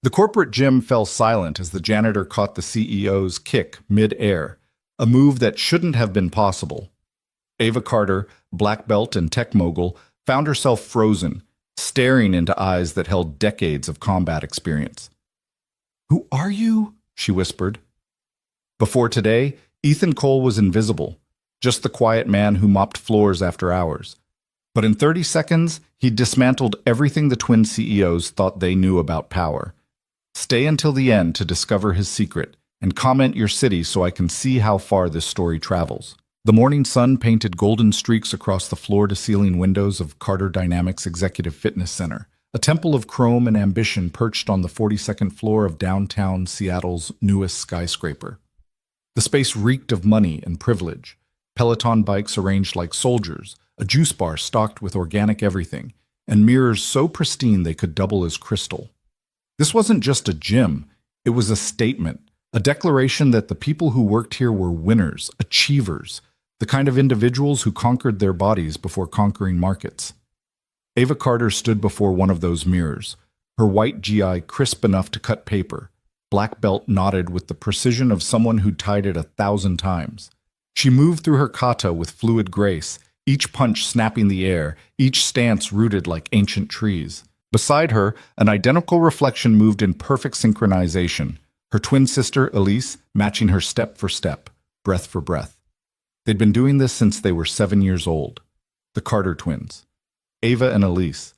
The corporate gym fell silent as the janitor caught the CEO's kick mid-air, a move that shouldn't have been possible. Ava Carter, black belt and tech mogul, found herself frozen, staring into eyes that held decades of combat experience. "Who are you?" she whispered. Before today, Ethan Cole was invisible, just the quiet man who mopped floors after hours. But in 30 seconds, he dismantled everything the twin CEOs thought they knew about power. Stay until the end to discover his secret, and comment your city so I can see how far this story travels. The morning sun painted golden streaks across the floor-to-ceiling windows of Carter Dynamics Executive Fitness Center, a temple of chrome and ambition perched on the 42nd floor of downtown Seattle's newest skyscraper. The space reeked of money and privilege, Peloton bikes arranged like soldiers, a juice bar stocked with organic everything, and mirrors so pristine they could double as crystal. This wasn't just a gym, it was a statement, a declaration that the people who worked here were winners, achievers, the kind of individuals who conquered their bodies before conquering markets. Ava Carter stood before one of those mirrors, her white GI crisp enough to cut paper, black belt knotted with the precision of someone who'd tied it 1,000 times. She moved through her kata with fluid grace, each punch snapping the air, each stance rooted like ancient trees. Beside her, an identical reflection moved in perfect synchronization, her twin sister, Elise, matching her step for step, breath for breath. They'd been doing this since they were 7 years old. The Carter twins. Ava and Elise,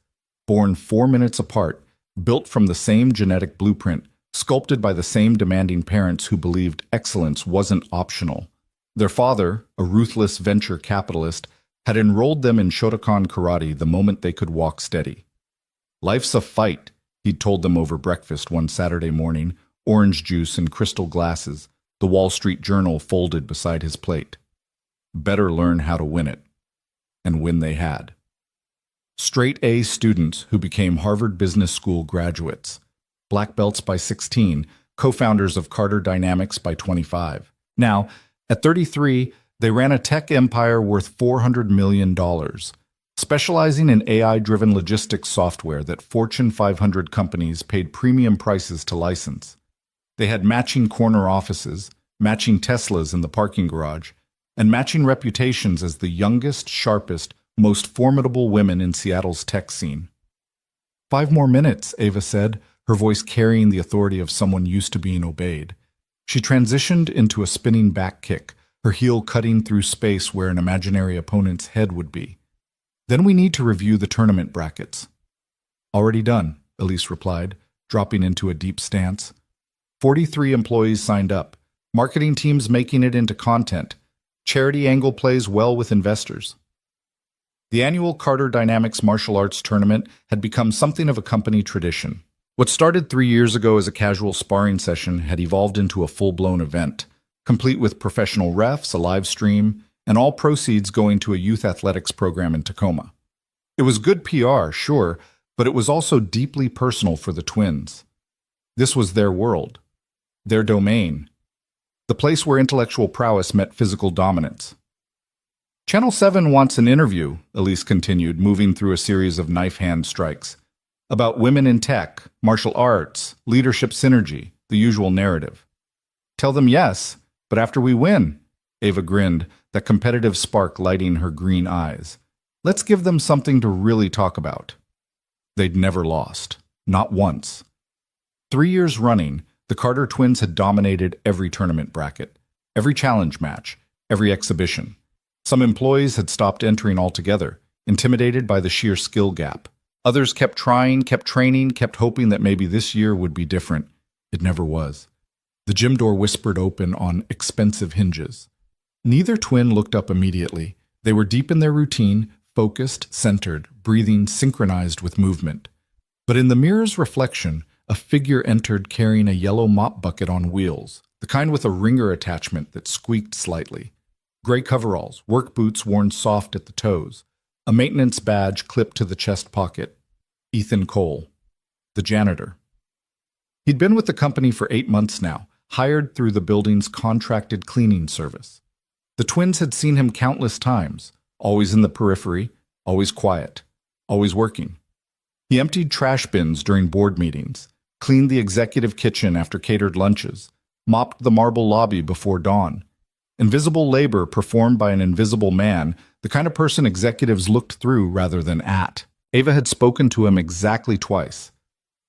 born 4 minutes apart, built from the same genetic blueprint, sculpted by the same demanding parents who believed excellence wasn't optional. Their father, a ruthless venture capitalist, had enrolled them in Shotokan karate the moment they could walk steady. "Life's a fight," he'd told them over breakfast one Saturday morning, orange juice in crystal glasses, the Wall Street Journal folded beside his plate. Better learn how to win it. And win they had. Straight A students who became Harvard Business School graduates. Black belts by 16, co-founders of Carter Dynamics by 25. Now, at 33, they ran a tech empire worth $400 million, specializing in AI-driven logistics software that Fortune 500 companies paid premium prices to license. They had matching corner offices, matching Teslas in the parking garage, and matching reputations as the youngest, sharpest, most formidable women in Seattle's tech scene. "5 more minutes," Ava said, her voice carrying the authority of someone used to being obeyed. She transitioned into a spinning back kick, her heel cutting through space where an imaginary opponent's head would be. "Then we need to review the tournament brackets." "Already done," Elise replied, dropping into a deep stance. 43 employees signed up, marketing teams making it into content. Charity angle plays well with investors. The annual Carter Dynamics martial arts tournament had become something of a company tradition. What started 3 years ago as a casual sparring session had evolved into a full-blown event, complete with professional refs, a live stream, and all proceeds going to a youth athletics program in Tacoma. It was good PR, sure, but it was also deeply personal for the twins. This was their world, their domain, the place where intellectual prowess met physical dominance. "Channel 7 wants an interview," Elise continued, moving through a series of knife hand strikes. "About women in tech, martial arts, leadership synergy, the usual narrative." "Tell them yes, but after we win," Ava grinned, that competitive spark lighting her green eyes. "Let's give them something to really talk about." They'd never lost. Not once. 3 years running, the Carter twins had dominated every tournament bracket, every challenge match, every exhibition. Some employees had stopped entering altogether, intimidated by the sheer skill gap. Others kept trying, kept training, kept hoping that maybe this year would be different. It never was. The gym door whispered open on expensive hinges. Neither twin looked up immediately. They were deep in their routine, focused, centered, breathing synchronized with movement. But in the mirror's reflection, a figure entered carrying a yellow mop bucket on wheels, the kind with a ringer attachment that squeaked slightly. Gray coveralls, work boots worn soft at the toes, a maintenance badge clipped to the chest pocket. Ethan Cole, the janitor. He'd been with the company for 8 months now, hired through the building's contracted cleaning service. The twins had seen him countless times, always in the periphery, always quiet, always working. He emptied trash bins during board meetings, cleaned the executive kitchen after catered lunches, mopped the marble lobby before dawn. Invisible labor performed by an invisible man, the kind of person executives looked through rather than at. Ava had spoken to him exactly twice.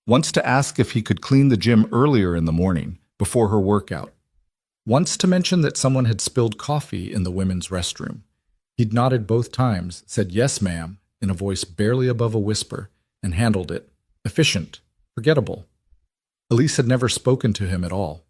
Once to ask if he could clean the gym earlier in the morning, before her workout. Once to mention that someone had spilled coffee in the women's restroom. He'd nodded both times, said yes ma'am, in a voice barely above a whisper, and handled it. Efficient. Forgettable. Elise had never spoken to him at all.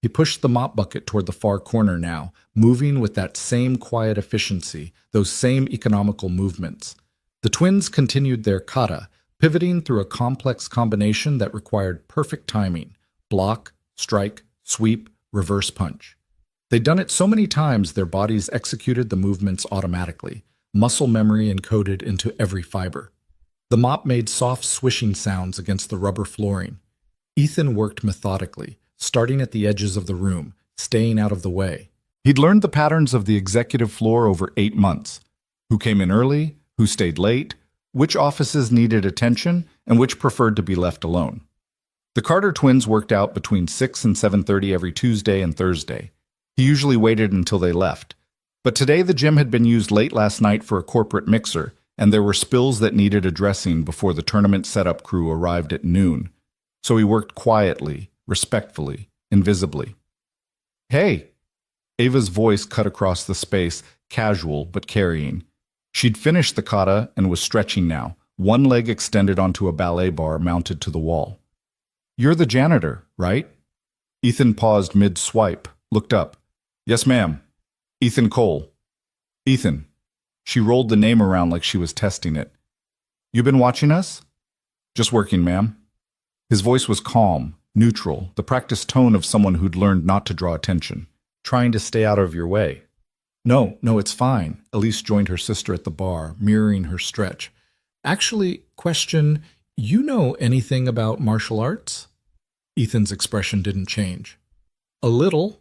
He pushed the mop bucket toward the far corner now, moving with that same quiet efficiency, those same economical movements. The twins continued their kata, pivoting through a complex combination that required perfect timing. Block, strike, sweep, reverse punch. They'd done it so many times their bodies executed the movements automatically, muscle memory encoded into every fiber. The mop made soft swishing sounds against the rubber flooring. Ethan worked methodically, starting at the edges of the room, staying out of the way. He'd learned the patterns of the executive floor over 8 months. Who came in early, who stayed late, which offices needed attention, and which preferred to be left alone. The Carter twins worked out between 6 and 7:30 every Tuesday and Thursday. He usually waited until they left. But today the gym had been used late last night for a corporate mixer, and there were spills that needed addressing before the tournament setup crew arrived at noon. So he worked quietly, respectfully, invisibly. Hey! Ava's voice cut across the space, casual but carrying. She'd finished the kata and was stretching now, one leg extended onto a ballet bar mounted to the wall. You're the janitor, right? Ethan paused mid-swipe, looked up. Yes, ma'am. Ethan Cole. Ethan. She rolled the name around like she was testing it. You been watching us? Just working, ma'am. His voice was calm, neutral, the practiced tone of someone who'd learned not to draw attention, trying to stay out of your way. No, it's fine. Elise joined her sister at the bar, mirroring her stretch. Actually, question, you know anything about martial arts? Ethan's expression didn't change. A little.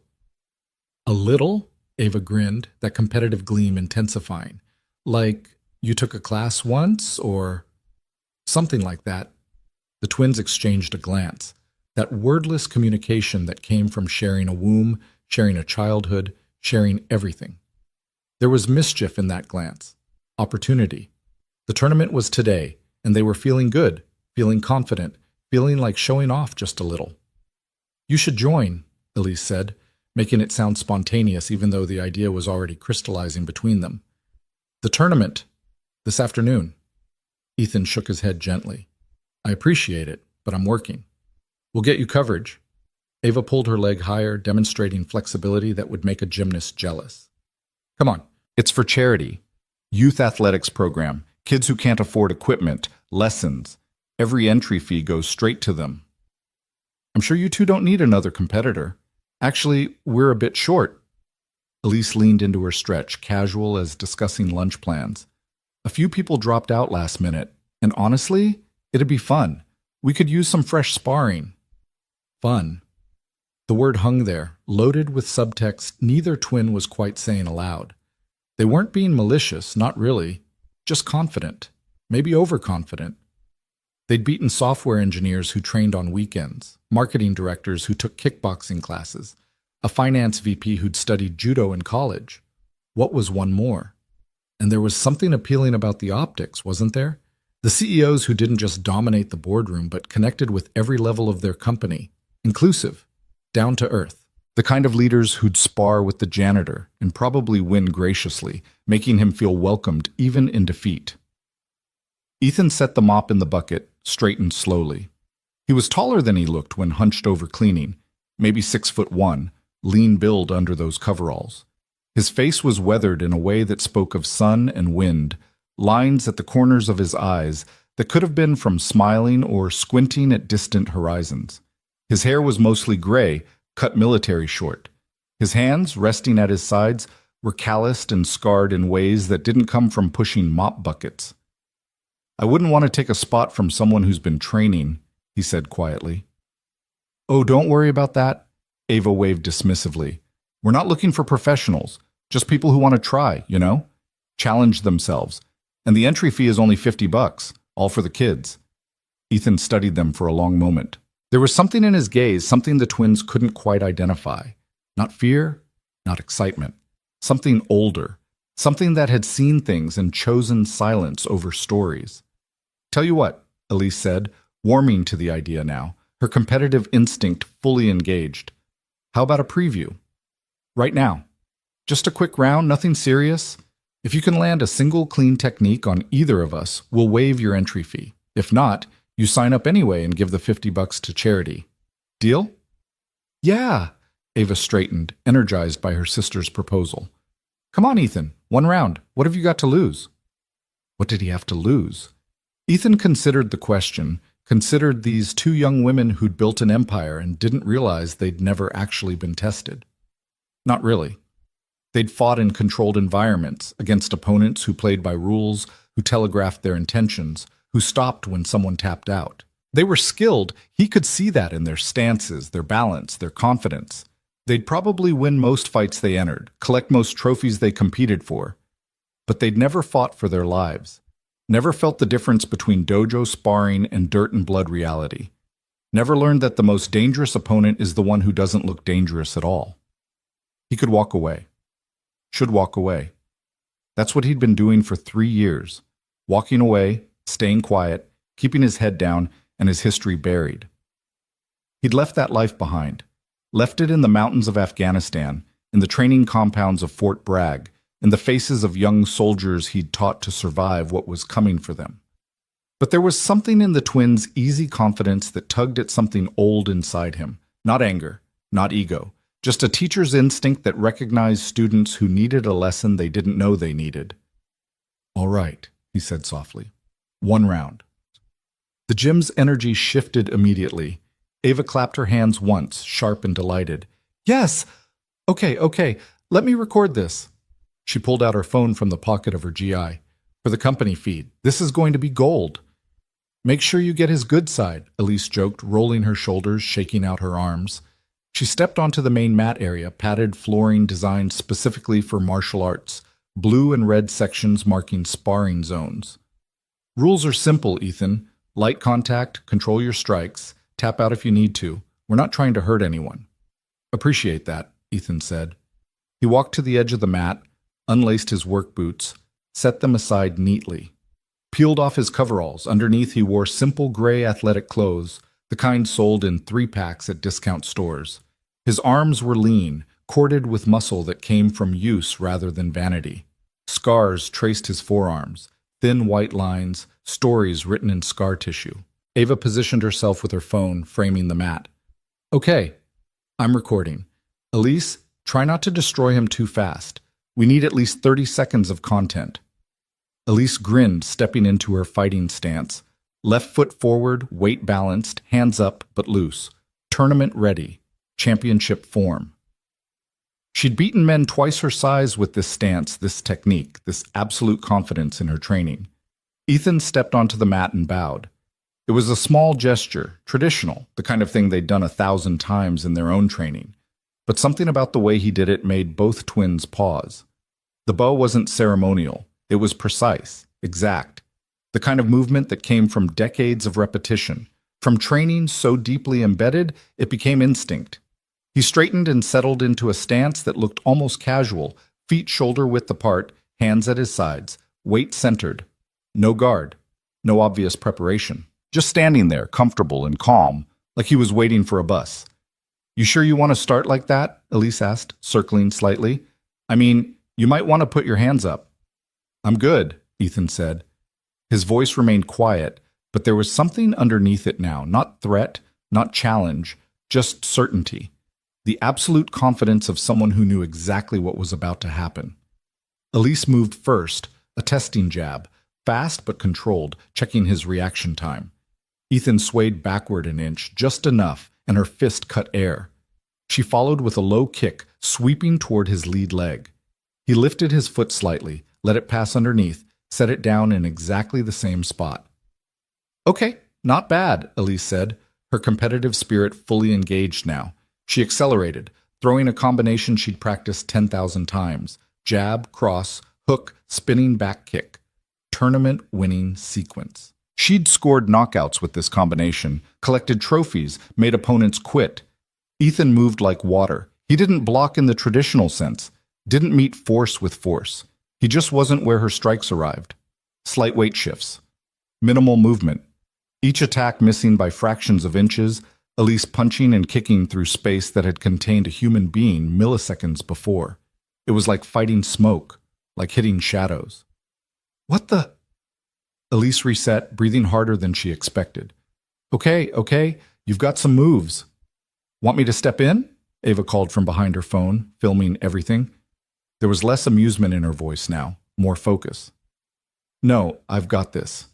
A little? Ava grinned, that competitive gleam intensifying. Like, you took a class once, or something like that. The twins exchanged a glance. That wordless communication that came from sharing a womb, sharing a childhood, sharing everything. There was mischief in that glance. Opportunity. The tournament was today, and they were feeling good, feeling confident, feeling like showing off just a little. You should join, Elise said, making it sound spontaneous even though the idea was already crystallizing between them. The tournament. This afternoon. Ethan shook his head gently. I appreciate it, but I'm working. We'll get you coverage. Ava pulled her leg higher, demonstrating flexibility that would make a gymnast jealous. Come on. It's for charity. Youth athletics program. Kids who can't afford equipment. Lessons. Every entry fee goes straight to them. I'm sure you two don't need another competitor. Actually, we're a bit short. Elise leaned into her stretch, casual as discussing lunch plans. A few people dropped out last minute, and honestly, it'd be fun. We could use some fresh sparring. Fun. The word hung there, loaded with subtext neither twin was quite saying aloud. They weren't being malicious, not really, just confident, maybe overconfident. They'd beaten software engineers who trained on weekends, marketing directors who took kickboxing classes, a finance VP who'd studied judo in college. What was one more? And there was something appealing about the optics, wasn't there? The CEOs who didn't just dominate the boardroom but connected with every level of their company, inclusive, down to earth. The kind of leaders who'd spar with the janitor and probably win graciously, making him feel welcomed even in defeat. Ethan set the mop in the bucket, straightened slowly. He was taller than he looked when hunched over cleaning, maybe 6'1", lean build under those coveralls. His face was weathered in a way that spoke of sun and wind, lines at the corners of his eyes that could have been from smiling or squinting at distant horizons. His hair was mostly gray, cut military short. His hands, resting at his sides, were calloused and scarred in ways that didn't come from pushing mop buckets. I wouldn't want to take a spot from someone who's been training, he said quietly. Oh, don't worry about that, Ava waved dismissively. We're not looking for professionals, just people who want to try, challenge themselves. And the entry fee is only $50, all for the kids. Ethan studied them for a long moment. There was something in his gaze, something the twins couldn't quite identify. Not fear, not excitement. Something older. Something that had seen things and chosen silence over stories. Tell you what, Elise said, warming to the idea now, her competitive instinct fully engaged. How about a preview? Right now. Just a quick round, nothing serious. If you can land a single clean technique on either of us, we'll waive your entry fee. If not, you sign up anyway and give the $50 to charity. Deal? Yeah, Ava straightened, energized by her sister's proposal. Come on, Ethan, one round. What have you got to lose? What did he have to lose? Ethan considered the question, considered these two young women who'd built an empire and didn't realize they'd never actually been tested. Not really. They'd fought in controlled environments, against opponents who played by rules, who telegraphed their intentions, who stopped when someone tapped out. They were skilled. He could see that in their stances, their balance, their confidence. They'd probably win most fights they entered, collect most trophies they competed for. But they'd never fought for their lives. Never felt the difference between dojo sparring and dirt and blood reality. Never learned that the most dangerous opponent is the one who doesn't look dangerous at all. He could walk away. Should walk away. That's what he'd been doing for 3 years. Walking away, staying quiet, keeping his head down, and his history buried. He'd left that life behind. Left it in the mountains of Afghanistan, in the training compounds of Fort Bragg, in the faces of young soldiers he'd taught to survive what was coming for them. But there was something in the twins' easy confidence that tugged at something old inside him. Not anger, not ego. Just a teacher's instinct that recognized students who needed a lesson they didn't know they needed. All right, he said softly. One round. The gym's energy shifted immediately. Ava clapped her hands once, sharp and delighted. Yes! Okay, let me record this. She pulled out her phone from the pocket of her GI. For the company feed. This is going to be gold. Make sure you get his good side, Elise joked, rolling her shoulders, shaking out her arms. She stepped onto the main mat area, padded flooring designed specifically for martial arts, blue and red sections marking sparring zones. Rules are simple, Ethan. Light contact, control your strikes, tap out if you need to. We're not trying to hurt anyone. Appreciate that, Ethan said. He walked to the edge of the mat, unlaced his work boots, set them aside neatly. Peeled off his coveralls. Underneath he wore simple gray athletic clothes, the kind sold in 3-packs at discount stores. His arms were lean, corded with muscle that came from use rather than vanity. Scars traced his forearms, thin white lines, stories written in scar tissue. Ava positioned herself with her phone, framing the mat. Okay, I'm recording. Elise, try not to destroy him too fast. We need at least 30 seconds of content. Elise grinned, stepping into her fighting stance. Left foot forward, weight balanced, hands up but loose. Tournament ready. Championship form. She'd beaten men twice her size with this stance, this technique, this absolute confidence in her training. Ethan stepped onto the mat and bowed. It was a small gesture, traditional, the kind of thing they'd done 1,000 times in their own training. But something about the way he did it made both twins pause. The bow wasn't ceremonial. It was precise, exact. The kind of movement that came from decades of repetition, from training so deeply embedded it became instinct. He straightened and settled into a stance that looked almost casual, feet shoulder-width apart, hands at his sides, weight centered. No guard, no obvious preparation. Just standing there, comfortable and calm, like he was waiting for a bus. You sure you want to start like that? Elise asked, circling slightly. I mean, you might want to put your hands up. I'm good, Ethan said. His voice remained quiet, but there was something underneath it now, not threat, not challenge, just certainty. The absolute confidence of someone who knew exactly what was about to happen. Elise moved first, a testing jab, fast but controlled, checking his reaction time. Ethan swayed backward an inch, just enough, and her fist cut air. She followed with a low kick, sweeping toward his lead leg. He lifted his foot slightly, let it pass underneath, set it down in exactly the same spot. Okay, not bad, Elise said, her competitive spirit fully engaged now. She accelerated, throwing a combination she'd practiced 10,000 times. Jab, cross, hook, spinning back kick. Tournament-winning sequence. She'd scored knockouts with this combination, collected trophies, made opponents quit. Ethan moved like water. He didn't block in the traditional sense, didn't meet force with force. He just wasn't where her strikes arrived. Slight weight shifts. Minimal movement. Each attack missing by fractions of inches, Elise punching and kicking through space that had contained a human being milliseconds before. It was like fighting smoke, like hitting shadows. What the? Elise reset, breathing harder than she expected. Okay, you've got some moves. Want me to step in? Ava called from behind her phone, filming everything. There was less amusement in her voice now, more focus. No, I've got this.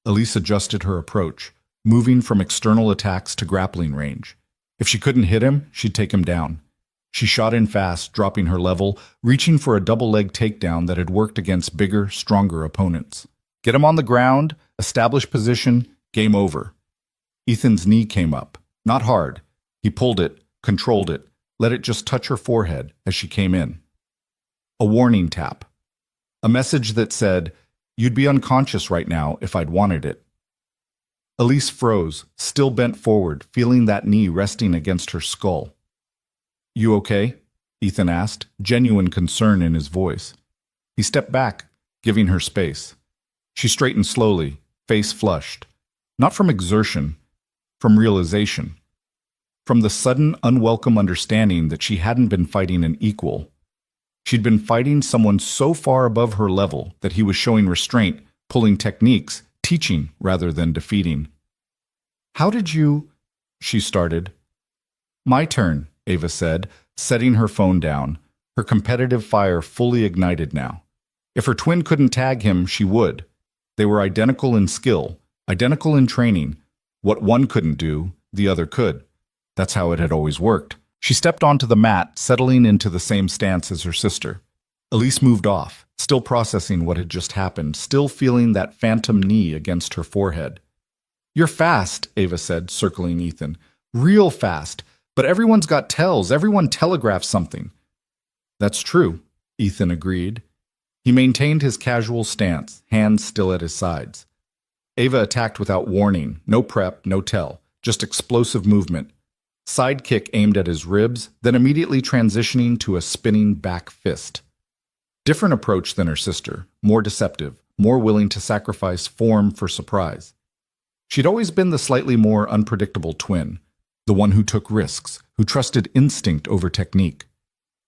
Elise adjusted her approach, moving from external attacks to grappling range. If she couldn't hit him, she'd take him down. She shot in fast, dropping her level, reaching for a double-leg takedown that had worked against bigger, stronger opponents. Get him on the ground, establish position, game over. Ethan's knee came up, not hard. He pulled it, controlled it, let it just touch her forehead as she came in. A warning tap. A message that said, "You'd be unconscious right now if I'd wanted it." Elise froze, still bent forward, feeling that knee resting against her skull. You okay? Ethan asked, genuine concern in his voice. He stepped back, giving her space. She straightened slowly, face flushed. Not from exertion, from realization. From the sudden, unwelcome understanding that she hadn't been fighting an equal. She'd been fighting someone so far above her level that he was showing restraint, pulling techniques, teaching rather than defeating. How did you... she started. My turn, Ava said, setting her phone down, her competitive fire fully ignited now. If her twin couldn't tag him, she would. They were identical in skill, identical in training. What one couldn't do, the other could. That's how it had always worked. She stepped onto the mat, settling into the same stance as her sister. Elise moved off, still processing what had just happened, still feeling that phantom knee against her forehead. You're fast, Ava said, circling Ethan. Real fast. But everyone's got tells. Everyone telegraphs something. That's true, Ethan agreed. He maintained his casual stance, hands still at his sides. Ava attacked without warning, no prep, no tell, just explosive movement. Side kick aimed at his ribs, then immediately transitioning to a spinning back fist. Different approach than her sister, more deceptive, more willing to sacrifice form for surprise. She'd always been the slightly more unpredictable twin, the one who took risks, who trusted instinct over technique.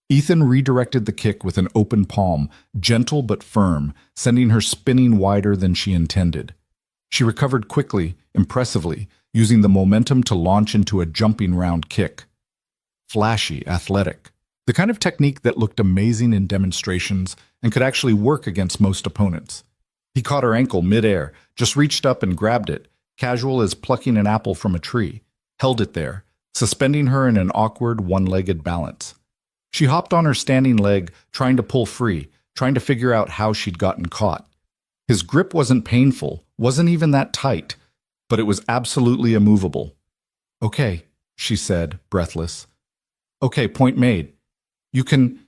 Ethan redirected the kick with an open palm, gentle but firm, sending her spinning wider than she intended. She recovered quickly, impressively, using the momentum to launch into a jumping round kick. Flashy, athletic. The kind of technique that looked amazing in demonstrations and could actually work against most opponents. He caught her ankle mid-air, just reached up and grabbed it, casual as plucking an apple from a tree, held it there, suspending her in an awkward one-legged balance. She hopped on her standing leg, trying to pull free, trying to figure out how she'd gotten caught. His grip wasn't painful, wasn't even that tight, but it was absolutely immovable. Okay, she said, breathless. Okay, point made. You can...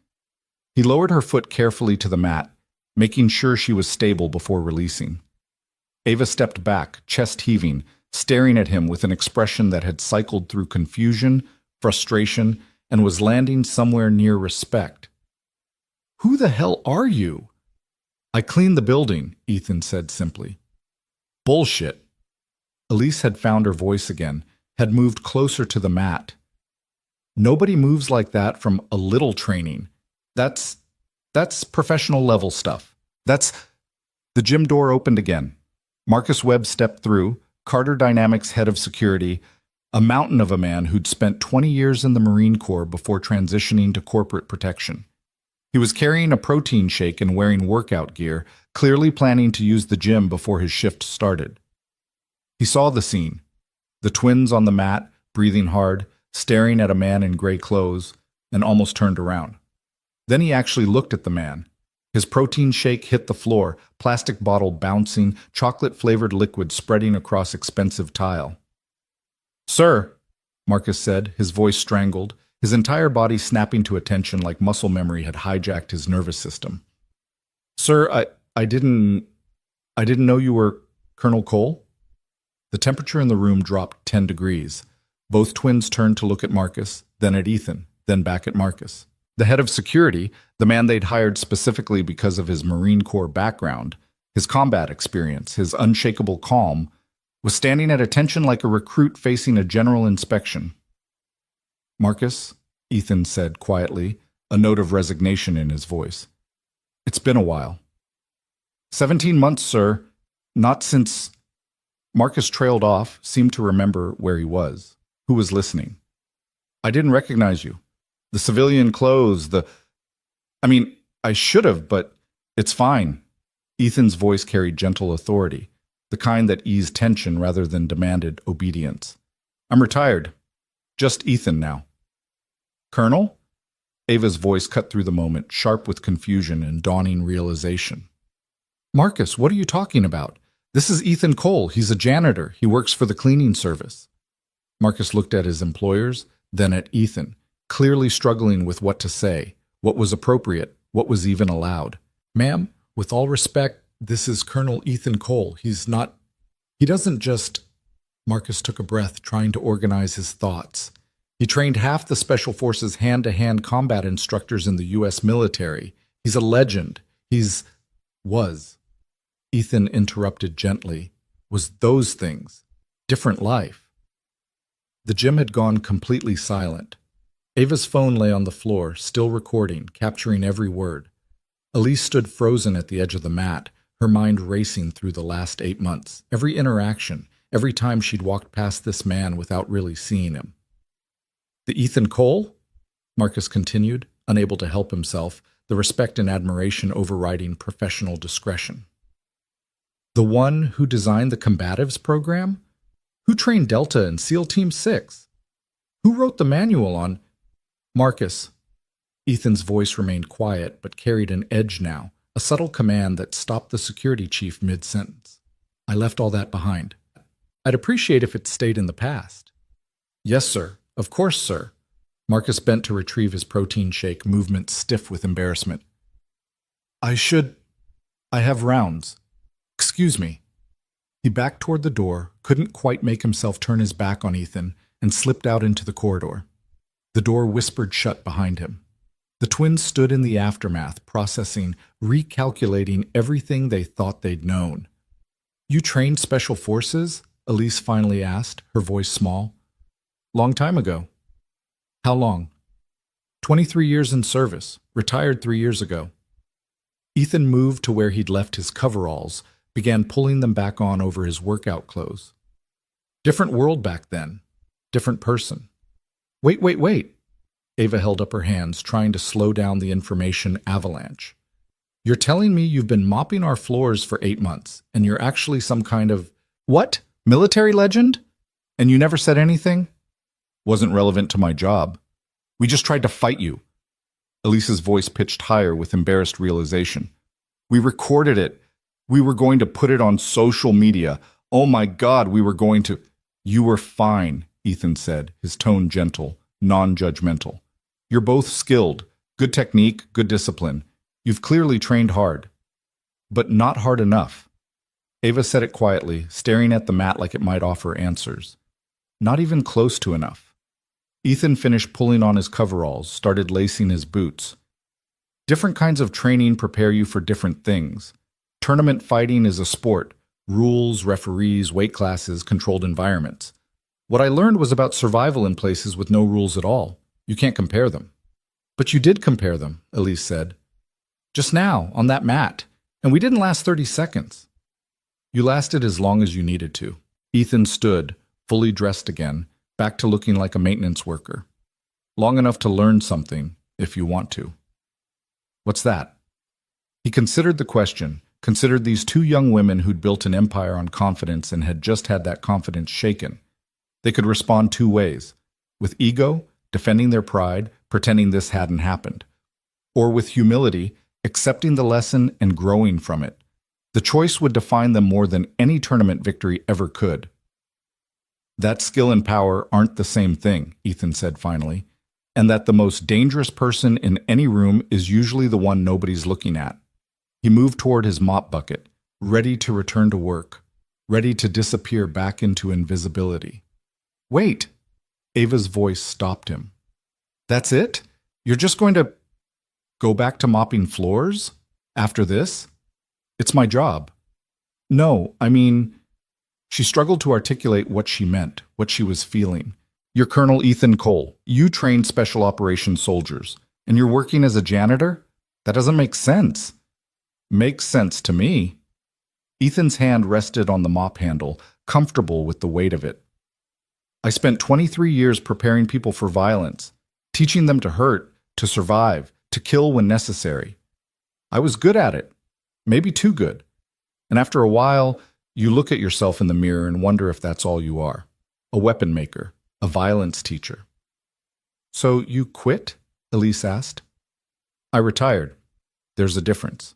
He lowered her foot carefully to the mat, making sure she was stable before releasing. Ava stepped back, chest heaving, staring at him with an expression that had cycled through confusion, frustration, and was landing somewhere near respect. Who the hell are you? I cleaned the building, Ethan said simply. Bullshit. Elise had found her voice again, had moved closer to the mat. Nobody moves like that from a little training. That's professional level stuff. The gym door opened again. Marcus Webb stepped through, Carter Dynamics head of security, a mountain of a man who'd spent 20 years in the Marine Corps before transitioning to corporate protection. He was carrying a protein shake and wearing workout gear, clearly planning to use the gym before his shift started. He saw the scene. The twins on the mat, breathing hard, staring at a man in gray clothes, and almost turned around. Then he actually looked at the man. His protein shake hit the floor, plastic bottle bouncing, chocolate-flavored liquid spreading across expensive tile. Sir, Marcus said, his voice strangled, his entire body snapping to attention like muscle memory had hijacked his nervous system. Sir, I didn't know you were Colonel Cole? The temperature in the room dropped 10 degrees. Both twins turned to look at Marcus, then at Ethan, then back at Marcus. The head of security, the man they'd hired specifically because of his Marine Corps background, his combat experience, his unshakable calm, was standing at attention like a recruit facing a general inspection. "Marcus," Ethan said quietly, a note of resignation in his voice. "It's been a while." 17 months, sir. Not since—" Marcus trailed off, seemed to remember where he was. Who was listening? "I didn't recognize you. The civilian clothes, I should have, but it's fine." Ethan's voice carried gentle authority, the kind that eased tension rather than demanded obedience. "I'm retired. Just Ethan now." "Colonel?" Ava's voice cut through the moment, sharp with confusion and dawning realization. "Marcus, what are you talking about? This is Ethan Cole. He's a janitor. He works for the cleaning service." Marcus looked at his employers, then at Ethan, clearly struggling with what to say, what was appropriate, what was even allowed. "Ma'am, with all respect, this is Colonel Ethan Cole. He doesn't just—" Marcus took a breath, trying to organize his thoughts. "He trained half the Special Forces hand-to-hand combat instructors in the U.S. military. He's a legend. Was. Ethan interrupted gently. Was those things. Different life. The gym had gone completely silent. Ava's phone lay on the floor, still recording, capturing every word. Elise stood frozen at the edge of the mat, her mind racing through the last 8 months, every interaction, every time she'd walked past this man without really seeing him. "The Ethan Cole?" Marcus continued, unable to help himself, the respect and admiration overriding professional discretion. "The one who designed the combatives program? Who trained Delta and SEAL Team 6? Who wrote the manual on—" "Marcus." Ethan's voice remained quiet, but carried an edge now, a subtle command that stopped the security chief mid-sentence. "I left all that behind. I'd appreciate if it stayed in the past." "Yes, sir. Of course, sir." Marcus bent to retrieve his protein shake, movement stiff with embarrassment. I have rounds. Excuse me." He backed toward the door, couldn't quite make himself turn his back on Ethan, and slipped out into the corridor. The door whispered shut behind him. The twins stood in the aftermath, processing, recalculating everything they thought they'd known. "You trained Special Forces?" Elise finally asked, her voice small. "Long time ago." "How long?" 23 years in service, retired 3 years ago." Ethan moved to where he'd left his coveralls, began pulling them back on over his workout clothes. "Different world back then. Different person." Wait. Ava held up her hands, trying to slow down the information avalanche. "You're telling me you've been mopping our floors for 8 months, and you're actually some kind of— What? Military legend? And you never said anything?" "Wasn't relevant to my job. We just tried to fight you." Elise's voice pitched higher with embarrassed realization. "We recorded it. We were going to put it on social media. Oh my God, we were going to—" "You were fine," Ethan said, his tone gentle, non-judgmental. "You're both skilled. Good technique, good discipline. You've clearly trained hard. But not hard enough." Ava said it quietly, staring at the mat like it might offer answers. "Not even close to enough." Ethan finished pulling on his coveralls, started lacing his boots. "Different kinds of training prepare you for different things. Tournament fighting is a sport. Rules, referees, weight classes, controlled environments. What I learned was about survival in places with no rules at all. You can't compare them." "But you did compare them," Elise said. "Just now, on that mat. And we didn't last 30 seconds. "You lasted as long as you needed to." Ethan stood, fully dressed again, back to looking like a maintenance worker. "Long enough to learn something, if you want to." "What's that?" He considered the question, considered these 2 young women who'd built an empire on confidence and had just had that confidence shaken. They could respond 2 ways: with ego, defending their pride, pretending this hadn't happened, or with humility, accepting the lesson and growing from it. The choice would define them more than any tournament victory ever could. "That skill and power aren't the same thing," Ethan said finally, "and that the most dangerous person in any room is usually the one nobody's looking at." He moved toward his mop bucket, ready to return to work. ready to disappear back into invisibility. Wait! Ava's voice stopped him. That's it? You're just going to go back to mopping floors? After this? It's my job. No, I mean... She struggled to articulate what she meant, what she was feeling. You're Colonel Ethan Cole. You train special operations soldiers. And you're working as a janitor? That doesn't make sense. Makes sense to me. Ethan's hand rested on the mop handle, comfortable with the weight of it. I spent 23 years preparing people for violence, teaching them to hurt, to survive, to kill when necessary. I was good at it, maybe too good. And after a while, you look at yourself in the mirror and wonder if that's all you are. A weapon maker, a violence teacher. So you quit? Elise asked. I retired. There's a difference.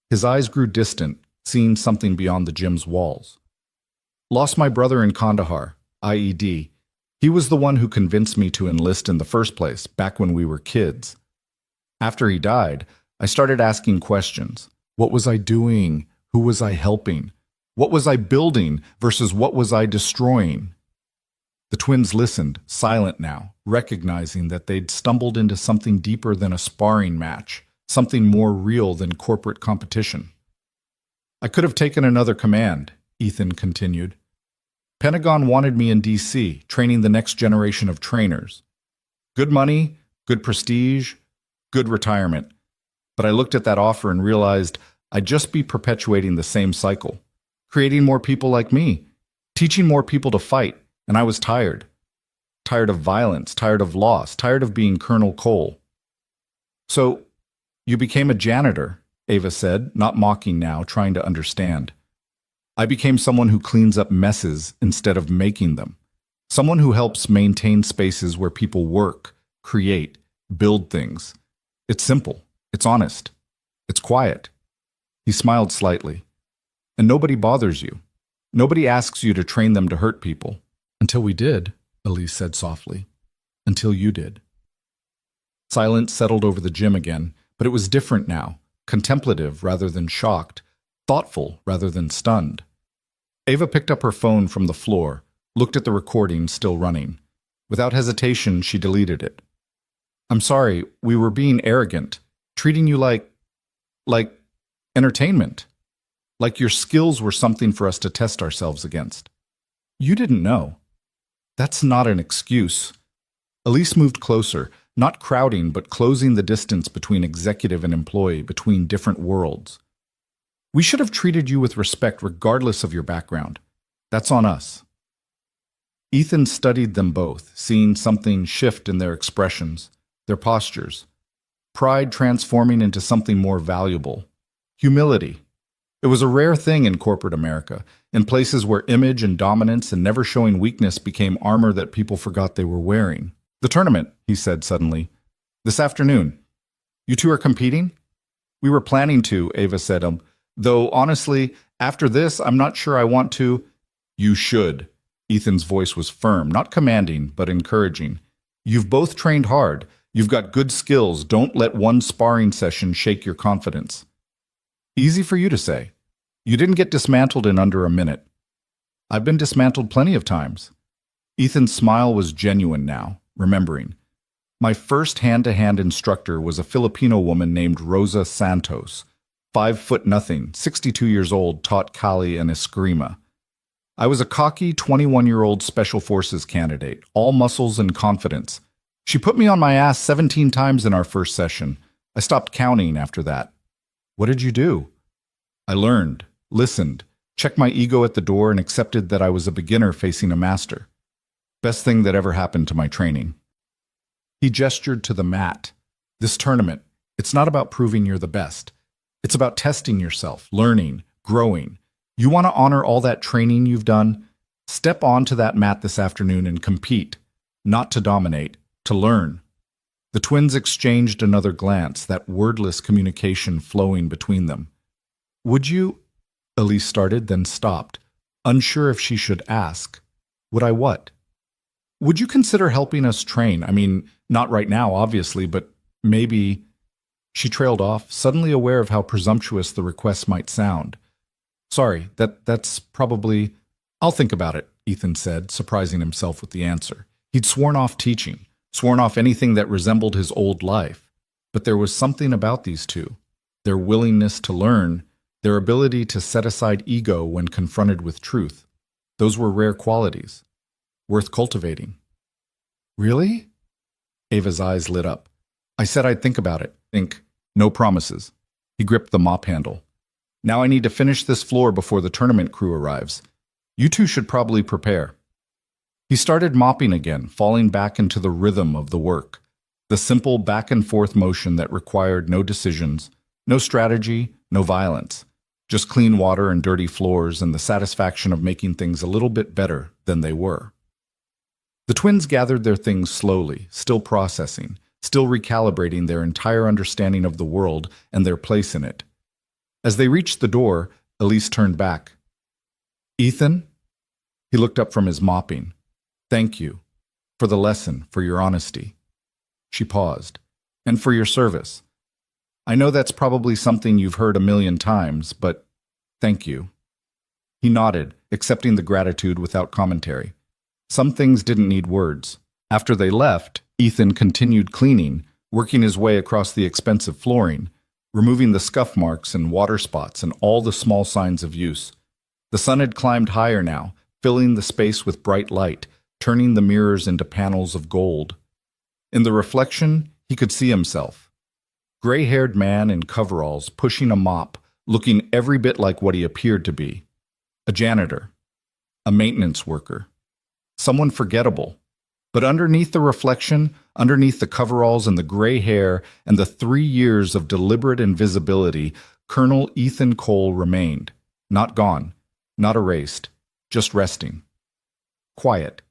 His eyes grew distant, seeing something beyond the gym's walls. Lost my brother in Kandahar, IED. He was the one who convinced me to enlist in the first place, back when we were kids. After he died, I started asking questions. What was I doing? Who was I helping? What was I building versus what was I destroying? The twins listened, silent now, recognizing that they'd stumbled into something deeper than a sparring match, something more real than corporate competition. I could have taken another command, Ethan continued. Pentagon wanted me in D.C., training the next generation of trainers. Good money, good prestige, good retirement. But I looked at that offer and realized I'd just be perpetuating the same cycle, creating more people like me, teaching more people to fight, and I was tired. Tired of violence, tired of loss, tired of being Colonel Cole. So, you became a janitor, Ava said, not mocking now, trying to understand. I became someone who cleans up messes instead of making them. Someone who helps maintain spaces where people work, create, build things. It's simple. It's honest. It's quiet. He smiled slightly. And nobody bothers you. Nobody asks you to train them to hurt people. Until we did, Elise said softly. Until you did. Silence settled over the gym again, but it was different now. Contemplative rather than shocked. Thoughtful rather than stunned. Ava picked up her phone from the floor, looked at the recording still running. Without hesitation, she deleted it. I'm sorry, we were being arrogant, treating you like entertainment. Like your skills were something for us to test ourselves against. You didn't know. That's not an excuse. Elise moved closer, not crowding, but closing the distance between executive and employee, between different worlds. We should have treated you with respect regardless of your background. That's on us. Ethan studied them both, seeing something shift in their expressions, their postures. Pride transforming into something more valuable. Humility. It was a rare thing in corporate America, in places where image and dominance and never showing weakness became armor that people forgot they were wearing. The tournament, he said suddenly. This afternoon. You two are competing? We were planning to, Ava said. Though, honestly, after this, I'm not sure I want to. You should. Ethan's voice was firm, not commanding, but encouraging. You've both trained hard. You've got good skills. Don't let one sparring session shake your confidence. Easy for you to say. You didn't get dismantled in under a minute. I've been dismantled plenty of times. Ethan's smile was genuine now, remembering. My first hand-to-hand instructor was a Filipino woman named Rosa Santos. 5'0", 62 years old, taught Kali and Eskrima. I was a cocky 21-year-old Special Forces candidate, all muscles and confidence. She put me on my ass 17 times in our first session. I stopped counting after that. What did you do? I learned, listened, checked my ego at the door, and accepted that I was a beginner facing a master. Best thing that ever happened to my training. He gestured to the mat. This tournament, it's not about proving you're the best. It's about testing yourself, learning, growing. You want to honor all that training you've done? Step onto that mat this afternoon and compete. Not to dominate, to learn. The twins exchanged another glance, that wordless communication flowing between them. Would you? Elise started, then stopped, unsure if she should ask. Would I what? Would you consider helping us train? I mean, not right now, obviously, but maybe... She trailed off, suddenly aware of how presumptuous the request might sound. Sorry, that's probably... I'll think about it, Ethan said, surprising himself with the answer. He'd sworn off teaching, sworn off anything that resembled his old life. But there was something about these two. Their willingness to learn, their ability to set aside ego when confronted with truth. Those were rare qualities, worth cultivating. Really? Ava's eyes lit up. I said I'd think about it. Think. No promises. He gripped the mop handle. Now I need to finish this floor before the tournament crew arrives. You two should probably prepare. He started mopping again, falling back into the rhythm of the work. The simple back and forth motion that required no decisions, no strategy, no violence. Just clean water and dirty floors and the satisfaction of making things a little bit better than they were. The twins gathered their things slowly, still processing, still recalibrating their entire understanding of the world and their place in it. As they reached the door, Elise turned back. Ethan? He looked up from his mopping. Thank you. For the lesson, for your honesty. She paused. And for your service. I know that's probably something you've heard a million times, but thank you. He nodded, accepting the gratitude without commentary. Some things didn't need words. After they left, Ethan continued cleaning, working his way across the expensive flooring, removing the scuff marks and water spots and all the small signs of use. The sun had climbed higher now, filling the space with bright light, turning the mirrors into panels of gold. In the reflection, he could see himself. Gray-haired man in coveralls, pushing a mop, looking every bit like what he appeared to be. A janitor. A maintenance worker. Someone forgettable. But underneath the reflection, underneath the coveralls and the gray hair and the 3 years of deliberate invisibility, Colonel Ethan Cole remained. Not gone. Not erased. Just resting. Quiet.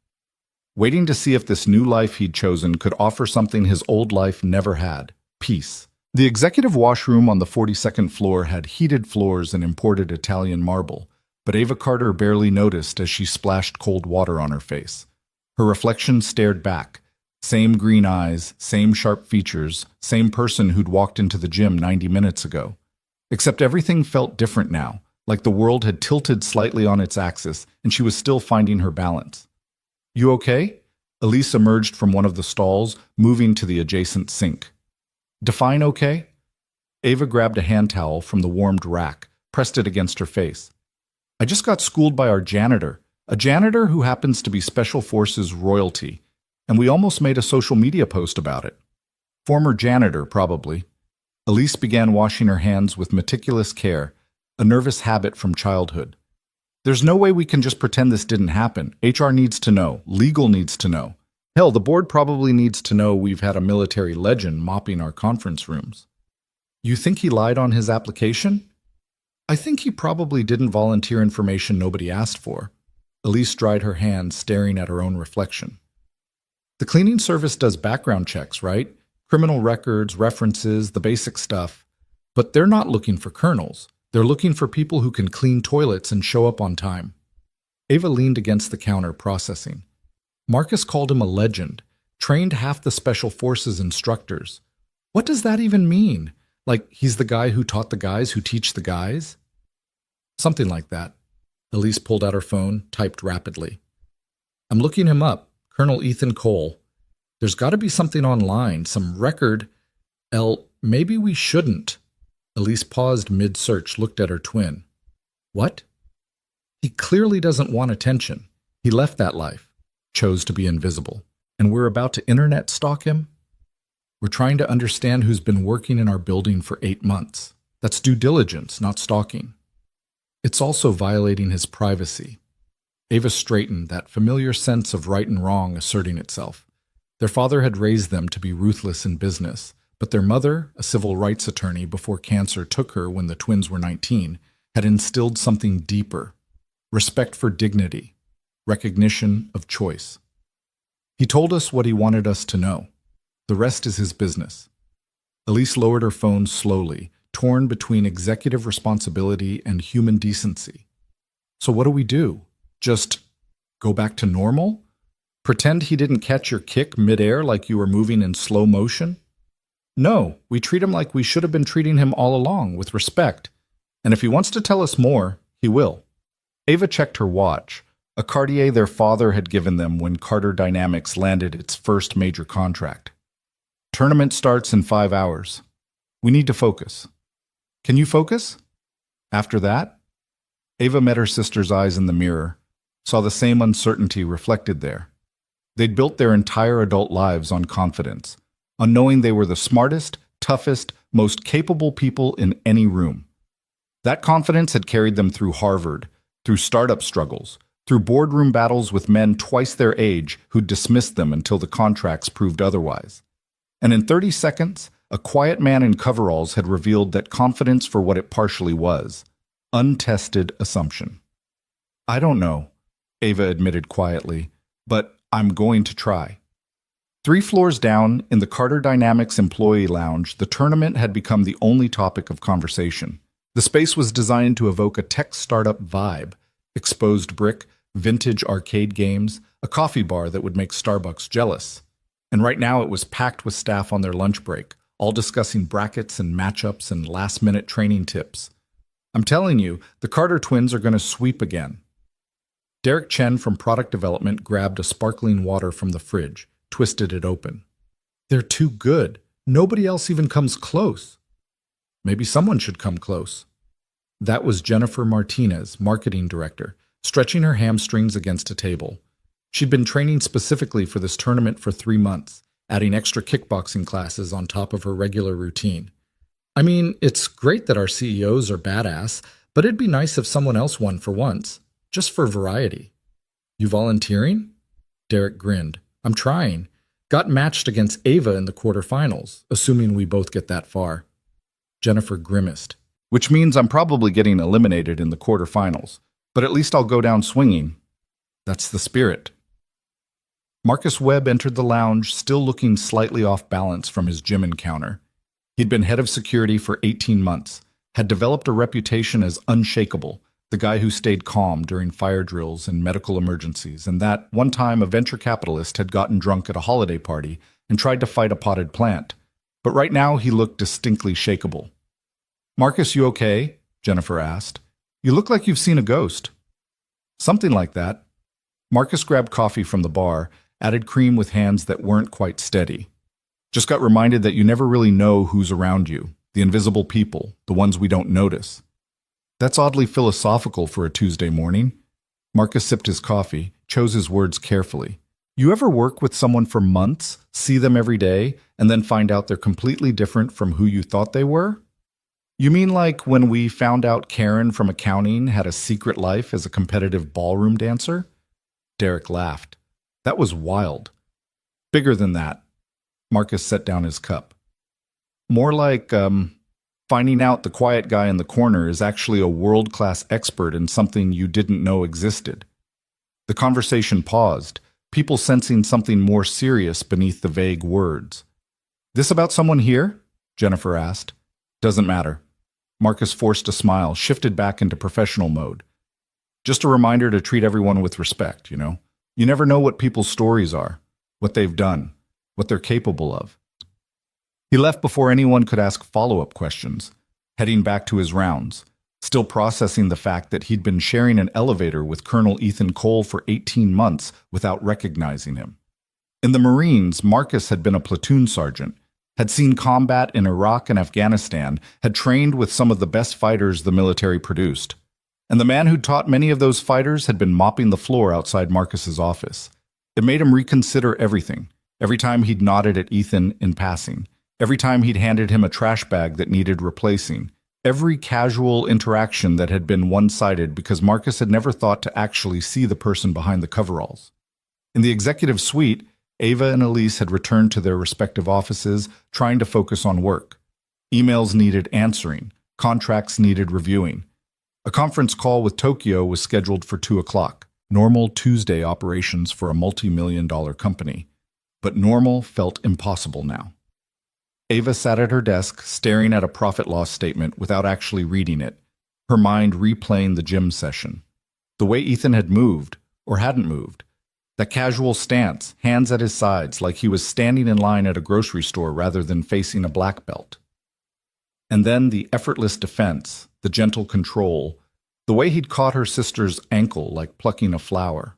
Waiting to see if this new life he'd chosen could offer something his old life never had. Peace. The executive washroom on the 42nd floor had heated floors and imported Italian marble, but Ava Carter barely noticed as she splashed cold water on her face. Her reflection stared back. Same green eyes, same sharp features, same person who'd walked into the gym 90 minutes ago. Except everything felt different now, like the world had tilted slightly on its axis and she was still finding her balance. You okay? Elise emerged from one of the stalls, moving to the adjacent sink. Define okay? Ava grabbed a hand towel from the warmed rack, pressed it against her face. I just got schooled by our janitor, a janitor who happens to be Special Forces royalty, and we almost made a social media post about it. Former janitor, probably. Elise began washing her hands with meticulous care, a nervous habit from childhood. There's no way we can just pretend this didn't happen. HR needs to know. Legal needs to know. Hell, the board probably needs to know we've had a military legend mopping our conference rooms. You think he lied on his application? I think he probably didn't volunteer information nobody asked for. Elise dried her hands, staring at her own reflection. The cleaning service does background checks, right? Criminal records, references, the basic stuff. But they're not looking for colonels. They're looking for people who can clean toilets and show up on time. Ava leaned against the counter, processing. Marcus called him a legend, trained half the Special Forces instructors. What does that even mean? Like he's the guy who taught the guys who teach the guys? Something like that. Elise pulled out her phone, typed rapidly. I'm looking him up, Colonel Ethan Cole. There's got to be something online, some record. Maybe we shouldn't. Elise paused mid-search, looked at her twin. What? He clearly doesn't want attention. He left that life, chose to be invisible. And we're about to internet stalk him? We're trying to understand who's been working in our building for 8 months. That's due diligence, not stalking. It's also violating his privacy. Ava straightened, that familiar sense of right and wrong asserting itself. Their father had raised them to be ruthless in business, but their mother, a civil rights attorney before cancer took her when the twins were 19, had instilled something deeper. Respect for dignity. Recognition of choice. He told us what he wanted us to know. The rest is his business. Elise lowered her phone slowly, torn between executive responsibility and human decency. So what do we do? Just go back to normal? Pretend he didn't catch your kick midair like you were moving in slow motion? No, we treat him like we should have been treating him all along, with respect. And if he wants to tell us more, He will. Ava checked her watch, a Cartier their father had given them when Carter Dynamics landed its first major contract. Tournament starts in 5 hours. We need to focus. Can you focus? After that? Ava met her sister's eyes in the mirror, saw the same uncertainty reflected there. They'd built their entire adult lives on confidence, on knowing they were the smartest, toughest, most capable people in any room. That confidence had carried them through Harvard, through startup struggles, through boardroom battles with men twice their age who'd dismissed them until the contracts proved otherwise. And in 30 seconds, a quiet man in coveralls had revealed that confidence for what it partially was, untested assumption. I don't know, Ava admitted quietly, but I'm going to try. 3 floors down, in the Carter Dynamics employee lounge, the tournament had become the only topic of conversation. The space was designed to evoke a tech startup vibe: exposed brick, vintage arcade games, a coffee bar that would make Starbucks jealous. And right now it was packed with staff on their lunch break, all discussing brackets and matchups and last-minute training tips. I'm telling you, the Carter twins are going to sweep again. Derek Chen from product development grabbed a sparkling water from the fridge, twisted it open. They're too good. Nobody else even comes close. Maybe someone should come close. That was Jennifer Martinez, marketing director, stretching her hamstrings against a table. She'd been training specifically for this tournament for 3 months, adding extra kickboxing classes on top of her regular routine. I mean, it's great that our CEOs are badass, but it'd be nice if someone else won for once, just for variety. You volunteering? Derek grinned. I'm trying. Got matched against Ava in the quarterfinals, assuming we both get that far. Jennifer grimaced. Which means I'm probably getting eliminated in the quarterfinals, but at least I'll go down swinging. That's the spirit. Marcus Webb entered the lounge, still looking slightly off balance from his gym encounter. He'd been head of security for 18 months, had developed a reputation as unshakable, the guy who stayed calm during fire drills and medical emergencies, and that, one time, a venture capitalist had gotten drunk at a holiday party and tried to fight a potted plant. But right now he looked distinctly shakeable. Marcus, you okay? Jennifer asked. You look like you've seen a ghost. Something like that. Marcus grabbed coffee from the bar, added cream with hands that weren't quite steady. Just got reminded that you never really know who's around you, the invisible people, the ones we don't notice. That's oddly philosophical for a Tuesday morning. Marcus sipped his coffee, chose his words carefully. You ever work with someone for months, see them every day, and then find out they're completely different from who you thought they were? You mean like when we found out Karen from accounting had a secret life as a competitive ballroom dancer? Derek laughed. That was wild. Bigger than that. Marcus set down his cup. More like, finding out the quiet guy in the corner is actually a world-class expert in something you didn't know existed. The conversation paused, people sensing something more serious beneath the vague words. This about someone here? Jennifer asked. Doesn't matter. Marcus forced a smile, shifted back into professional mode. Just a reminder to treat everyone with respect, you know? You never know what people's stories are, what they've done, what they're capable of. He left before anyone could ask follow-up questions, heading back to his rounds, still processing the fact that he'd been sharing an elevator with Colonel Ethan Cole for 18 months without recognizing him. In the Marines, Marcus had been a platoon sergeant, had seen combat in Iraq and Afghanistan, had trained with some of the best fighters the military produced. And the man who'd taught many of those fighters had been mopping the floor outside Marcus's office. It made him reconsider everything, every time he'd nodded at Ethan in passing, every time he'd handed him a trash bag that needed replacing, every casual interaction that had been one-sided because Marcus had never thought to actually see the person behind the coveralls. In the executive suite, Ava and Elise had returned to their respective offices, trying to focus on work. Emails needed answering, contracts needed reviewing. A conference call with Tokyo was scheduled for 2 o'clock, normal Tuesday operations for a multi-million-dollar company. But normal felt impossible now. Ava sat at her desk, staring at a profit-loss statement without actually reading it, her mind replaying the gym session. The way Ethan had moved, or hadn't moved. That casual stance, hands at his sides, like he was standing in line at a grocery store rather than facing a black belt. And then the effortless defense, the gentle control, The way he'd caught her sister's ankle like plucking a flower.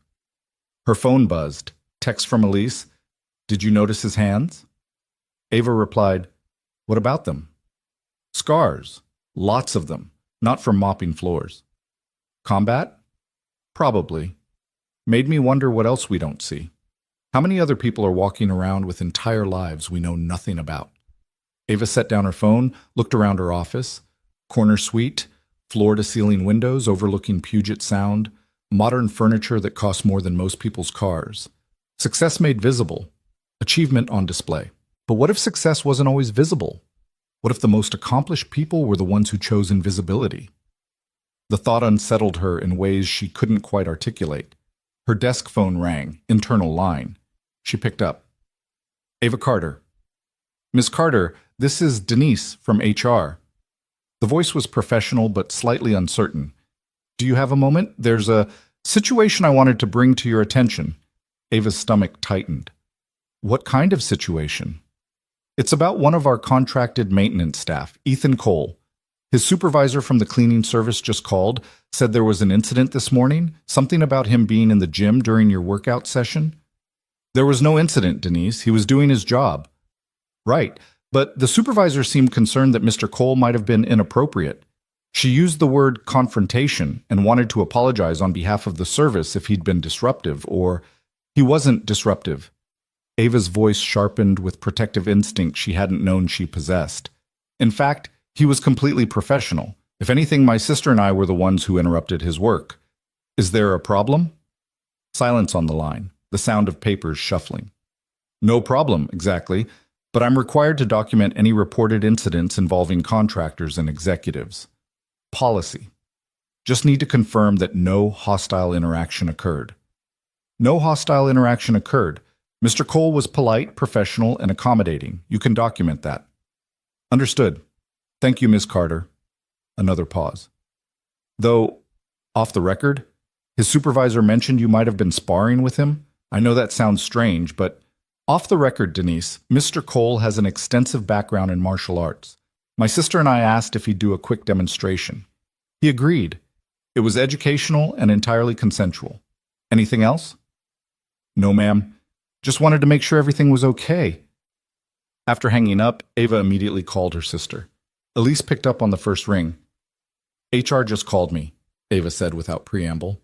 Her phone buzzed. Text from Elise. Did you notice his hands? Ava replied, What about them? Scars. Lots of them. Not from mopping floors. Combat? Probably. Made me wonder what else we don't see. How many other people are walking around with entire lives we know nothing about? Ava set down her phone, looked around her office. Corner suite, floor-to-ceiling windows overlooking Puget Sound, modern furniture that costs more than most people's cars. Success made visible. Achievement on display. But what if success wasn't always visible? What if the most accomplished people were the ones who chose invisibility? The thought unsettled her in ways she couldn't quite articulate. Her desk phone rang, internal line. She picked up. Ava Carter. Miss Carter, this is Denise from HR. The voice was professional but slightly uncertain. Do you have a moment? There's a situation I wanted to bring to your attention. Ava's stomach tightened. What kind of situation? It's about one of our contracted maintenance staff, Ethan Cole. His supervisor from the cleaning service just called, said there was an incident this morning, something about him being in the gym during your workout session. There was no incident, Denise. He was doing his job. Right, but the supervisor seemed concerned that Mr. Cole might have been inappropriate. She used the word confrontation and wanted to apologize on behalf of the service if he'd been disruptive, or he wasn't disruptive. Ava's voice sharpened with protective instinct she hadn't known she possessed. In fact, he was completely professional. If anything, my sister and I were the ones who interrupted his work. Is there a problem? Silence on the line, the sound of papers shuffling. No problem, exactly, but I'm required to document any reported incidents involving contractors and executives. Policy. Just need to confirm that no hostile interaction occurred. No hostile interaction occurred. Mr. Cole was polite, professional, and accommodating. You can document that. Understood. Thank you, Ms. Carter. Another pause. Though, off the record, his supervisor mentioned you might have been sparring with him. I know that sounds strange, but off the record, Denise, Mr. Cole has an extensive background in martial arts. My sister and I asked if he'd do a quick demonstration. He agreed. It was educational and entirely consensual. Anything else? No, ma'am. Just wanted to make sure everything was okay. After hanging up, Ava immediately called her sister. Elise picked up on the first ring. HR just called me, Ava said without preamble.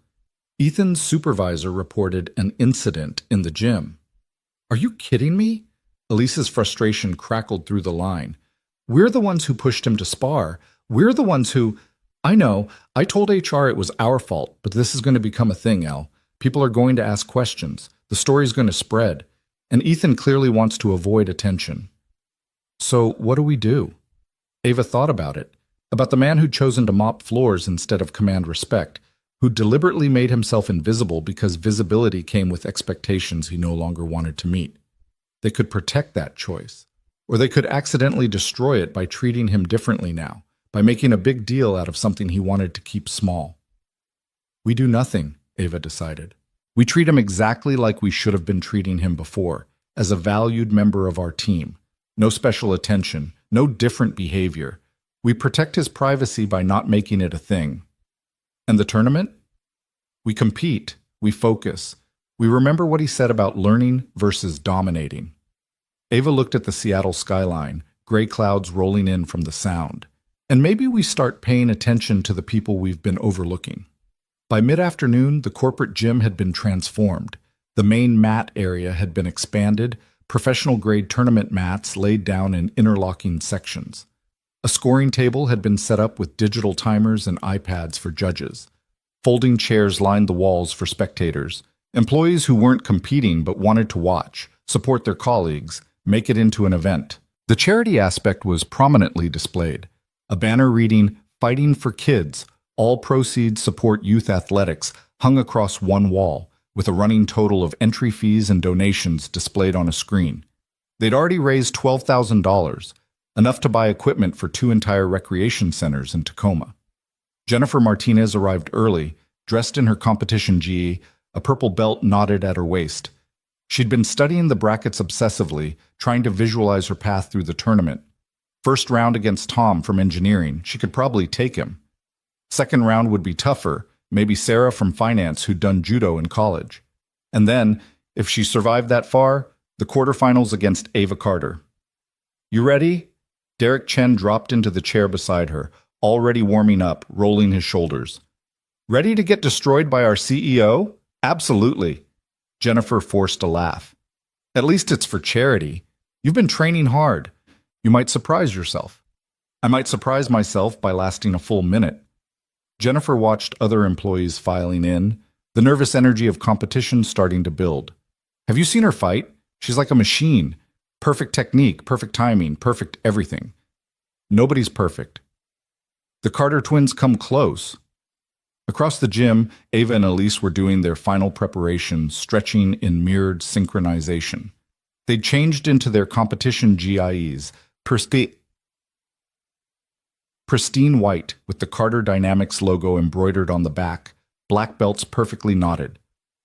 Ethan's supervisor reported an incident in the gym. Are you kidding me? Elise's frustration crackled through the line. We're the ones who pushed him to spar. We're the ones who... I know, I told HR it was our fault, but this is going to become a thing, Elle. People are going to ask questions. The story's going to spread. And Ethan clearly wants to avoid attention. So what do we do? Ava thought about it. About the man who'd chosen to mop floors instead of command respect, who deliberately made himself invisible because visibility came with expectations he no longer wanted to meet. They could protect that choice, or they could accidentally destroy it by treating him differently now, by making a big deal out of something he wanted to keep small. We do nothing, Ava decided. We treat him exactly like we should have been treating him before, as a valued member of our team. No special attention, no different behavior. We protect his privacy by not making it a thing. And the tournament? We compete, we focus. We remember what he said about learning versus dominating. Ava looked at the Seattle skyline, gray clouds rolling in from the sound. And maybe we start paying attention to the people we've been overlooking. By mid-afternoon, the corporate gym had been transformed. The main mat area had been expanded, professional-grade tournament mats laid down in interlocking sections. A scoring table had been set up with digital timers and iPads for judges. Folding chairs lined the walls for spectators, employees who weren't competing but wanted to watch, support their colleagues, make it into an event. The charity aspect was prominently displayed. A banner reading, "Fighting for Kids, all proceeds support youth athletics," hung across one wall, with a running total of entry fees and donations displayed on a screen. They'd already raised $12,000, enough to buy equipment for 2 entire recreation centers in Tacoma. Jennifer Martinez arrived early, dressed in her competition gi, a purple belt knotted at her waist. She'd been studying the brackets obsessively, trying to visualize her path through the tournament. First round against Tom from engineering, she could probably take him. Second round would be tougher, maybe Sarah from finance who'd done judo in college. And then, if she survived that far, the quarterfinals against Ava Carter. You ready? Derek Chen dropped into the chair beside her, already warming up, rolling his shoulders. Ready to get destroyed by our CEO? Absolutely. Jennifer forced a laugh. At least it's for charity. You've been training hard. You might surprise yourself. I might surprise myself by lasting a full minute. Jennifer watched other employees filing in, the nervous energy of competition starting to build. Have you seen her fight? She's like a machine. Perfect technique, perfect timing, perfect everything. Nobody's perfect. The Carter twins come close. Across the gym, Ava and Elise were doing their final preparations, stretching in mirrored synchronization. They'd changed into their competition GIEs, pristine white with the Carter Dynamics logo embroidered on the back, black belts perfectly knotted.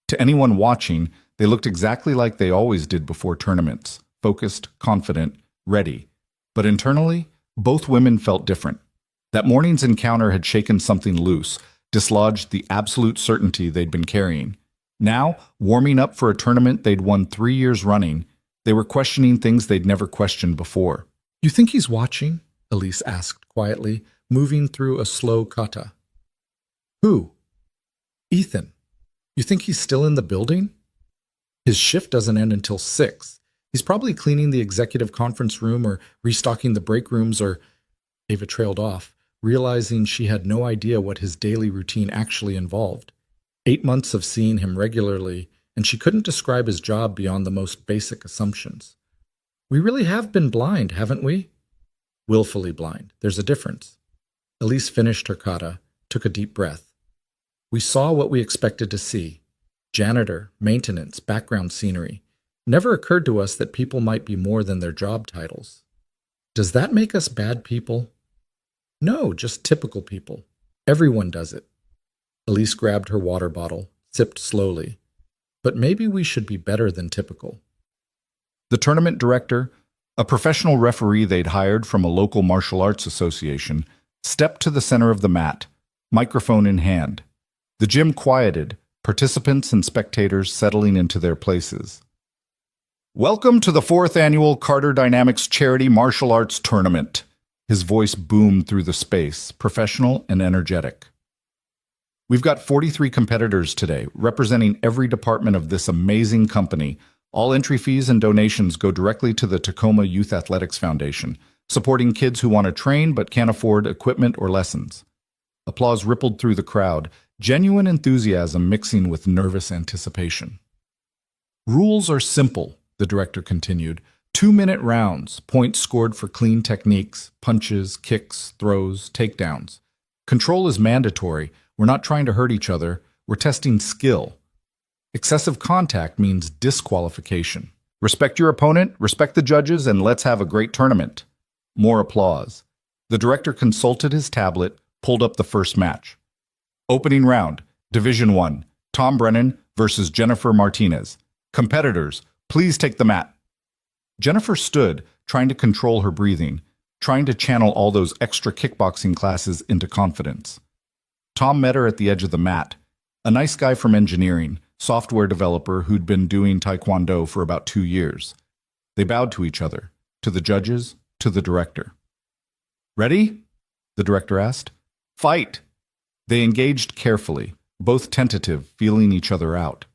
To anyone watching, they looked exactly like they always did before tournaments, focused, confident, ready. But internally, both women felt different. That morning's encounter had shaken something loose, dislodged the absolute certainty they'd been carrying. Now, warming up for a tournament they'd won 3 years running, they were questioning things they'd never questioned before. You think he's watching? Elise asked quietly, moving through a slow kata. Who? Ethan. You think he's still in the building? His shift doesn't end until 6. He's probably cleaning the executive conference room or restocking the break rooms or... Ava trailed off, realizing she had no idea what his daily routine actually involved. 8 months of seeing him regularly, and she couldn't describe his job beyond the most basic assumptions. We really have been blind, haven't we? Willfully blind. There's a difference. Elise finished her kata, took a deep breath. We saw what we expected to see. Janitor, maintenance, background scenery. Never occurred to us that people might be more than their job titles. Does that make us bad people? No, just typical people. Everyone does it. Elise grabbed her water bottle, sipped slowly. But maybe we should be better than typical. The tournament director, a professional referee they'd hired from a local martial arts association, stepped to the center of the mat, microphone in hand. The gym quieted, participants and spectators settling into their places. Welcome to the 4th annual Carter Dynamics Charity Martial Arts Tournament. His voice boomed through the space, professional and energetic. We've got 43 competitors today, representing every department of this amazing company. All entry fees and donations go directly to the Tacoma Youth Athletics Foundation, supporting kids who want to train but can't afford equipment or lessons. Applause rippled through the crowd, genuine enthusiasm mixing with nervous anticipation. Rules are simple, the director continued. 2-minute rounds, points scored for clean techniques, punches, kicks, throws, takedowns. Control is mandatory. We're not trying to hurt each other. We're testing skill. Excessive contact means disqualification. Respect your opponent, respect the judges, and let's have a great tournament. More applause. The director consulted his tablet, pulled up the first match. Opening round, Division 1, Tom Brennan versus Jennifer Martinez. Competitors, please take the mat. Jennifer stood, trying to control her breathing, trying to channel all those extra kickboxing classes into confidence. Tom met her at the edge of the mat, a nice guy from engineering, software developer who'd been doing taekwondo for about 2 years. They bowed to each other, to the judges, to the director. Ready? The director asked. Fight! They engaged carefully, both tentative, feeling each other out.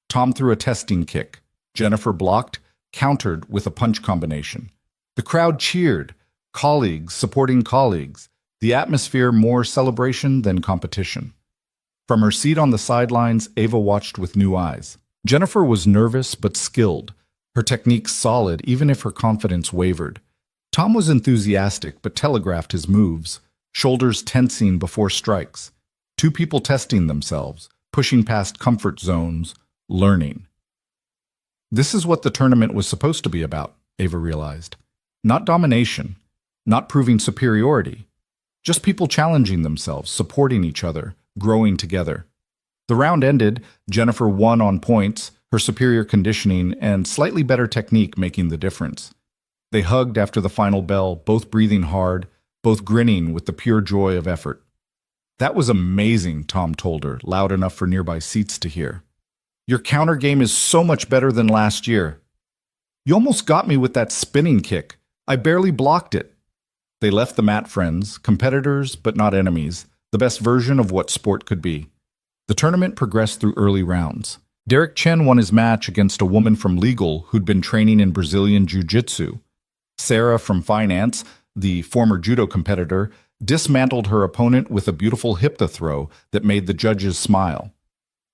Tom threw a testing kick. Jennifer blocked, countered with a punch combination. The crowd cheered, colleagues supporting colleagues, the atmosphere more celebration than competition. From her seat on the sidelines, Ava watched with new eyes. Jennifer was nervous but skilled, her technique solid even if her confidence wavered. Tom was enthusiastic but telegraphed his moves, shoulders tensing before strikes. 2 people testing themselves, pushing past comfort zones, learning. This is what the tournament was supposed to be about, Ava realized. Not domination, not proving superiority, just people challenging themselves, supporting each other, growing together. The round ended, Jennifer won on points, her superior conditioning and slightly better technique making the difference. They hugged after the final bell, both breathing hard, both grinning with the pure joy of effort. That was amazing, Tom told her, loud enough for nearby seats to hear. Your counter game is so much better than last year. You almost got me with that spinning kick. I barely blocked it. They left the mat friends, competitors but not enemies, the best version of what sport could be. The tournament progressed through early rounds. Derek Chen won his match against a woman from legal who'd been training in Brazilian Jiu-Jitsu. Sarah from finance, the former judo competitor, dismantled her opponent with a beautiful hip throw that made the judges smile.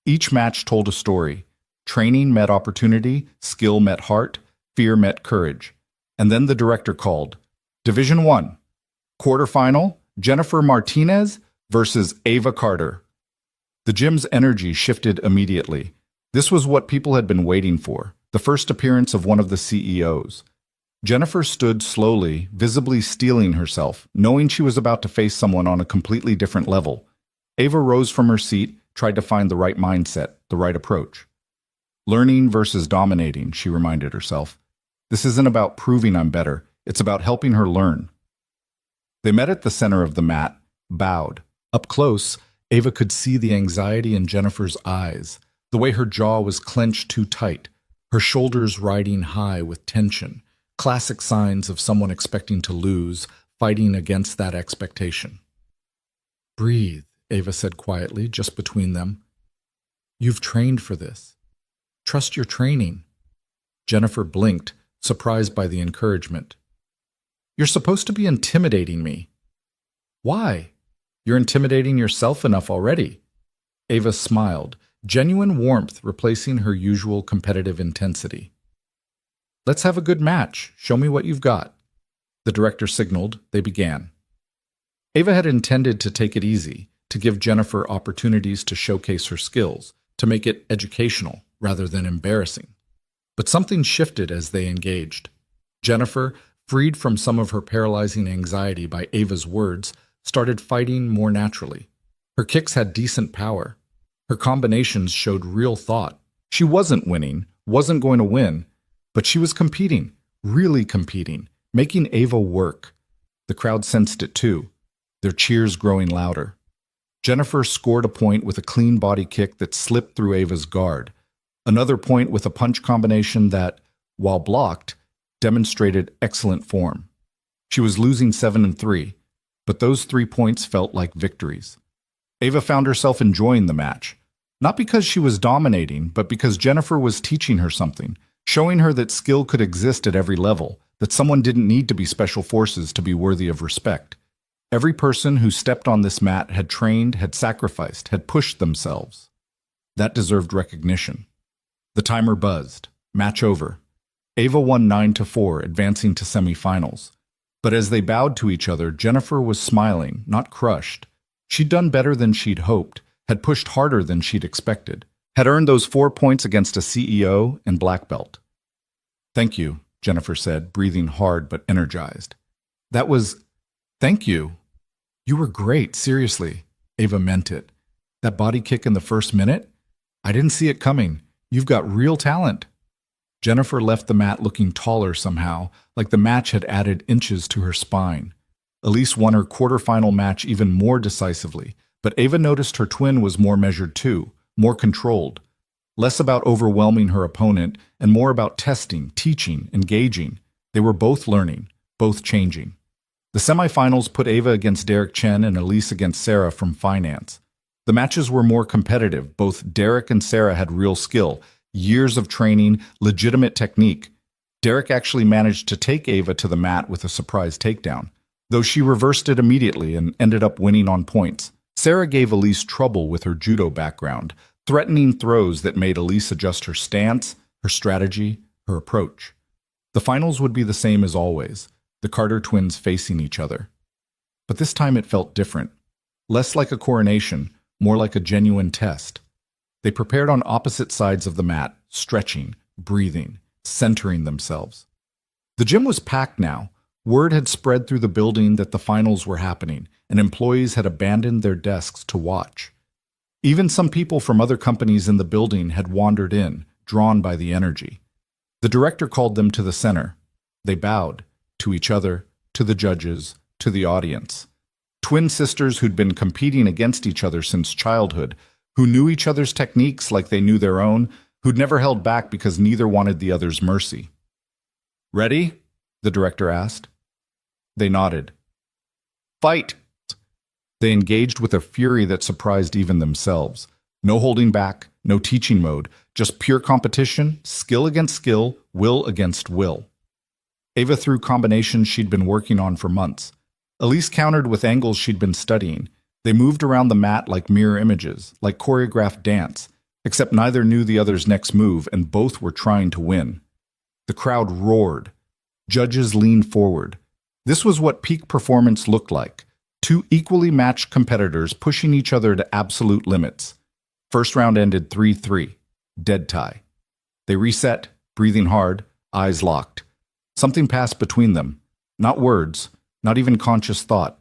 Each match told a story. Training met opportunity, skill met heart, fear met courage. And then the director called. Division 1. Quarterfinal, Jennifer Martinez versus Ava Carter. The gym's energy shifted immediately. This was what people had been waiting for, the first appearance of one of the CEOs. Jennifer stood slowly, visibly steeling herself, knowing she was about to face someone on a completely different level. Ava rose from her seat, tried to find the right mindset, the right approach. Learning versus dominating, she reminded herself. This isn't about proving I'm better, it's about helping her learn. They met at the center of the mat, bowed. Up close, Ava could see the anxiety in Jennifer's eyes, the way her jaw was clenched too tight, her shoulders riding high with tension. Classic signs of someone expecting to lose, fighting against that expectation. Breathe, Ava said quietly, just between them. You've trained for this. Trust your training. Jennifer blinked, surprised by the encouragement. You're supposed to be intimidating me. Why? You're intimidating yourself enough already. Ava smiled, genuine warmth replacing her usual competitive intensity. Let's have a good match. Show me what you've got. The director signaled. They began. Ava had intended to take it easy, to give Jennifer opportunities to showcase her skills, to make it educational rather than embarrassing. But something shifted as they engaged. Jennifer, freed from some of her paralyzing anxiety by Ava's words, started fighting more naturally. Her kicks had decent power. Her combinations showed real thought. She wasn't winning, wasn't going to win, but she was competing, really competing, making Ava work. The crowd sensed it too, their cheers growing louder. Jennifer scored a point with a clean body kick that slipped through Ava's guard. Another point with a punch combination that, while blocked, demonstrated excellent form. She was losing 7-3, but those 3 points felt like victories. Ava found herself enjoying the match, not because she was dominating, but because Jennifer was teaching her something, showing her that skill could exist at every level, that someone didn't need to be special forces to be worthy of respect. Every person who stepped on this mat had trained, had sacrificed, had pushed themselves. That deserved recognition. The timer buzzed. Match over. Ava won 9-4, advancing to semifinals. But as they bowed to each other, Jennifer was smiling, not crushed. She'd done better than she'd hoped, had pushed harder than she'd expected, had earned those 4 points against a CEO and black belt. Thank you, Jennifer said, breathing hard but energized. Thank you. You were great, seriously. Ava meant it. That body kick in the first minute? I didn't see it coming. You've got real talent. Jennifer left the mat looking taller somehow, like the match had added inches to her spine. Elise won her quarterfinal match even more decisively, but Ava noticed her twin was more measured too, more controlled. Less about overwhelming her opponent and more about testing, teaching, engaging. They were both learning, both changing. The semifinals put Ava against Derek Chen and Elise against Sarah from finance. The matches were more competitive. Both Derek and Sarah had real skill, years of training, legitimate technique. Derek actually managed to take Ava to the mat with a surprise takedown, though she reversed it immediately and ended up winning on points. Sarah gave Elise trouble with her judo background, threatening throws that made Elise adjust her stance, her strategy, her approach. The finals would be the same as always, the Carter twins facing each other. But this time it felt different. Less like a coronation, more like a genuine test. They prepared on opposite sides of the mat, stretching, breathing, centering themselves. The gym was packed now. Word had spread through the building that the finals were happening, and employees had abandoned their desks to watch. Even some people from other companies in the building had wandered in, drawn by the energy. The director called them to the center. They bowed, to each other, to the judges, to the audience. Twin sisters who'd been competing against each other since childhood, who knew each other's techniques like they knew their own, who'd never held back because neither wanted the other's mercy. "Ready?" the director asked. They nodded. "Fight!" They engaged with a fury that surprised even themselves. No holding back, no teaching mode, just pure competition, skill against skill, will against will. Ava threw combinations she'd been working on for months. Elise countered with angles she'd been studying. They moved around the mat like mirror images, like choreographed dance, except neither knew the other's next move and both were trying to win. The crowd roared. Judges leaned forward. This was what peak performance looked like. Two equally matched competitors pushing each other to absolute limits. First round ended 3-3, dead tie. They reset, breathing hard, eyes locked. Something passed between them. Not words, not even conscious thought.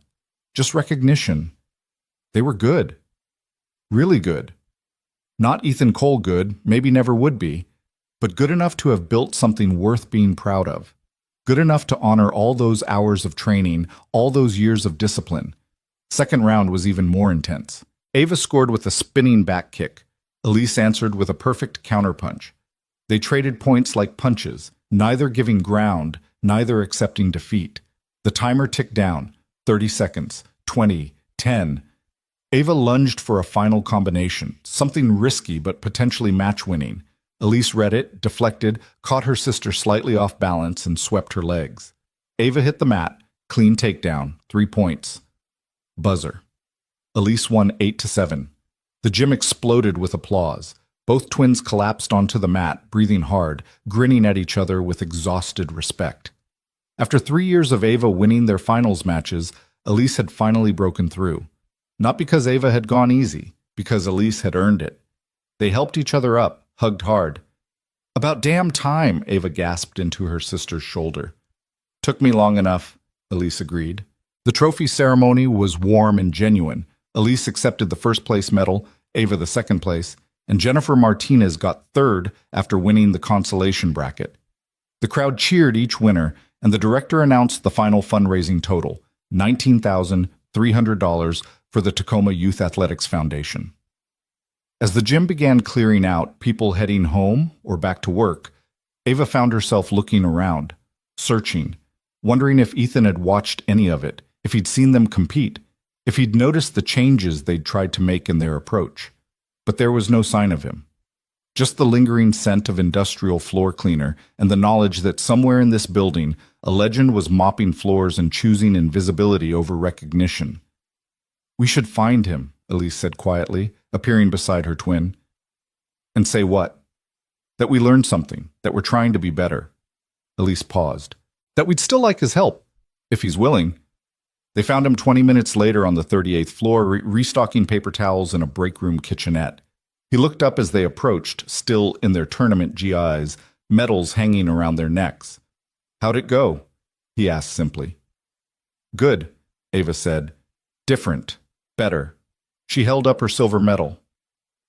Just recognition. They were good. Really good. Not Ethan Cole good, maybe never would be, but good enough to have built something worth being proud of. Good enough to honor all those hours of training, all those years of discipline. Second round was even more intense. Ava scored with a spinning back kick. Elise answered with a perfect counterpunch. They traded points like punches, neither giving ground, neither accepting defeat. The timer ticked down. 30 seconds, 20, 10. Ava lunged for a final combination, something risky but potentially match-winning. Elise read it, deflected, caught her sister slightly off balance, and swept her legs. Ava hit the mat, clean takedown, 3 points. Buzzer. Elise won 8-7. The gym exploded with applause. Both twins collapsed onto the mat, breathing hard, grinning at each other with exhausted respect. After 3 years of Ava winning their finals matches, Elise had finally broken through. Not because Ava had gone easy, because Elise had earned it. They helped each other up, hugged hard. "About damn time," Ava gasped into her sister's shoulder. "Took me long enough," Elise agreed. The trophy ceremony was warm and genuine. Elise accepted the first-place medal, Ava the second place, and Jennifer Martinez got third after winning the consolation bracket. The crowd cheered each winner, and the director announced the final fundraising total, $19,300 for the Tacoma Youth Athletics Foundation. As the gym began clearing out, people heading home or back to work, Ava found herself looking around, searching, wondering if Ethan had watched any of it, if he'd seen them compete, if he'd noticed the changes they'd tried to make in their approach. But there was no sign of him. Just the lingering scent of industrial floor cleaner and the knowledge that somewhere in this building, a legend was mopping floors and choosing invisibility over recognition. "We should find him," Elise said quietly, appearing beside her twin. "And say what?" "That we learned something, that we're trying to be better." Elise paused. "That we'd still like his help, if he's willing." They found him 20 minutes later on the 38th floor, restocking paper towels in a break room kitchenette. He looked up as they approached, still in their tournament GIs, medals hanging around their necks. "How'd it go?" he asked simply. "Good," Ava said. "Different. Better." She held up her silver medal.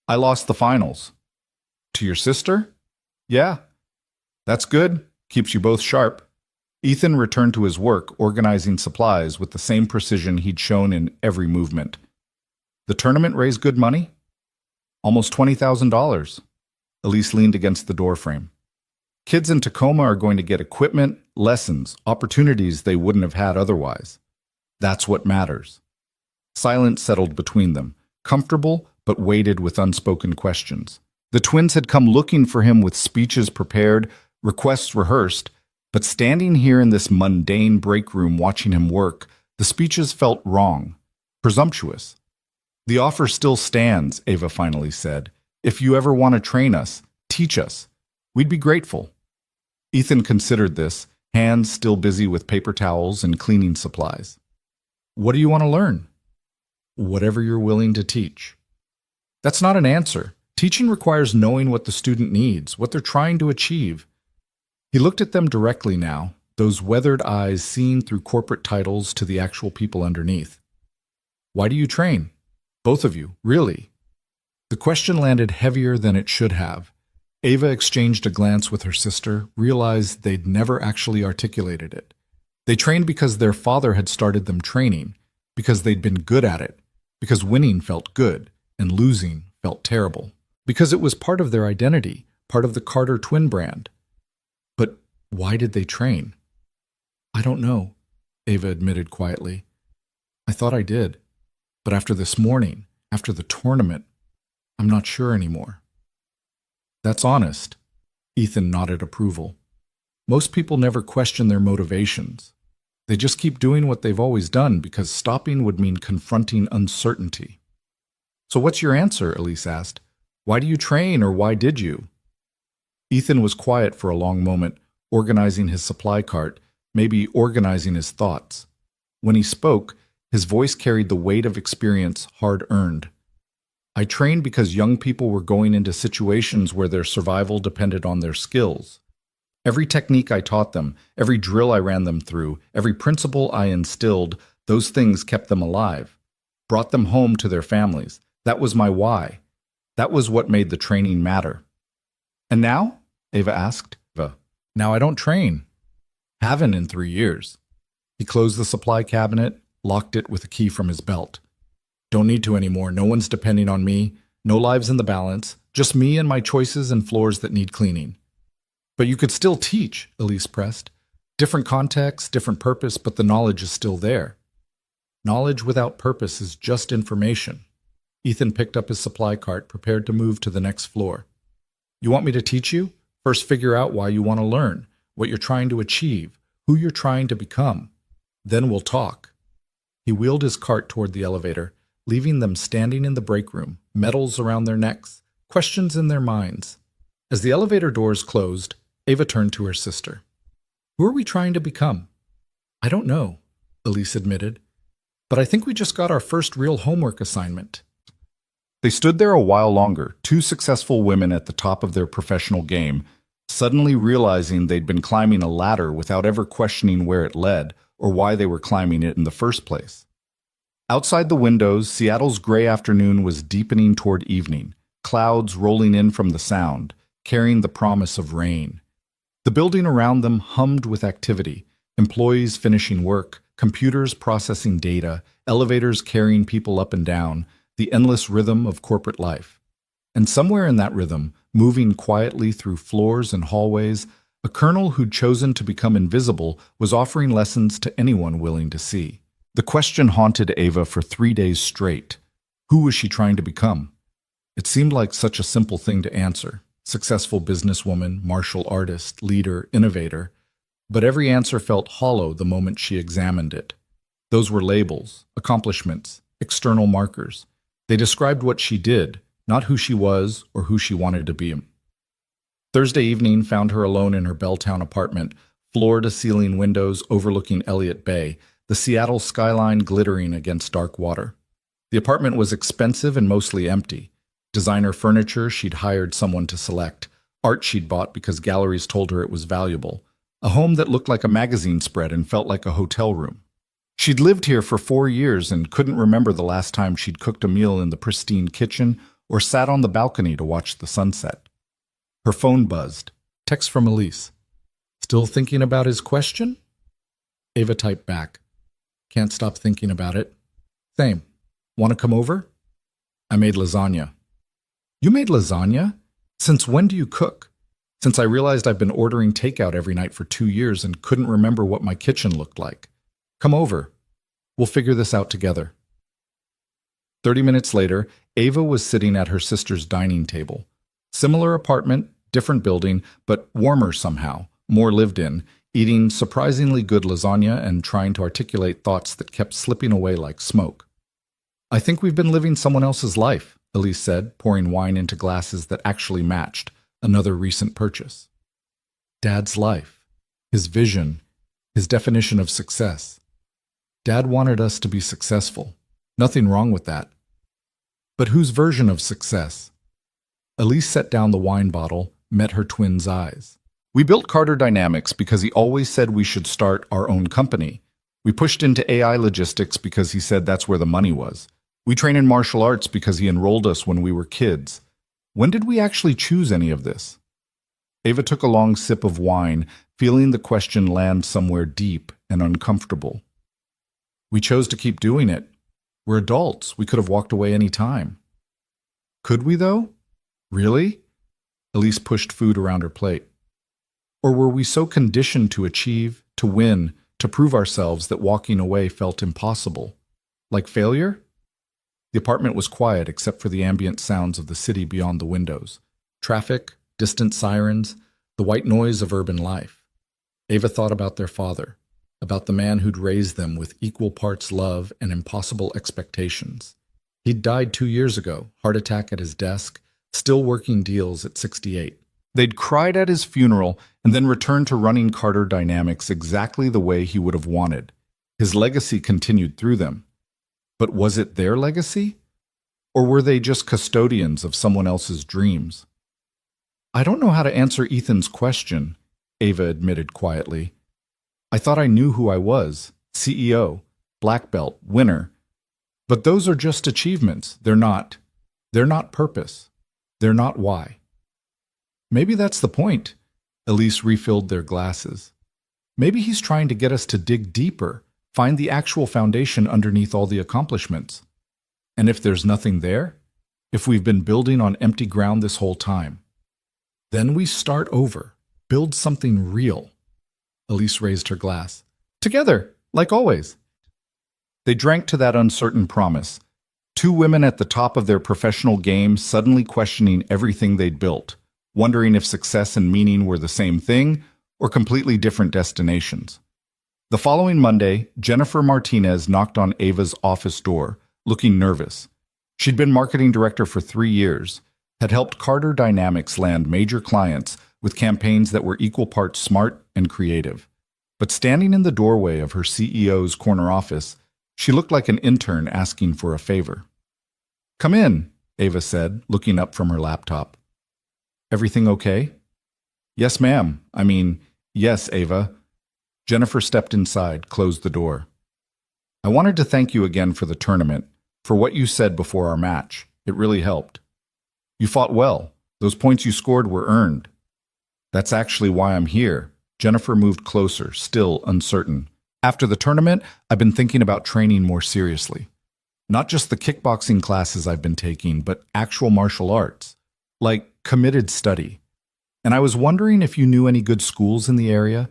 "I lost the finals." "To your sister?" "Yeah." "That's good. Keeps you both sharp." Ethan returned to his work, organizing supplies with the same precision he'd shown in every movement. "The tournament raised good money?" "Almost $20,000. Elise leaned against the doorframe. "Kids in Tacoma are going to get equipment, lessons, opportunities they wouldn't have had otherwise. That's what matters." Silence settled between them, comfortable but weighted with unspoken questions. The twins had come looking for him with speeches prepared, requests rehearsed, but standing here in this mundane break room watching him work, the speeches felt wrong, presumptuous. "The offer still stands," Ava finally said. "If you ever want to train us, teach us. We'd be grateful." Ethan considered this, hands still busy with paper towels and cleaning supplies. "What do you want to learn?" "Whatever you're willing to teach." That's not an answer. Teaching requires knowing what the student needs, what they're trying to achieve. He looked at them directly now, those weathered eyes seeing through corporate titles to the actual people underneath. "Why do you train? Both of you, really?" The question landed heavier than it should have. Ava exchanged a glance with her sister, realized they'd never actually articulated it. They trained because their father had started them training, because they'd been good at it, because winning felt good and losing felt terrible, because it was part of their identity, part of the Carter twin brand. But why did they train? I don't know, Ava admitted quietly. I thought I did, but after this morning, after the tournament, I'm not sure anymore. That's honest. Ethan nodded approval. Most people never question their motivations. They just keep doing what they've always done because stopping would mean confronting uncertainty. So what's your answer? Elise asked. Why do you train, or why did you? Ethan was quiet for a long moment, organizing his supply cart, maybe organizing his thoughts. When he spoke, his voice carried the weight of experience hard-earned. I trained because young people were going into situations where their survival depended on their skills. Every technique I taught them, every drill I ran them through, every principle I instilled, those things kept them alive, brought them home to their families. That was my why. That was what made the training matter. And now? Ava asked. Now I don't train. Haven't in 3 years. He closed the supply cabinet, locked it with a key from his belt. Don't need to anymore. No one's depending on me. No lives in the balance. Just me and my choices and floors that need cleaning. But you could still teach, Elise pressed. Different context, different purpose, but the knowledge is still there. Knowledge without purpose is just information. Ethan picked up his supply cart, prepared to move to the next floor. You want me to teach you? First figure out why you want to learn, what you're trying to achieve, who you're trying to become. Then we'll talk. He wheeled his cart toward the elevator, leaving them standing in the break room, medals around their necks, questions in their minds. As the elevator doors closed, Ava turned to her sister. Who are we trying to become? I don't know, Elise admitted, but I think we just got our first real homework assignment. They stood there a while longer, two successful women at the top of their professional game, suddenly realizing they'd been climbing a ladder without ever questioning where it led or why they were climbing it in the first place. Outside the windows, Seattle's gray afternoon was deepening toward evening, clouds rolling in from the sound, carrying the promise of rain. The building around them hummed with activity, employees finishing work, computers processing data, elevators carrying people up and down, the endless rhythm of corporate life. And somewhere in that rhythm, moving quietly through floors and hallways, a colonel who'd chosen to become invisible was offering lessons to anyone willing to see. The question haunted Ava for 3 days straight. Who was she trying to become? It seemed like such a simple thing to answer. Successful businesswoman, martial artist, leader, innovator. But every answer felt hollow the moment she examined it. Those were labels, accomplishments, external markers. They described what she did, not who she was or who she wanted to be. Thursday evening found her alone in her Belltown apartment, floor-to-ceiling windows overlooking Elliott Bay, the Seattle skyline glittering against dark water. The apartment was expensive and mostly empty. Designer furniture she'd hired someone to select, art she'd bought because galleries told her it was valuable, a home that looked like a magazine spread and felt like a hotel room. She'd lived here for 4 years and couldn't remember the last time she'd cooked a meal in the pristine kitchen or sat on the balcony to watch the sunset. Her phone buzzed. Text from Elise. Still thinking about his question? Ava typed back. Can't stop thinking about it. Same. Want to come over? I made lasagna. You made lasagna? Since when do you cook? Since I realized I've been ordering takeout every night for 2 years and couldn't remember what my kitchen looked like. Come over. We'll figure this out together. 30 minutes later, Ava was sitting at her sister's dining table. Similar apartment, different building, but warmer somehow, more lived in, eating surprisingly good lasagna and trying to articulate thoughts that kept slipping away like smoke. I think we've been living someone else's life, Elise said, pouring wine into glasses that actually matched, another recent purchase. Dad's life, his vision, his definition of success. Dad wanted us to be successful. Nothing wrong with that. But whose version of success? Elise set down the wine bottle, met her twin's eyes. We built Carter Dynamics because he always said we should start our own company. We pushed into AI logistics because he said that's where the money was. We train in martial arts because he enrolled us when we were kids. When did we actually choose any of this? Ava took a long sip of wine, feeling the question land somewhere deep and uncomfortable. We chose to keep doing it. We're adults. We could have walked away any time. Could we, though? Really? Elise pushed food around her plate. Or were we so conditioned to achieve, to win, to prove ourselves that walking away felt impossible? Like failure? The apartment was quiet except for the ambient sounds of the city beyond the windows. Traffic, distant sirens, the white noise of urban life. Ava thought about their father, about the man who'd raised them with equal parts love and impossible expectations. He'd died 2 years ago, heart attack at his desk, still working deals at 68. They'd cried at his funeral and then returned to running Carter Dynamics exactly the way he would have wanted. His legacy continued through them. But was it their legacy? Or were they just custodians of someone else's dreams? I don't know how to answer Ethan's question, Ava admitted quietly. I thought I knew who I was, CEO, black belt, winner. But those are just achievements. They're not purpose. They're not why. Maybe that's the point. Elise refilled their glasses. Maybe he's trying to get us to dig deeper, find the actual foundation underneath all the accomplishments. And if there's nothing there, if we've been building on empty ground this whole time, then we start over, build something real. Elise raised her glass. Together, like always. They drank to that uncertain promise. Two women at the top of their professional game suddenly questioning everything they'd built, wondering if success and meaning were the same thing or completely different destinations. The following Monday, Jennifer Martinez knocked on Ava's office door, looking nervous. She'd been marketing director for 3 years, had helped Carter Dynamics land major clients with campaigns that were equal parts smart and creative. But standing in the doorway of her CEO's corner office, she looked like an intern asking for a favor. "Come in," Ava said, looking up from her laptop. "Everything okay?" "Yes, ma'am. Yes, Ava." Jennifer stepped inside, closed the door. "I wanted to thank you again for the tournament, for what you said before our match. It really helped. You fought well. Those points you scored were earned." "That's actually why I'm here." Jennifer moved closer, still uncertain. "After the tournament, I've been thinking about training more seriously. Not just the kickboxing classes I've been taking, but actual martial arts. Like committed study. And I was wondering if you knew any good schools in the area?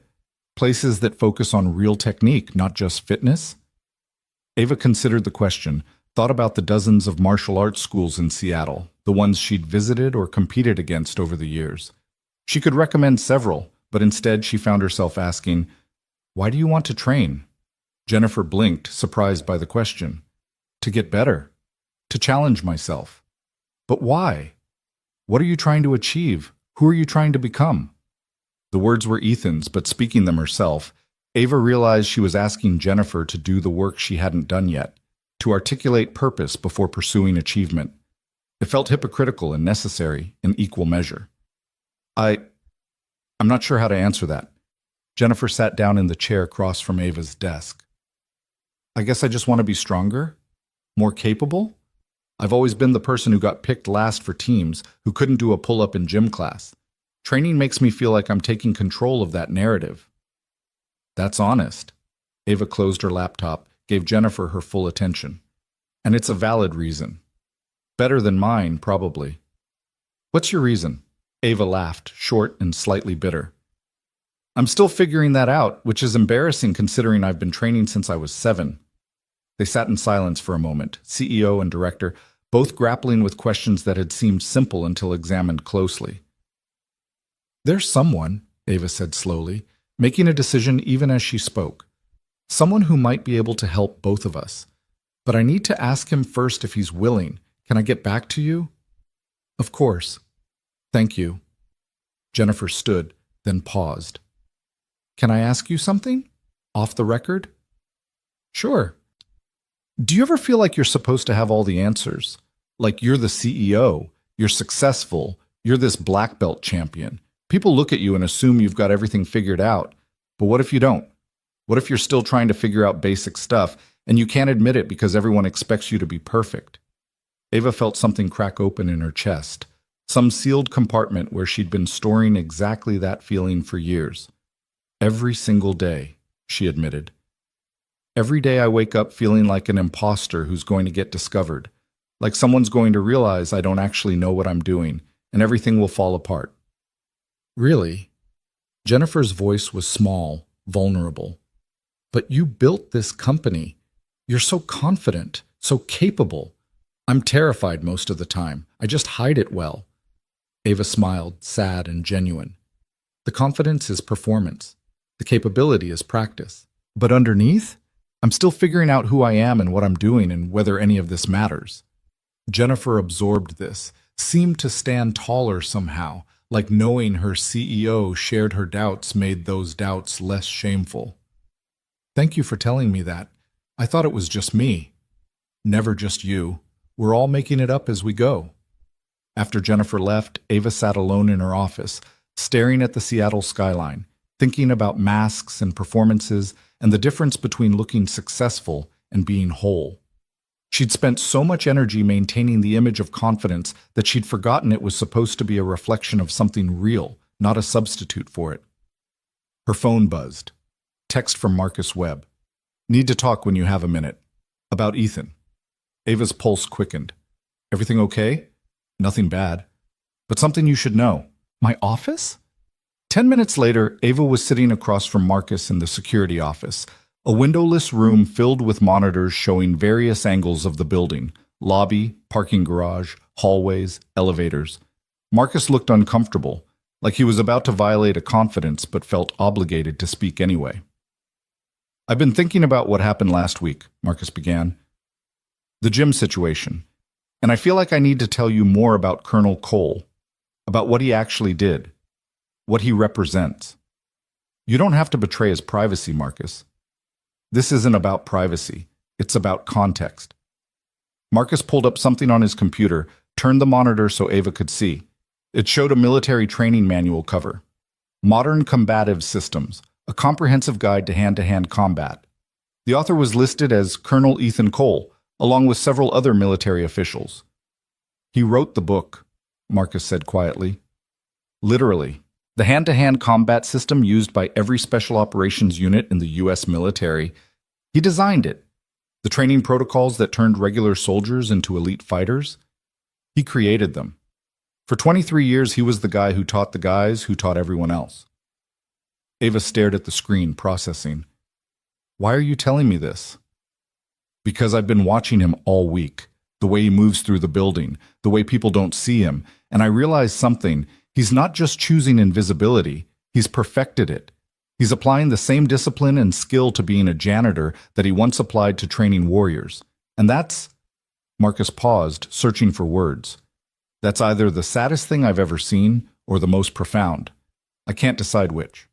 Places that focus on real technique, not just fitness?" Ava considered the question, thought about the dozens of martial arts schools in Seattle, the ones she'd visited or competed against over the years. She could recommend several, but instead she found herself asking, "Why do you want to train?" Jennifer blinked, surprised by the question. "To get better. To challenge myself." "But why? What are you trying to achieve? Who are you trying to become?" The words were Ethan's, but speaking them herself, Ava realized she was asking Jennifer to do the work she hadn't done yet, to articulate purpose before pursuing achievement. It felt hypocritical and necessary in equal measure. I'm not sure how to answer that." Jennifer sat down in the chair across from Ava's desk. "I guess I just want to be stronger? More capable? I've always been the person who got picked last for teams, who couldn't do a pull-up in gym class. Training makes me feel like I'm taking control of that narrative." "That's honest." Ava closed her laptop, gave Jennifer her full attention. "And it's a valid reason. Better than mine, probably." "What's your reason?" Ava laughed, short and slightly bitter. "I'm still figuring that out, which is embarrassing considering I've been training since I was 7. They sat in silence for a moment, CEO and director, both grappling with questions that had seemed simple until examined closely. "There's someone," Ava said slowly, making a decision even as she spoke. "Someone who might be able to help both of us. But I need to ask him first if he's willing. Can I get back to you?" "Of course. Thank you." Jennifer stood, then paused. "Can I ask you something? Off the record?" "Sure." "Do you ever feel like you're supposed to have all the answers? Like you're the CEO, you're successful, you're this black belt champion. People look at you and assume you've got everything figured out. But what if you don't? What if you're still trying to figure out basic stuff and you can't admit it because everyone expects you to be perfect?" Ava felt something crack open in her chest, some sealed compartment where she'd been storing exactly that feeling for years. "Every single day," she admitted. Every day I wake up feeling like an imposter who's going to get discovered, like someone's going to realize I don't actually know what I'm doing, and everything will fall apart. Really? Jennifer's voice was small, vulnerable. But you built this company. You're so confident, so capable. I'm terrified most of the time. I just hide it well. Ava smiled, sad and genuine. The confidence is performance. The capability is practice. But underneath, I'm still figuring out who I am and what I'm doing and whether any of this matters. Jennifer absorbed this, seemed to stand taller somehow, like knowing her CEO shared her doubts made those doubts less shameful. Thank you for telling me that. I thought it was just me. Never just you. We're all making it up as we go. After Jennifer left, Ava sat alone in her office, staring at the Seattle skyline, thinking about masks and performances and the difference between looking successful and being whole. She'd spent so much energy maintaining the image of confidence that she'd forgotten it was supposed to be a reflection of something real, not a substitute for it. Her phone buzzed. Text from Marcus Webb. Need to talk when you have a minute. About Ethan. Ava's pulse quickened. Everything okay? Nothing bad. But something you should know. My office? 10 minutes later, Ava was sitting across from Marcus in the security office, a windowless room filled with monitors showing various angles of the building, lobby, parking garage, hallways, elevators. Marcus looked uncomfortable, like he was about to violate a confidence but felt obligated to speak anyway. I've been thinking about what happened last week, Marcus began. The gym situation. And I feel like I need to tell you more about Colonel Cole, about what he actually did, what he represents. You don't have to betray his privacy, Marcus. This isn't about privacy. It's about context. Marcus pulled up something on his computer, turned the monitor so Ava could see. It showed a military training manual cover. Modern Combative Systems, a comprehensive guide to hand-to-hand combat. The author was listed as Colonel Ethan Cole, along with several other military officials. He wrote the book, Marcus said quietly. Literally, the hand-to-hand combat system used by every special operations unit in the U.S. military. He designed it. The training protocols that turned regular soldiers into elite fighters. He created them. For 23 years, he was the guy who taught the guys who taught everyone else. Ava stared at the screen, processing. Why are you telling me this? Because I've been watching him all week, the way he moves through the building, the way people don't see him, and I realized something. He's not just choosing invisibility, he's perfected it. He's applying the same discipline and skill to being a janitor that he once applied to training warriors. And that's... Marcus paused, searching for words. That's either the saddest thing I've ever seen or the most profound. I can't decide which.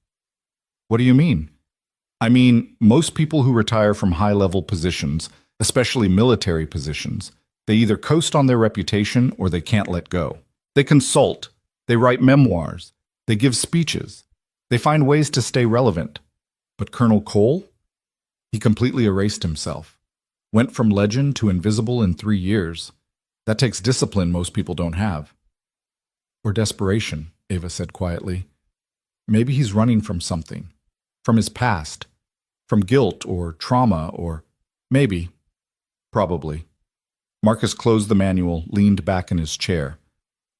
What do you mean? I mean, most people who retire from high-level positions, especially military positions, they either coast on their reputation or they can't let go. They consult, they write memoirs, they give speeches, they find ways to stay relevant. But Colonel Cole? He completely erased himself. Went from legend to invisible in 3 years. That takes discipline most people don't have. Or desperation, Ava said quietly. Maybe he's running from something. From his past. From guilt or trauma or... maybe. Probably. Marcus closed the manual, leaned back in his chair.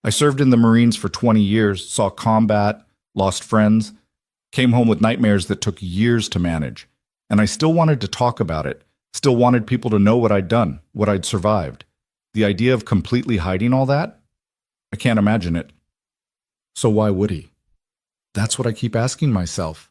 I served in the Marines for 20 years, saw combat, lost friends, came home with nightmares that took years to manage. And I still wanted to talk about it, still wanted people to know what I'd done, what I'd survived. The idea of completely hiding all that? I can't imagine it. So why would he? That's what I keep asking myself.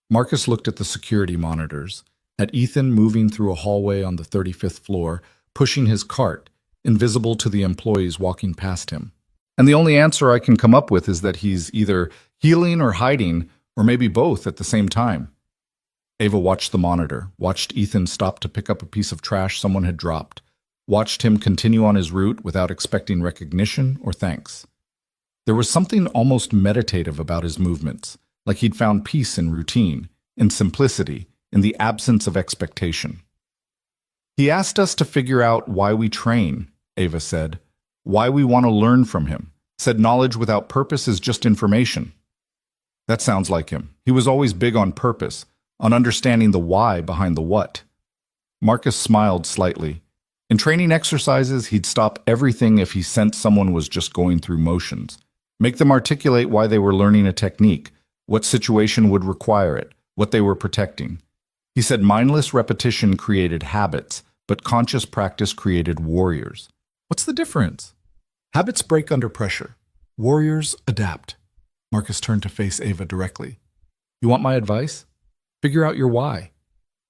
Marcus looked at the security monitors, at Ethan moving through a hallway on the 35th floor, pushing his cart, invisible to the employees walking past him. And the only answer I can come up with is that he's either healing or hiding, or maybe both at the same time. Ava watched the monitor, watched Ethan stop to pick up a piece of trash someone had dropped, watched him continue on his route without expecting recognition or thanks. There was something almost meditative about his movements, like he'd found peace in routine, in simplicity, in the absence of expectation. He asked us to figure out why we train, Ava said, why we want to learn from him, said knowledge without purpose is just information. That sounds like him. He was always big on purpose, on understanding the why behind the what. Marcus smiled slightly. In training exercises, he'd stop everything if he sensed someone was just going through motions. Make them articulate why they were learning a technique, what situation would require it, what they were protecting. He said mindless repetition created habits, but conscious practice created warriors. What's the difference? Habits break under pressure. Warriors adapt. Marcus turned to face Ava directly. You want my advice? Figure out your why.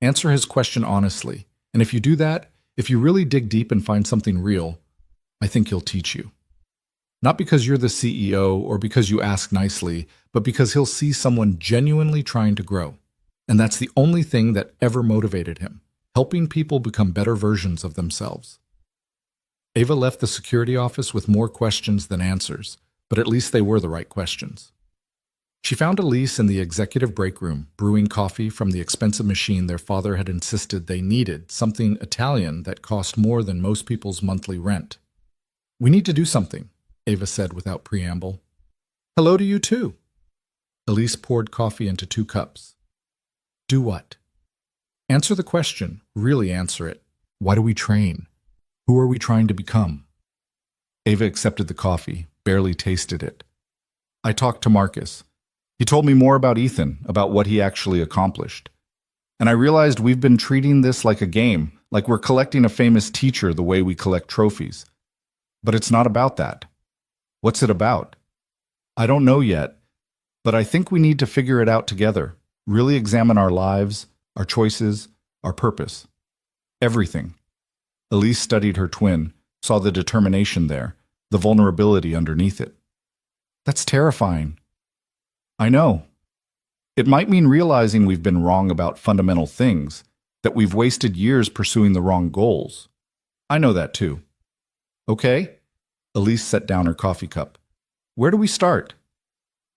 Answer his question honestly. And if you do that, if you really dig deep and find something real, I think he'll teach you. Not because you're the CEO or because you ask nicely, but because he'll see someone genuinely trying to grow. And that's the only thing that ever motivated him, helping people become better versions of themselves. Ava left the security office with more questions than answers, but at least they were the right questions. She found Elise in the executive break room, brewing coffee from the expensive machine their father had insisted they needed, something Italian that cost more than most people's monthly rent. We need to do something, Ava said without preamble. Hello to you too. Elise poured coffee into 2 cups. Do what? Answer the question, really answer it. Why do we train? Who are we trying to become? Ava accepted the coffee, barely tasted it. I talked to Marcus. He told me more about Ethan, about what he actually accomplished. And I realized we've been treating this like a game, like we're collecting a famous teacher the way we collect trophies. But it's not about that. What's it about? I don't know yet, but I think we need to figure it out together, really examine our lives, our choices, our purpose. Everything. Elise studied her twin, saw the determination there, the vulnerability underneath it. That's terrifying. I know. It might mean realizing we've been wrong about fundamental things, that we've wasted years pursuing the wrong goals. I know that too. Okay? Elise set down her coffee cup. Where do we start?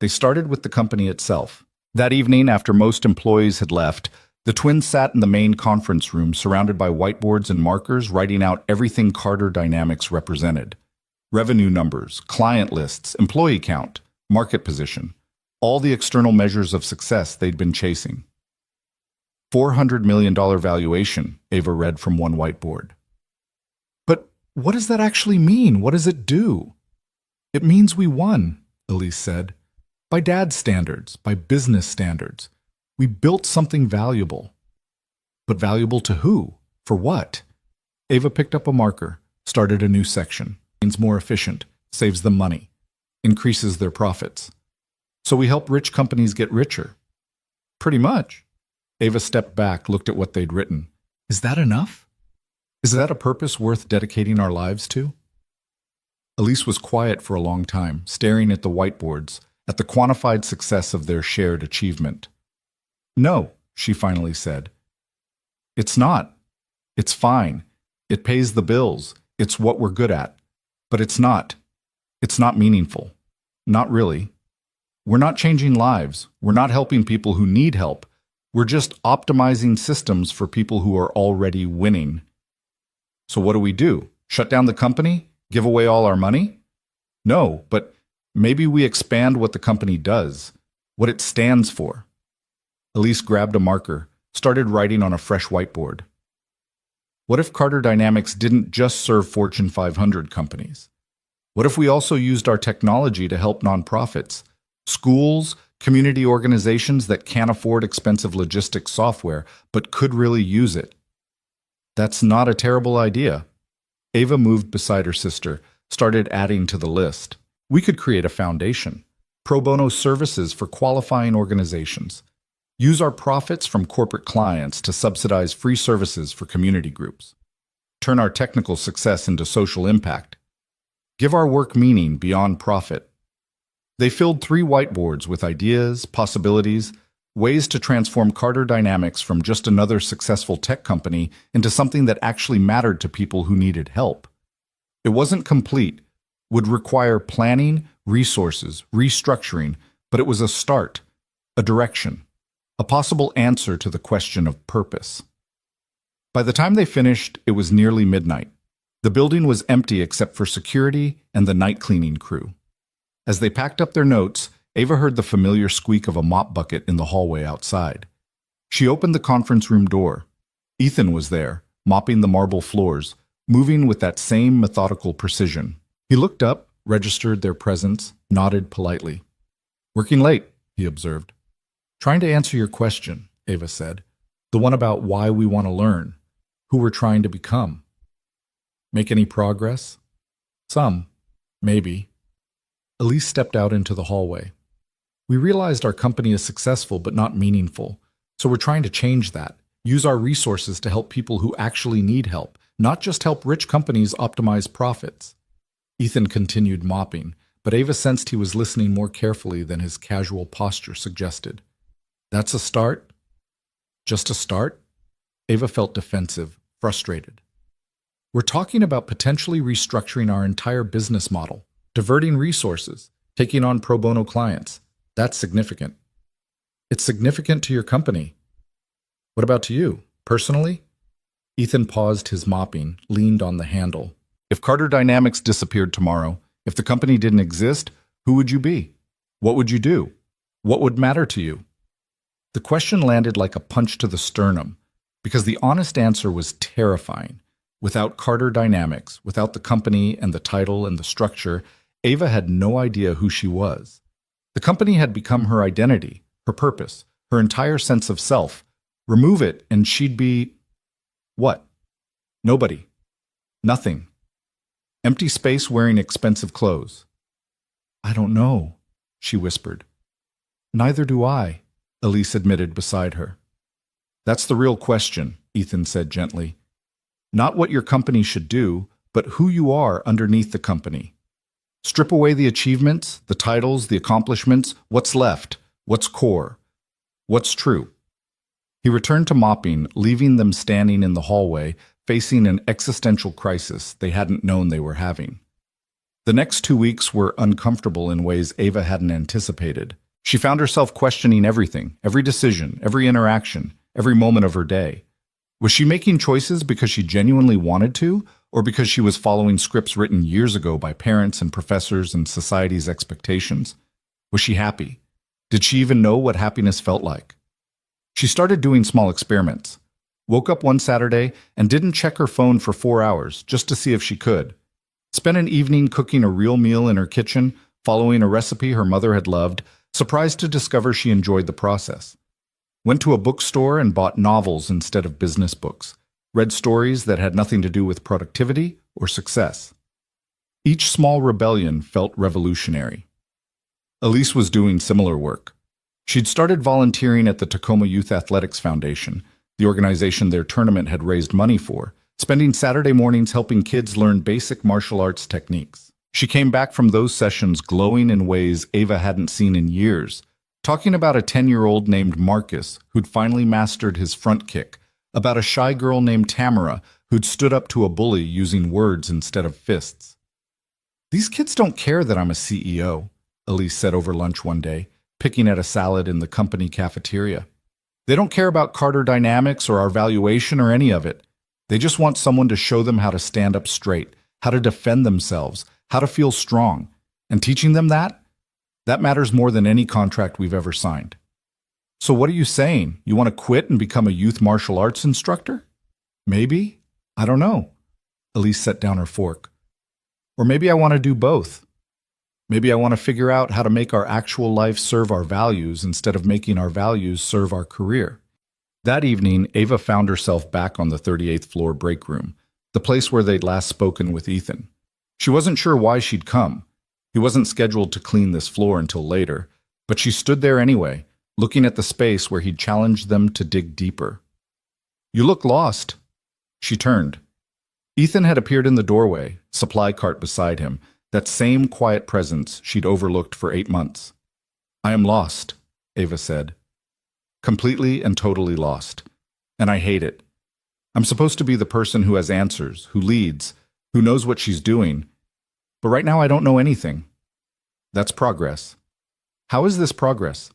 They started with the company itself. That evening, after most employees had left, the twins sat in the main conference room surrounded by whiteboards and markers writing out everything Carter Dynamics represented. Revenue numbers, client lists, employee count, market position. All the external measures of success they'd been chasing. $400 million valuation, Ava read from one whiteboard. But what does that actually mean? What does it do? It means we won, Elise said. By Dad's standards, by business standards. We built something valuable. But valuable to who? For what? Ava picked up a marker, started a new section. Means more efficient, saves them money, increases their profits. So we help rich companies get richer. Pretty much. Ava stepped back, looked at what they'd written. Is that enough? Is that a purpose worth dedicating our lives to? Elise was quiet for a long time, staring at the whiteboards, at the quantified success of their shared achievement. No, she finally said. It's not. It's fine. It pays the bills. It's what we're good at. But it's not. It's not meaningful. Not really. We're not changing lives. We're not helping people who need help. We're just optimizing systems for people who are already winning. So what do? Shut down the company? Give away all our money? No, but maybe we expand what the company does, what it stands for. Elise grabbed a marker, started writing on a fresh whiteboard. What if Carter Dynamics didn't just serve Fortune 500 companies? What if we also used our technology to help nonprofits? Schools, community organizations that can't afford expensive logistics software, but could really use it. That's not a terrible idea. Ava moved beside her sister, started adding to the list. We could create a foundation, pro bono services for qualifying organizations. Use our profits from corporate clients to subsidize free services for community groups. Turn our technical success into social impact. Give our work meaning beyond profit. They filled 3 whiteboards with ideas, possibilities, ways to transform Carter Dynamics from just another successful tech company into something that actually mattered to people who needed help. It wasn't complete, would require planning, resources, restructuring, but it was a start, a direction, a possible answer to the question of purpose. By the time they finished, it was nearly midnight. The building was empty except for security and the night cleaning crew. As they packed up their notes, Ava heard the familiar squeak of a mop bucket in the hallway outside. She opened the conference room door. Ethan was there, mopping the marble floors, moving with that same methodical precision. He looked up, registered their presence, nodded politely. "Working late," he observed. "Trying to answer your question," Ava said. "The one about why we want to learn, who we're trying to become." "Make any progress?" "Some. Maybe." Elise stepped out into the hallway. "We realized our company is successful but not meaningful, so we're trying to change that. Use our resources to help people who actually need help, not just help rich companies optimize profits." Ethan continued mopping, but Ava sensed he was listening more carefully than his casual posture suggested. "That's a start?" "Just a start?" Ava felt defensive, frustrated. "We're talking about potentially restructuring our entire business model, diverting resources, taking on pro bono clients. That's significant." "It's significant to your company. What about to you, personally?" Ethan paused his mopping, leaned on the handle. "If Carter Dynamics disappeared tomorrow, if the company didn't exist, who would you be? What would you do? What would matter to you?" The question landed like a punch to the sternum, because the honest answer was terrifying. Without Carter Dynamics, without the company and the title and the structure, Ava had no idea who she was. The company had become her identity, her purpose, her entire sense of self. Remove it and she'd be… what? Nobody. Nothing. Empty space wearing expensive clothes. "I don't know," she whispered. "Neither do I," Elise admitted beside her. "That's the real question," Ethan said gently. "Not what your company should do, but who you are underneath the company. Strip away the achievements, the titles, the accomplishments. What's left? What's core? What's true?" He returned to mopping, leaving them standing in the hallway, facing an existential crisis they hadn't known they were having. The next 2 weeks were uncomfortable in ways Ava hadn't anticipated. She found herself questioning everything, every decision, every interaction, every moment of her day. Was she making choices because she genuinely wanted to, or because she was following scripts written years ago by parents and professors and society's expectations? Was she happy? Did she even know what happiness felt like? She started doing small experiments. Woke up one Saturday and didn't check her phone for 4 hours just to see if she could. Spent an evening cooking a real meal in her kitchen, following a recipe her mother had loved, surprised to discover she enjoyed the process. Went to a bookstore and bought novels instead of business books. Read stories that had nothing to do with productivity or success. Each small rebellion felt revolutionary. Elise was doing similar work. She'd started volunteering at the Tacoma Youth Athletics Foundation, the organization their tournament had raised money for, spending Saturday mornings helping kids learn basic martial arts techniques. She came back from those sessions glowing in ways Ava hadn't seen in years, talking about a 10-year-old named Marcus who'd finally mastered his front kick, about a shy girl named Tamara who'd stood up to a bully using words instead of fists. "These kids don't care that I'm a CEO," Elise said over lunch one day, picking at a salad in the company cafeteria. "They don't care about Carter Dynamics or our valuation or any of it. They just want someone to show them how to stand up straight, how to defend themselves, how to feel strong. And teaching them that matters more than any contract we've ever signed." "So what are you saying? You want to quit and become a youth martial arts instructor?" "Maybe. I don't know." Elise set down her fork. "Or maybe I want to do both. Maybe I want to figure out how to make our actual life serve our values instead of making our values serve our career." That evening, Ava found herself back on the 38th floor break room, the place where they'd last spoken with Ethan. She wasn't sure why she'd come. He wasn't scheduled to clean this floor until later, but she stood there anyway, looking at the space where he'd challenged them to dig deeper. "You look lost." She turned. Ethan had appeared in the doorway, supply cart beside him, that same quiet presence she'd overlooked for 8 months. "I am lost," Ava said. "Completely and totally lost. And I hate it. I'm supposed to be the person who has answers, who leads, who knows what she's doing. But right now I don't know anything. That's progress. How is this progress?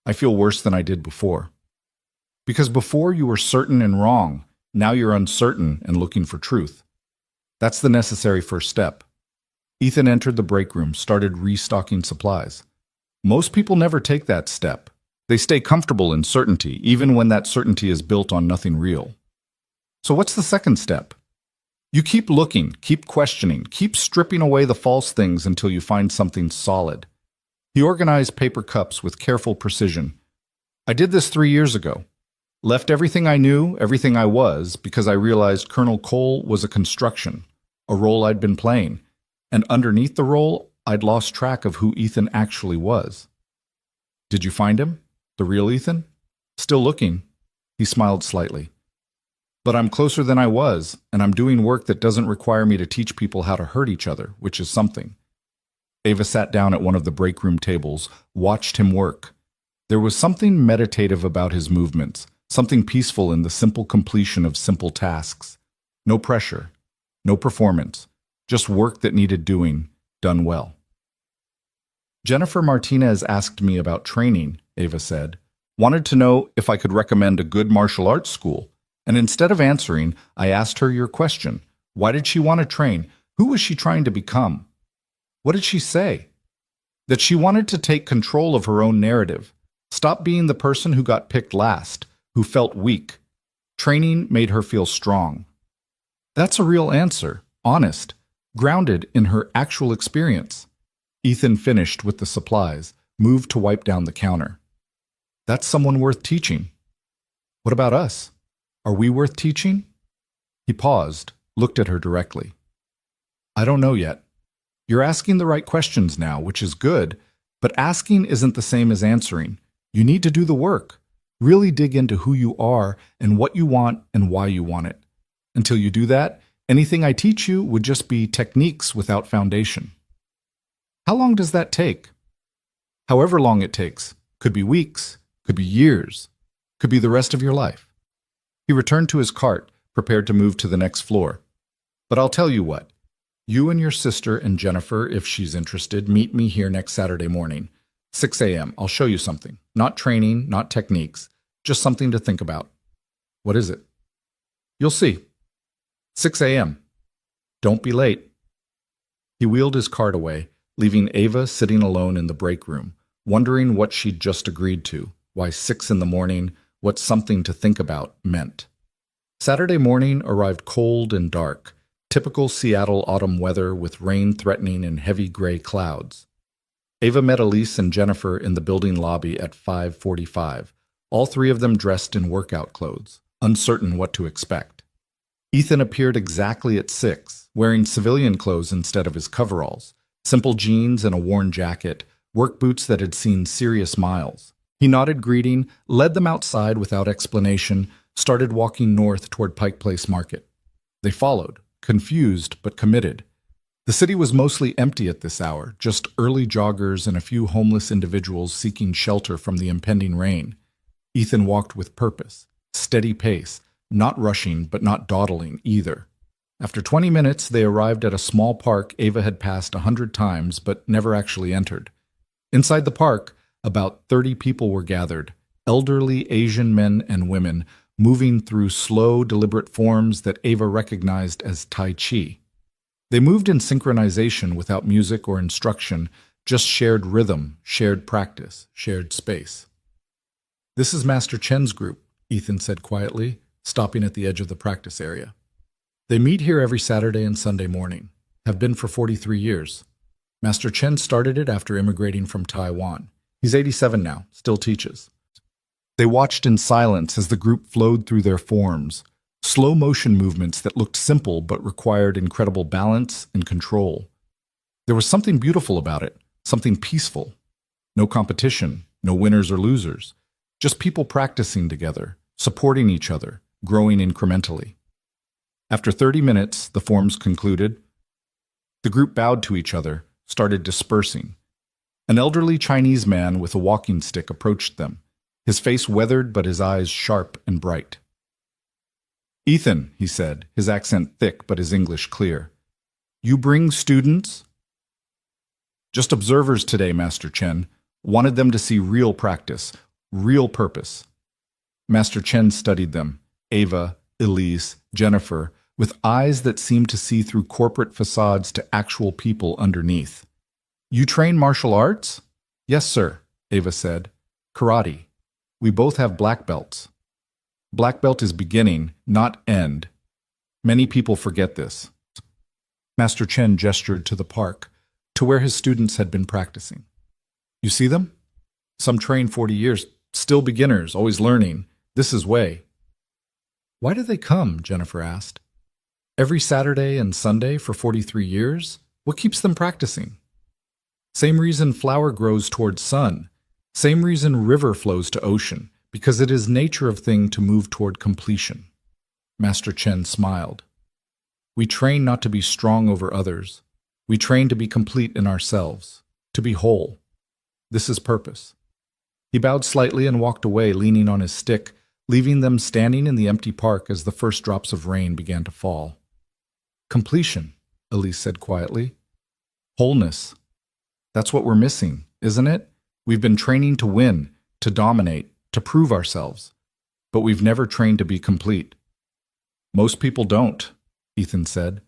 I feel worse than I did before. Because before you were certain and wrong, now you're uncertain and looking for truth. That's the necessary first step." Ethan entered the break room, started restocking supplies. Most people never take that step. They stay comfortable in certainty, even when that certainty is built on nothing real. So what's the second step? You keep looking, keep questioning, keep stripping away the false things until you find something solid. He organized paper cups with careful precision. I did this 3 years ago. Left everything I knew, everything I was, because I realized Colonel Cole was a construction, a role I'd been playing, and underneath the role, I'd lost track of who Ethan actually was. Did you find him? The real Ethan? Still looking. He smiled slightly. But I'm closer than I was, and I'm doing work that doesn't require me to teach people how to hurt each other, which is something. Ava sat down at one of the break room tables, watched him work. There was something meditative about his movements, something peaceful in the simple completion of simple tasks. No pressure, no performance, just work that needed doing, done well. Jennifer Martinez asked me about training, Ava said. Wanted to know if I could recommend a good martial arts school. And instead of answering, I asked her your question. Why did she want to train? Who was she trying to become? What did she say? That she wanted to take control of her own narrative. Stop being the person who got picked last, who felt weak. Training made her feel strong. That's a real answer, honest, grounded in her actual experience. Ethan finished with the supplies, moved to wipe down the counter. That's someone worth teaching. What about us? Are we worth teaching? He paused, looked at her directly. I don't know yet. You're asking the right questions now, which is good, but asking isn't the same as answering. You need to do the work. Really dig into who you are and what you want and why you want it. Until you do that, anything I teach you would just be techniques without foundation. How long does that take? However long it takes. Could be weeks, could be years, could be the rest of your life. He returned to his cart, prepared to move to the next floor. But I'll tell you what. You and your sister and Jennifer, if she's interested, meet me here next Saturday morning. 6 a.m. I'll show you something. Not training, not techniques. Just something to think about. What is it? You'll see. 6 a.m. Don't be late. He wheeled his cart away, leaving Ava sitting alone in the break room, wondering what she'd just agreed to, why 6 in the morning, what something to think about meant. Saturday morning arrived cold and dark, typical Seattle autumn weather with rain threatening and heavy gray clouds. Ava met Elise and Jennifer in the building lobby at 5:45, all three of them dressed in workout clothes, uncertain what to expect. Ethan appeared exactly at 6, wearing civilian clothes instead of his coveralls, simple jeans and a worn jacket, work boots that had seen serious miles. He nodded greeting, led them outside without explanation, started walking north toward Pike Place Market. They followed, confused but committed. The city was mostly empty at this hour, just early joggers and a few homeless individuals seeking shelter from the impending rain. Ethan walked with purpose, steady pace, not rushing but not dawdling either. After 20 minutes, they arrived at a small park Ava had passed 100 times but never actually entered. Inside the park, about 30 people were gathered, elderly Asian men and women, moving through slow, deliberate forms that Ava recognized as Tai Chi. They moved in synchronization without music or instruction, just shared rhythm, shared practice, shared space. This is Master Chen's group, Ethan said quietly, stopping at the edge of the practice area. They meet here every Saturday and Sunday morning, have been for 43 years. Master Chen started it after immigrating from Taiwan. He's 87 now, still teaches. They watched in silence as the group flowed through their forms, slow motion movements that looked simple but required incredible balance and control. There was something beautiful about it, something peaceful. No competition, no winners or losers, just people practicing together, supporting each other, growing incrementally. After 30 minutes, the forms concluded. The group bowed to each other, started dispersing. An elderly Chinese man with a walking stick approached them, his face weathered but his eyes sharp and bright. Ethan, he said, his accent thick but his English clear. You bring students? Just observers today, Master Chen. Wanted them to see real practice, real purpose. Master Chen studied them, Ava, Elise, Jennifer, with eyes that seemed to see through corporate facades to actual people underneath. You train martial arts? Yes, sir, Ava said. Karate. We both have black belts. Black belt is beginning, not end, Many people forget this. Master Chen gestured to the park, to where his students had been practicing. You see them? Some train 40 years, still beginners, always learning. This is Wei. Why do they come? Jennifer asked. Every Saturday and Sunday for 43 years? What keeps them practicing? Same reason flower grows towards sun. Same reason river flows to ocean, because it is nature of thing to move toward completion. Master Chen smiled. We train not to be strong over others. We train to be complete in ourselves, to be whole. This is purpose. He bowed slightly and walked away, leaning on his stick, leaving them standing in the empty park as the first drops of rain began to fall. Completion, Elise said quietly. Wholeness. That's what we're missing, isn't it? We've been training to win, to dominate, to prove ourselves. But we've never trained to be complete. Most people don't, Ethan said.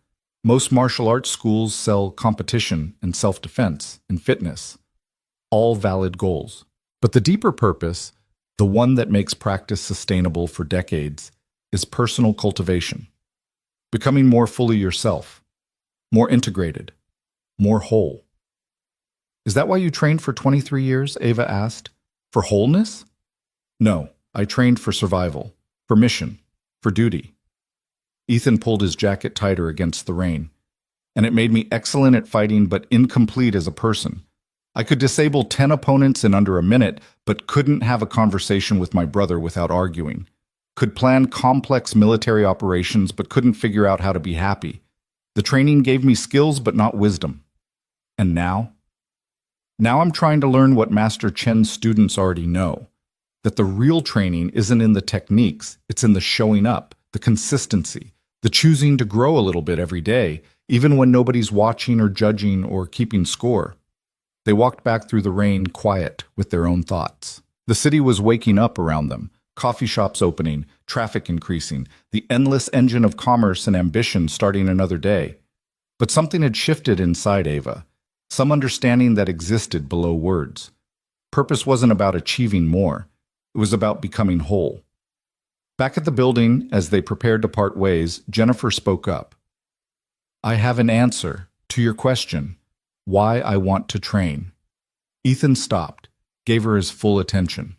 Most martial arts schools sell competition and self-defense and fitness. All valid goals. But the deeper purpose, the one that makes practice sustainable for decades, is personal cultivation. Becoming more fully yourself, more integrated, more whole. Is that why you trained for 23 years? Ava asked. For wholeness? No, I trained for survival, for mission, for duty. Ethan pulled his jacket tighter against the rain. And it made me excellent at fighting but incomplete as a person. I could disable 10 opponents in under a minute, but couldn't have a conversation with my brother without arguing. Could plan complex military operations, but couldn't figure out how to be happy. The training gave me skills, but not wisdom. And now? Now I'm trying to learn what Master Chen's students already know. That the real training isn't in the techniques, it's in the showing up, the consistency, the choosing to grow a little bit every day, even when nobody's watching or judging or keeping score. They walked back through the rain, quiet, with their own thoughts. The city was waking up around them, coffee shops opening, traffic increasing, the endless engine of commerce and ambition starting another day. But something had shifted inside Ava, some understanding that existed below words. Purpose wasn't about achieving more, it was about becoming whole. Back at the building, as they prepared to part ways, Jennifer spoke up. I have an answer to your question. Why I want to train. Ethan stopped, gave her his full attention.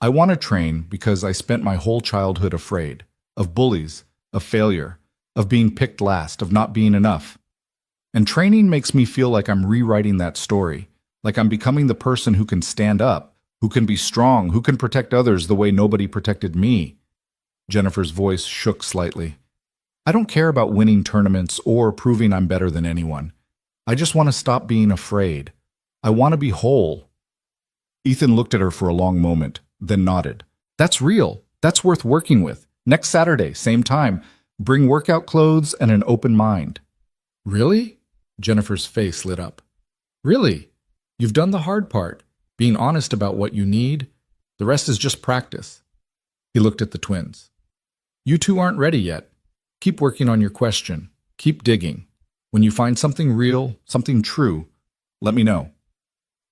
I want to train because I spent my whole childhood afraid, of bullies, of failure, of being picked last, of not being enough. And training makes me feel like I'm rewriting that story, like I'm becoming the person who can stand up, who can be strong, who can protect others the way nobody protected me. Jennifer's voice shook slightly. I don't care about winning tournaments or proving I'm better than anyone. I just want to stop being afraid. I want to be whole. Ethan looked at her for a long moment, then nodded. That's real. That's worth working with. Next Saturday, same time. Bring workout clothes and an open mind. Really? Jennifer's face lit up. Really? You've done the hard part, being honest about what you need. The rest is just practice. He looked at the twins. You two aren't ready yet. Keep working on your question. Keep digging. When you find something real, something true, let me know.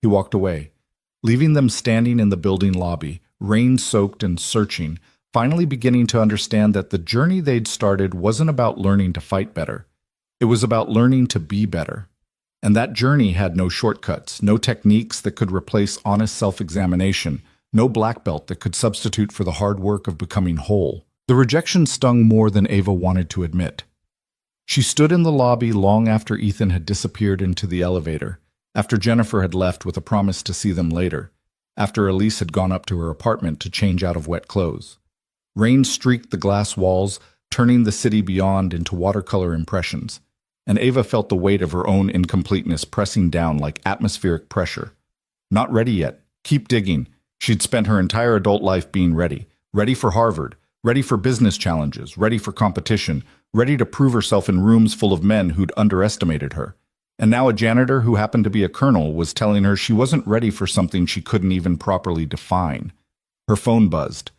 He walked away, leaving them standing in the building lobby, rain-soaked and searching, finally beginning to understand that the journey they'd started wasn't about learning to fight better. It was about learning to be better. And that journey had no shortcuts, no techniques that could replace honest self-examination, no black belt that could substitute for the hard work of becoming whole. The rejection stung more than Ava wanted to admit. She stood in the lobby long after Ethan had disappeared into the elevator, after Jennifer had left with a promise to see them later, after Elise had gone up to her apartment to change out of wet clothes. Rain streaked the glass walls, turning the city beyond into watercolor impressions, and Ava felt the weight of her own incompleteness pressing down like atmospheric pressure. Not ready yet. Keep digging. She'd spent her entire adult life being ready. Ready for Harvard. Ready for business challenges. Ready for competition. Ready to prove herself in rooms full of men who'd underestimated her. And now a janitor who happened to be a colonel was telling her she wasn't ready for something she couldn't even properly define. Her phone buzzed.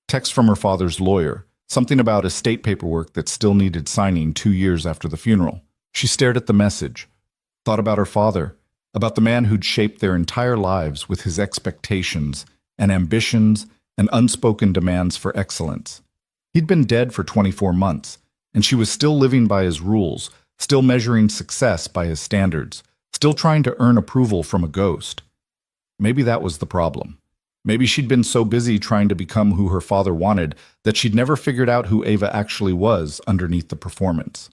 Text from her father's lawyer. Something about estate paperwork that still needed signing 2 years after the funeral. She stared at the message. Thought about her father. About the man who'd shaped their entire lives with his expectations and ambitions and unspoken demands for excellence. He'd been dead for 24 months. and she was still living by his rules, still measuring success by his standards, still trying to earn approval from a ghost. Maybe that was the problem. Maybe she'd been so busy trying to become who her father wanted that she'd never figured out who Ava actually was underneath the performance.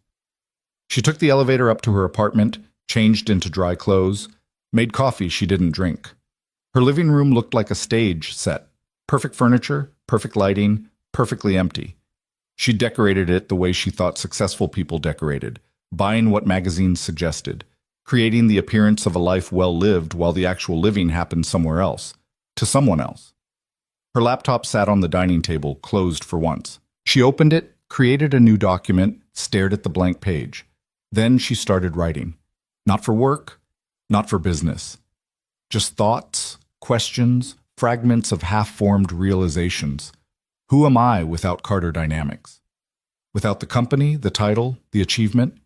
She took the elevator up to her apartment, changed into dry clothes, made coffee she didn't drink. Her living room looked like a stage set. Perfect furniture, perfect lighting, perfectly empty. She decorated it the way she thought successful people decorated, buying what magazines suggested, creating the appearance of a life well lived while the actual living happened somewhere else, to someone else. Her laptop sat on the dining table, closed for once. She opened it, created a new document, stared at the blank page. Then she started writing. Not for work, not for business. Just thoughts, questions, fragments of half-formed realizations. Who am I without Carter Dynamics? Without the company, the title, the achievement?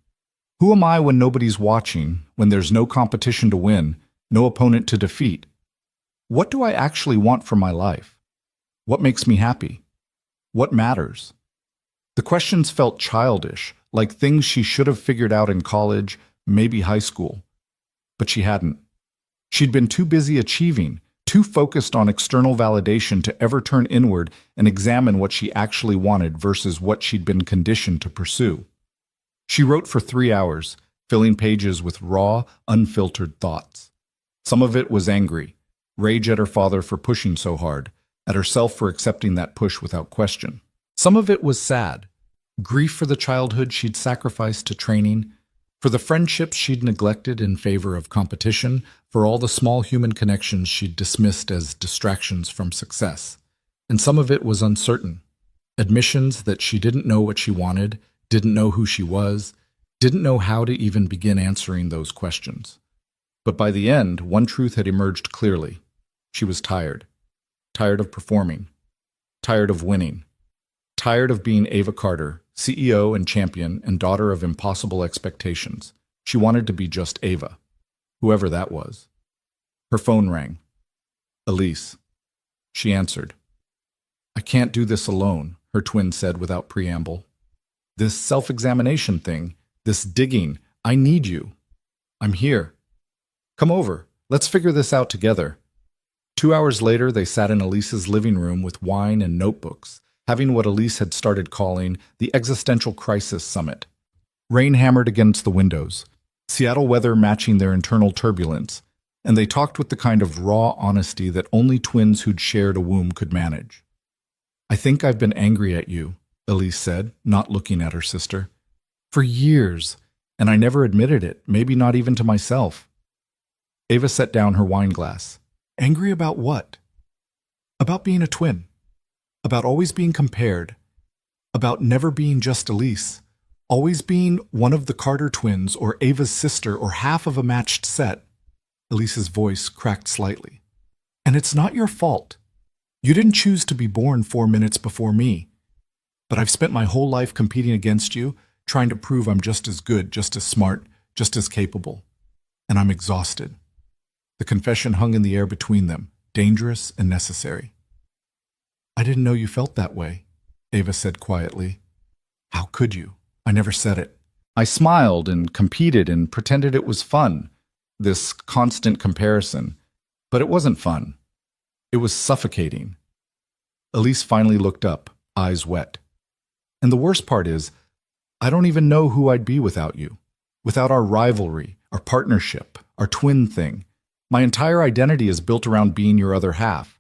Who am I when nobody's watching, when there's no competition to win, no opponent to defeat? What do I actually want from my life? What makes me happy? What matters? The questions felt childish, like things she should have figured out in college, maybe high school. But she hadn't. She'd been too busy achieving, too focused on external validation to ever turn inward and examine what she actually wanted versus what she'd been conditioned to pursue. She wrote for 3 hours, filling pages with raw, unfiltered thoughts. Some of it was angry, rage at her father for pushing so hard, at herself for accepting that push without question. Some of it was sad, grief for the childhood she'd sacrificed to training, for the friendships she'd neglected in favor of competition, for all the small human connections she'd dismissed as distractions from success. And some of it was uncertain, admissions that she didn't know what she wanted, didn't know who she was, didn't know how to even begin answering those questions. But by the end, one truth had emerged clearly. She was tired. Tired of performing. Tired of winning. Tired of being Ava Carter, CEO and champion and daughter of impossible expectations. She wanted to be just Ava, whoever that was. Her phone rang. Elise. She answered. I can't do this alone, her twin said without preamble. This self-examination thing, this digging, I need you. I'm here. Come over. Let's figure this out together. 2 hours later, they sat in Elise's living room with wine and notebooks, having what Elise had started calling the Existential Crisis Summit. Rain hammered against the windows, Seattle weather matching their internal turbulence, and they talked with the kind of raw honesty that only twins who'd shared a womb could manage. I think I've been angry at you, Elise said, not looking at her sister. For years, and I never admitted it, maybe not even to myself. Ava set down her wine glass. Angry about what? About being a twin. About always being compared. About never being just Elise. Always being one of the Carter twins or Ava's sister or half of a matched set. Elise's voice cracked slightly. And it's not your fault. You didn't choose to be born 4 minutes before me. But I've spent my whole life competing against you, trying to prove I'm just as good, just as smart, just as capable. And I'm exhausted. The confession hung in the air between them, dangerous and necessary. I didn't know you felt that way, Ava said quietly. How could you? I never said it. I smiled and competed and pretended it was fun, this constant comparison. But it wasn't fun. It was suffocating. Elise finally looked up, eyes wet. And the worst part is, I don't even know who I'd be without you, without our rivalry, our partnership, our twin thing. My entire identity is built around being your other half.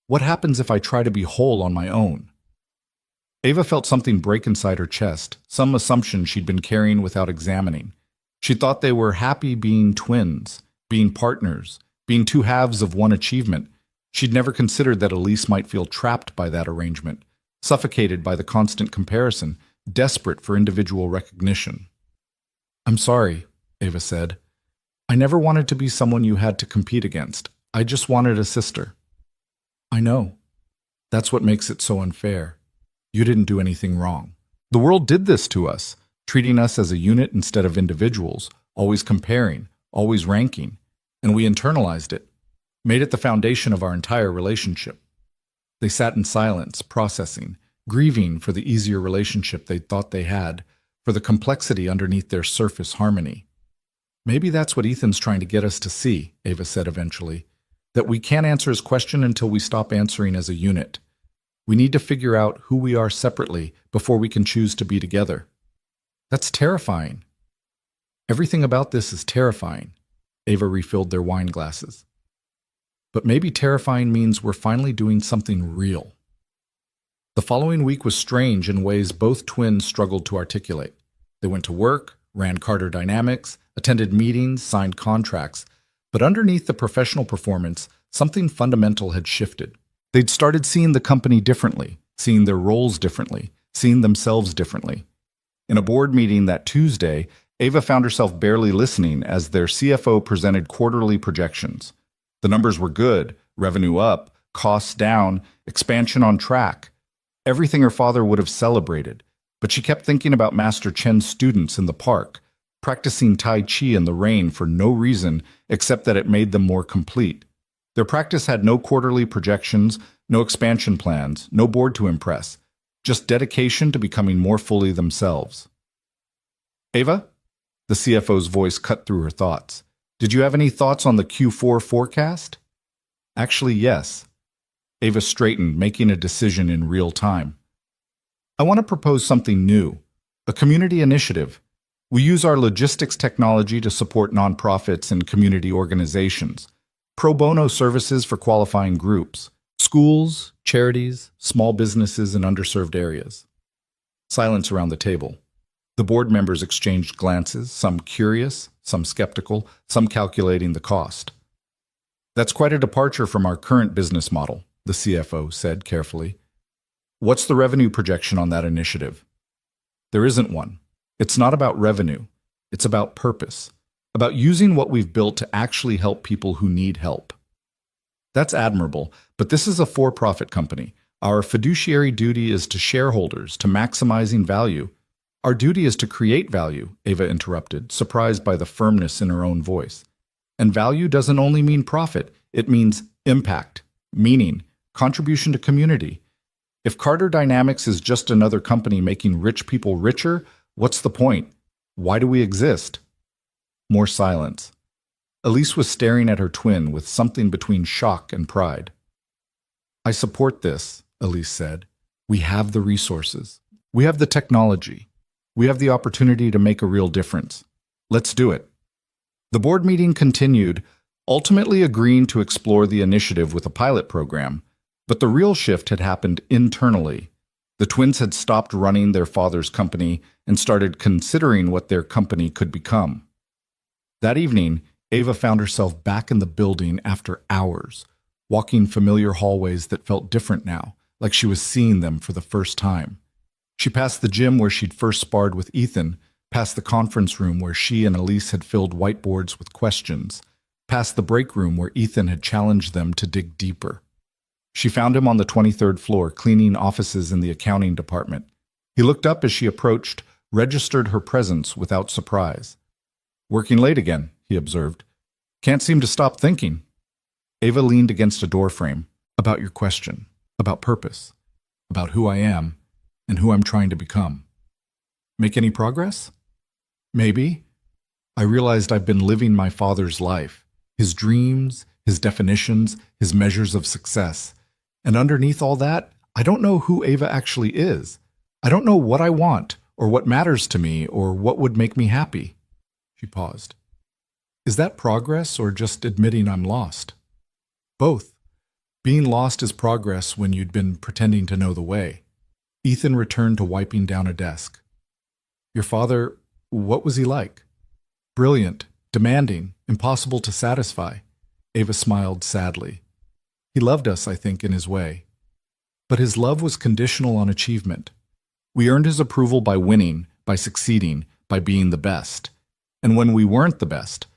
What happens if I try to be whole on my own? Ava felt something break inside her chest, some assumption she'd been carrying without examining. She thought they were happy being twins, being partners, being two halves of one achievement. She'd never considered that Elise might feel trapped by that arrangement, suffocated by the constant comparison, desperate for individual recognition. I'm sorry, Ava said. I never wanted to be someone you had to compete against. I just wanted a sister. I know. That's what makes it so unfair. You didn't do anything wrong. The world did this to us, treating us as a unit instead of individuals, always comparing, always ranking, and we internalized it, made it the foundation of our entire relationship. They sat in silence, processing, grieving for the easier relationship they thought they had, for the complexity underneath their surface harmony. Maybe that's what Ethan's trying to get us to see, Ava said eventually, that we can't answer his question until we stop answering as a unit. We need to figure out who we are separately before we can choose to be together. That's terrifying. Everything about this is terrifying. Ava refilled their wine glasses. But maybe terrifying means we're finally doing something real. The following week was strange in ways both twins struggled to articulate. They went to work, ran Carter Dynamics, attended meetings, signed contracts, but underneath the professional performance, something fundamental had shifted. They'd started seeing the company differently, seeing their roles differently, seeing themselves differently. In a board meeting that Tuesday, Ava found herself barely listening as their CFO presented quarterly projections. The numbers were good, revenue up, costs down, expansion on track. Everything her father would have celebrated, but she kept thinking about Master Chen's students in the park, practicing Tai Chi in the rain for no reason except that it made them more complete. Their practice had no quarterly projections, no expansion plans, no board to impress, just dedication to becoming more fully themselves. Ava? The CFO's voice cut through her thoughts. Did you have any thoughts on the Q4 forecast? Actually, yes. Ava straightened, making a decision in real time. I want to propose something new, a community initiative. We use our logistics technology to support nonprofits and community organizations, pro bono services for qualifying groups, schools, charities, small businesses in underserved areas. Silence around the table. The board members exchanged glances, some curious, some skeptical, some calculating the cost. That's quite a departure from our current business model, the CFO said carefully. What's the revenue projection on that initiative? There isn't one. It's not about revenue. It's about purpose, about using what we've built to actually help people who need help. That's admirable, but this is a for-profit company. Our fiduciary duty is to shareholders, to maximizing value. Our duty is to create value, Ava interrupted, surprised by the firmness in her own voice. And value doesn't only mean profit, it means impact, meaning, contribution to community. If Carter Dynamics is just another company making rich people richer, what's the point? Why do we exist? More silence. Elise was staring at her twin with something between shock and pride. I support this, Elise said. We have the resources. We have the technology. We have the opportunity to make a real difference. Let's do it. The board meeting continued, ultimately agreeing to explore the initiative with a pilot program, but the real shift had happened internally. The twins had stopped running their father's company and started considering what their company could become. That evening, Ava found herself back in the building after hours, walking familiar hallways that felt different now, like she was seeing them for the first time. She passed the gym where she'd first sparred with Ethan, past the conference room where she and Elise had filled whiteboards with questions, past the break room where Ethan had challenged them to dig deeper. She found him on the 23rd floor, cleaning offices in the accounting department. He looked up as she approached, registered her presence without surprise. Working late again, he observed. Can't seem to stop thinking. Ava leaned against a doorframe. About your question, about purpose, about who I am and who I'm trying to become. Make any progress? Maybe. I realized I've been living my father's life, his dreams, his definitions, his measures of success. And underneath all that, I don't know who Ava actually is. I don't know what I want, or what matters to me, or what would make me happy. She paused. Is that progress, or just admitting I'm lost? Both. Being lost is progress when you'd been pretending to know the way. Ethan returned to wiping down a desk. Your father, what was he like? Brilliant, demanding, impossible to satisfy. Ava smiled sadly. He loved us, I think, in his way. But his love was conditional on achievement. We earned his approval by winning, by succeeding, by being the best. And when we weren't the best,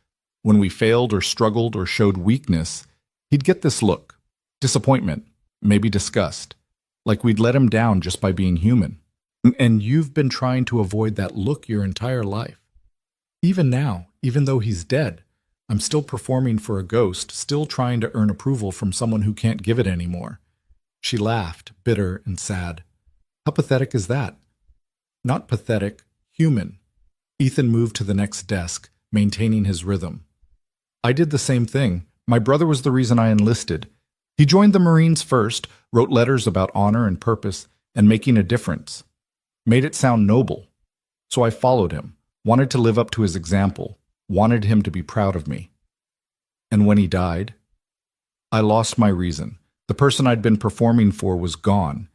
when we failed or struggled or showed weakness, he'd get this look. Disappointment, maybe disgust. Like we'd let him down just by being human. And you've been trying to avoid that look your entire life. Even now, even though he's dead, I'm still performing for a ghost, still trying to earn approval from someone who can't give it anymore. She laughed, bitter and sad. How pathetic is that? Not pathetic, Human. Ethan moved to the next desk, maintaining his rhythm. I did the same thing. My brother was the reason I enlisted. He joined the Marines first, wrote letters about honor and purpose, and making a difference. Made it sound noble. So I followed him, wanted to live up to his example, wanted him to be proud of me. And when he died, I lost my reason. The person I'd been performing for was gone,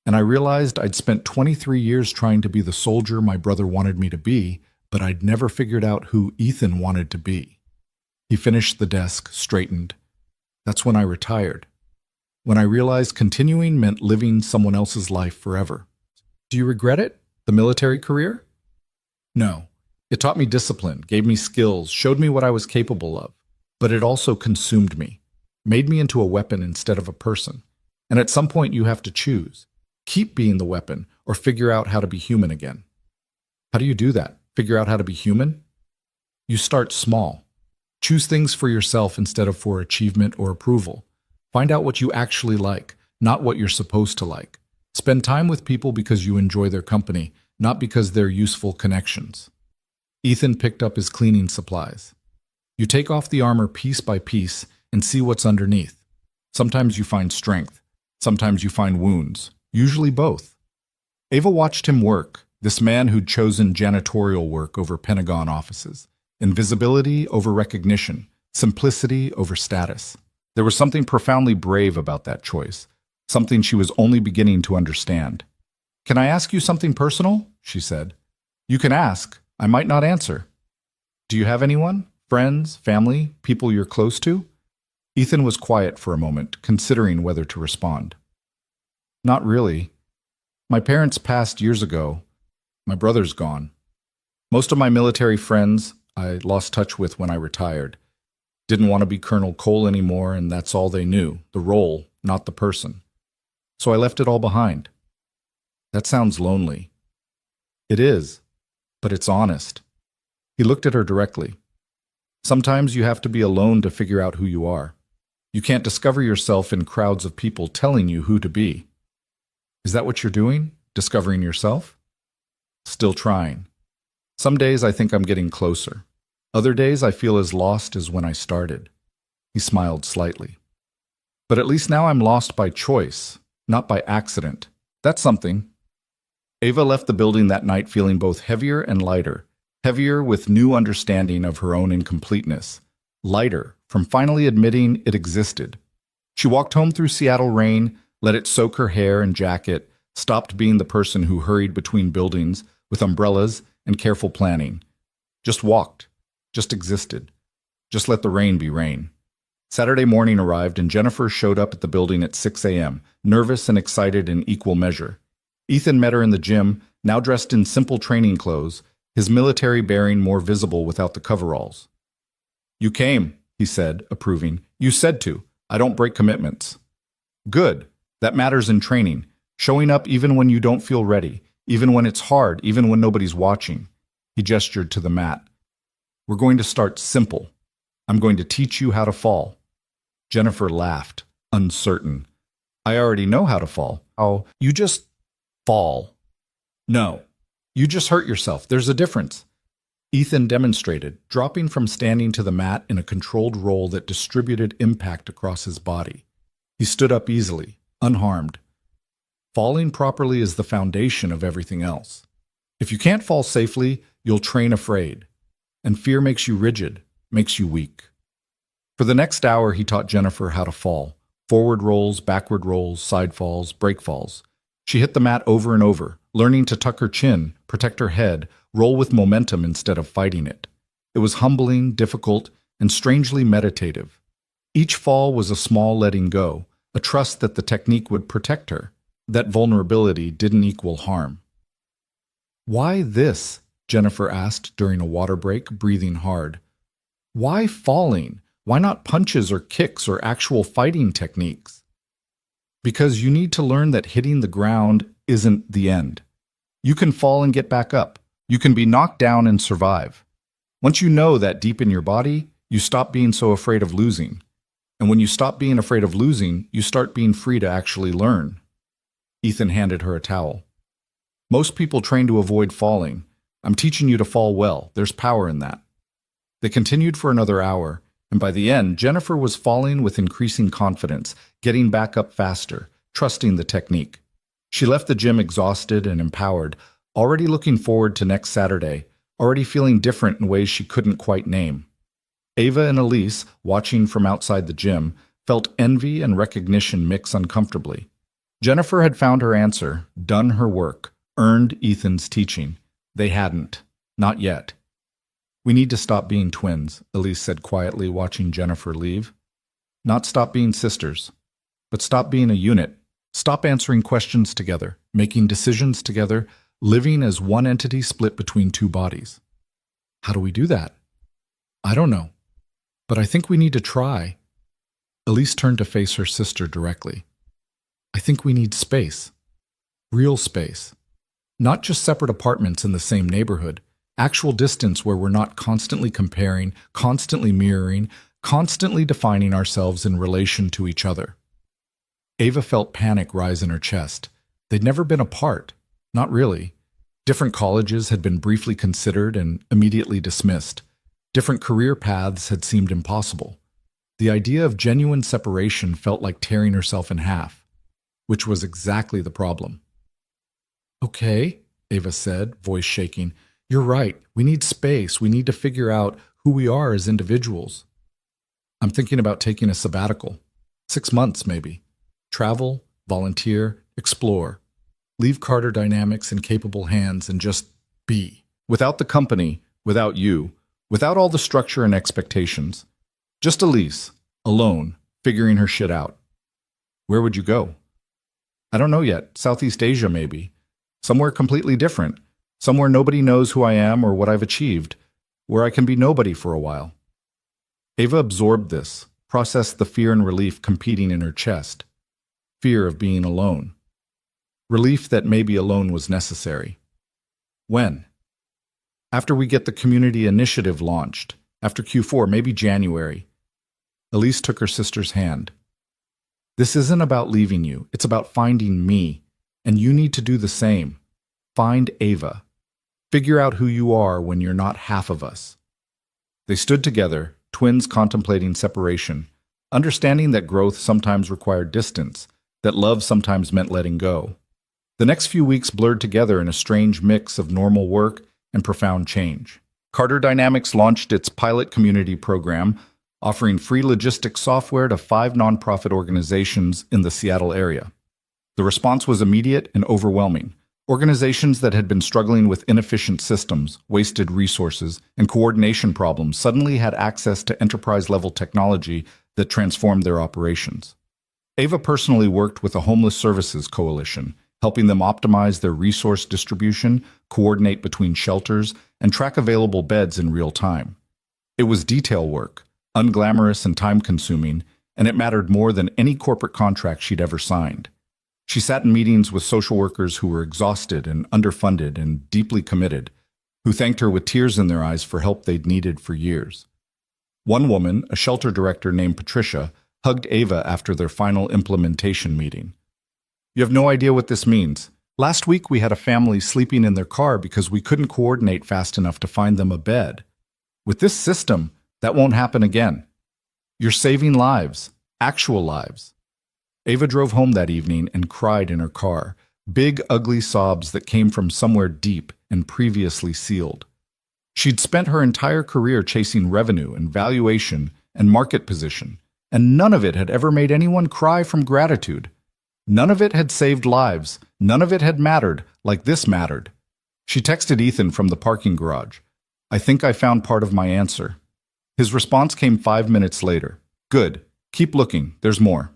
and I realized I'd spent 23 years trying to be the soldier my brother wanted me to be, but I'd never figured out who Ethan wanted to be. He finished the desk, straightened. That's when I retired. When I realized continuing meant living someone else's life forever. Do you regret it? The military career? No. It taught me discipline, gave me skills, showed me what I was capable of. But it also consumed me, made me into a weapon instead of a person. And at some point you have to choose. Keep being the weapon or figure out how to be human again. How do you do that? Figure out how to be human? You start small. Choose things for yourself instead of for achievement or approval. Find out what you actually like, not what you're supposed to like. Spend time with people because you enjoy their company, not because they're useful connections. Ethan picked up his cleaning supplies. You take off the armor piece by piece and see what's underneath. Sometimes you find strength. Sometimes you find wounds. Usually both. Ava watched him work, this man who'd chosen janitorial work over Pentagon offices, invisibility over recognition, simplicity over status. There was something profoundly brave about that choice, something she was only beginning to understand. "Can I ask you something personal?" she said. "You can ask. I might not answer." "Do you have anyone? Friends, family, people you're close to?" Ethan was quiet for a moment, considering whether to respond. "Not really. My parents passed years ago. My brother's gone. Most of my military friends I lost touch with when I retired. Didn't want to be Colonel Cole anymore, and that's all they knew, the role, not the person. So I left it all behind." "That sounds lonely." "It is, but it's honest." He looked at her directly. "Sometimes you have to be alone to figure out who you are. You can't discover yourself in crowds of people telling you who to be." "Is that what you're doing? Discovering yourself?" "Still trying. Some days I think I'm getting closer. Other days I feel as lost as when I started." He smiled slightly. "But at least now I'm lost by choice, not by accident. That's something." Ava left the building that night feeling both heavier and lighter. Heavier with new understanding of her own incompleteness. Lighter from finally admitting it existed. She walked home through Seattle rain, let it soak her hair and jacket, stopped being the person who hurried between buildings with umbrellas and careful planning. Just walked, just existed, just let the rain be rain. Saturday morning arrived and Jennifer showed up at the building at 6 a.m., nervous and excited in equal measure. Ethan met her in the gym, now dressed in simple training clothes, his military bearing more visible without the coveralls. "You came," he said, approving. "You said to. I don't break commitments." "Good. That matters in training. Showing up even when you don't feel ready, even when it's hard, even when nobody's watching." He gestured to the mat. "We're going to start simple. I'm going to teach you how to fall." Jennifer laughed, uncertain. "I already know how to fall." "Oh, you just fall." "No. You just hurt yourself. There's a difference." Ethan demonstrated, dropping from standing to the mat in a controlled roll that distributed impact across his body. He stood up easily, unharmed. Falling properly is the foundation of everything else. If you can't fall safely, you'll train afraid. And fear makes you rigid, makes you weak. For the next hour, he taught Jennifer how to fall. Forward rolls, backward rolls, side falls, break falls. She hit the mat over and over, learning to tuck her chin, protect her head, roll with momentum instead of fighting it. It was humbling, difficult, and strangely meditative. Each fall was a small letting go, a trust that the technique would protect her, that vulnerability didn't equal harm. "Why this?" Jennifer asked during a water break, breathing hard. "Why falling? Why not punches or kicks or actual fighting techniques?" "Because you need to learn that hitting the ground isn't the end. You can fall and get back up. You can be knocked down and survive. Once you know that deep in your body, you stop being so afraid of losing. And when you stop being afraid of losing, you start being free to actually learn." Ethan handed her a towel. "Most people train to avoid falling. I'm teaching you to fall well. There's power in that. They continued for another hour, and by the end, Jennifer was falling with increasing confidence, getting back up faster, trusting the technique. She left the gym exhausted and empowered, already looking forward to next Saturday, already feeling different in ways she couldn't quite name. Ava and Elise, watching from outside the gym, felt envy and recognition mix uncomfortably. Jennifer had found her answer, done her work, earned Ethan's teaching. They hadn't. Not yet. We need to stop being twins, Elise said quietly, watching Jennifer leave. Not stop being sisters, but stop being a unit. Stop answering questions together, making decisions together, living as one entity split between two bodies. How do we do that? I don't know, but I think we need to try. Elise turned to face her sister directly. I think we need space. Real space. Not just separate apartments in the same neighborhood. Actual distance where we're not constantly comparing, constantly mirroring, constantly defining ourselves in relation to each other. Ava felt panic rise in her chest. They'd never been apart. Not really. Different colleges had been briefly considered and immediately dismissed. Different career paths had seemed impossible. The idea of genuine separation felt like tearing herself in half, which was exactly the problem. Okay, Ava said, voice shaking. You're right. We need space. We need to figure out who we are as individuals. I'm thinking about taking a sabbatical. 6 months, maybe. Travel, volunteer, explore. Leave Carter Dynamics in capable hands and just be. Without the company, without you, without all the structure and expectations. Just Elise, alone, figuring her shit out. Where would you go? I don't know yet. Southeast Asia, maybe. Somewhere completely different. Somewhere nobody knows who I am or what I've achieved. Where I can be nobody for a while. Ava absorbed this, processed the fear and relief competing in her chest. Fear of being alone. Relief that maybe alone was necessary. When? After we get the community initiative launched. After Q4, maybe January. Elise took her sister's hand. This isn't about leaving you. It's about finding me. And you need to do the same. Find Ava. Figure out who you are when you're not half of us. They stood together, twins contemplating separation, understanding that growth sometimes required distance, that love sometimes meant letting go. The next few weeks blurred together in a strange mix of normal work and profound change. Carter Dynamics launched its pilot community program, offering free logistics software to 5 nonprofit organizations in the Seattle area. The response was immediate and overwhelming. Organizations that had been struggling with inefficient systems, wasted resources, and coordination problems suddenly had access to enterprise-level technology that transformed their operations. Ava personally worked with a homeless services coalition, helping them optimize their resource distribution, coordinate between shelters, and track available beds in real time. It was detail work, unglamorous and time-consuming, and it mattered more than any corporate contract she'd ever signed. She sat in meetings with social workers who were exhausted and underfunded and deeply committed, who thanked her with tears in their eyes for help they'd needed for years. One woman, a shelter director named Patricia, hugged Ava after their final implementation meeting. You have no idea what this means. Last week we had a family sleeping in their car because we couldn't coordinate fast enough to find them a bed. With this system, that won't happen again. You're saving lives, actual lives. Ava drove home that evening and cried in her car, big, ugly sobs that came from somewhere deep and previously sealed. She'd spent her entire career chasing revenue and valuation and market position, and none of it had ever made anyone cry from gratitude. None of it had saved lives. None of it had mattered like this mattered. She texted Ethan from the parking garage. I think I found part of my answer. His response came 5 minutes later. Good. Keep looking. There's more.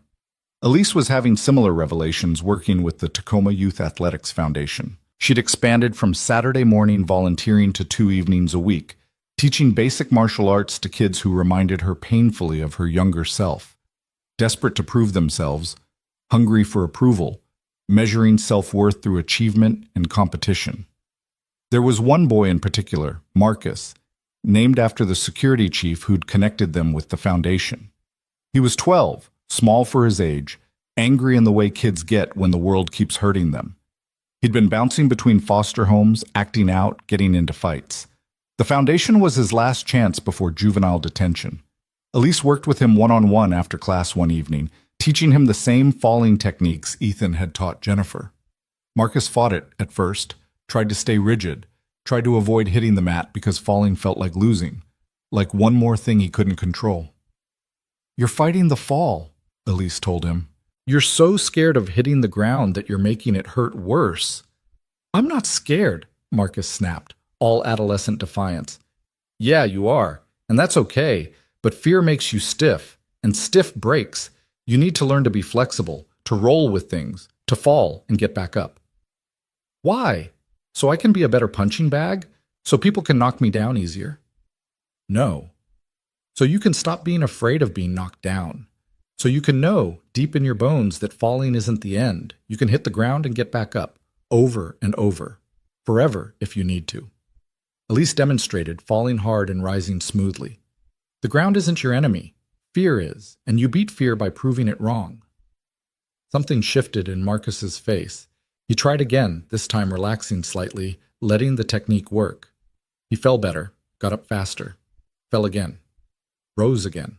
Elise was having similar revelations working with the Tacoma Youth Athletics Foundation. She'd expanded from Saturday morning volunteering to 2 evenings a week, teaching basic martial arts to kids who reminded her painfully of her younger self. Desperate to prove themselves, hungry for approval, measuring self-worth through achievement and competition. There was one boy in particular, Marcus, named after the security chief who'd connected them with the foundation. He was 12, small for his age, angry in the way kids get when the world keeps hurting them. He'd been bouncing between foster homes, acting out, getting into fights. The foundation was his last chance before juvenile detention. Elise worked with him one-on-one after class one evening, teaching him the same falling techniques Ethan had taught Jennifer. Marcus fought it at first, tried to stay rigid, tried to avoid hitting the mat because falling felt like losing, like one more thing he couldn't control. "You're fighting the fall," Elise told him. "You're so scared of hitting the ground that you're making it hurt worse." "I'm not scared," Marcus snapped, all adolescent defiance. "Yeah, you are, and that's okay, but fear makes you stiff, and stiff breaks. You need to learn to be flexible, to roll with things, to fall and get back up." "Why? So I can be a better punching bag? So people can knock me down easier?" "No. So you can stop being afraid of being knocked down. So you can know, deep in your bones, that falling isn't the end. You can hit the ground and get back up, over and over, forever if you need to." Elise demonstrated, falling hard and rising smoothly. The ground isn't your enemy. Fear is, and you beat fear by proving it wrong. Something shifted in Marcus's face. He tried again, this time relaxing slightly, letting the technique work. He fell better, got up faster, fell again, rose again.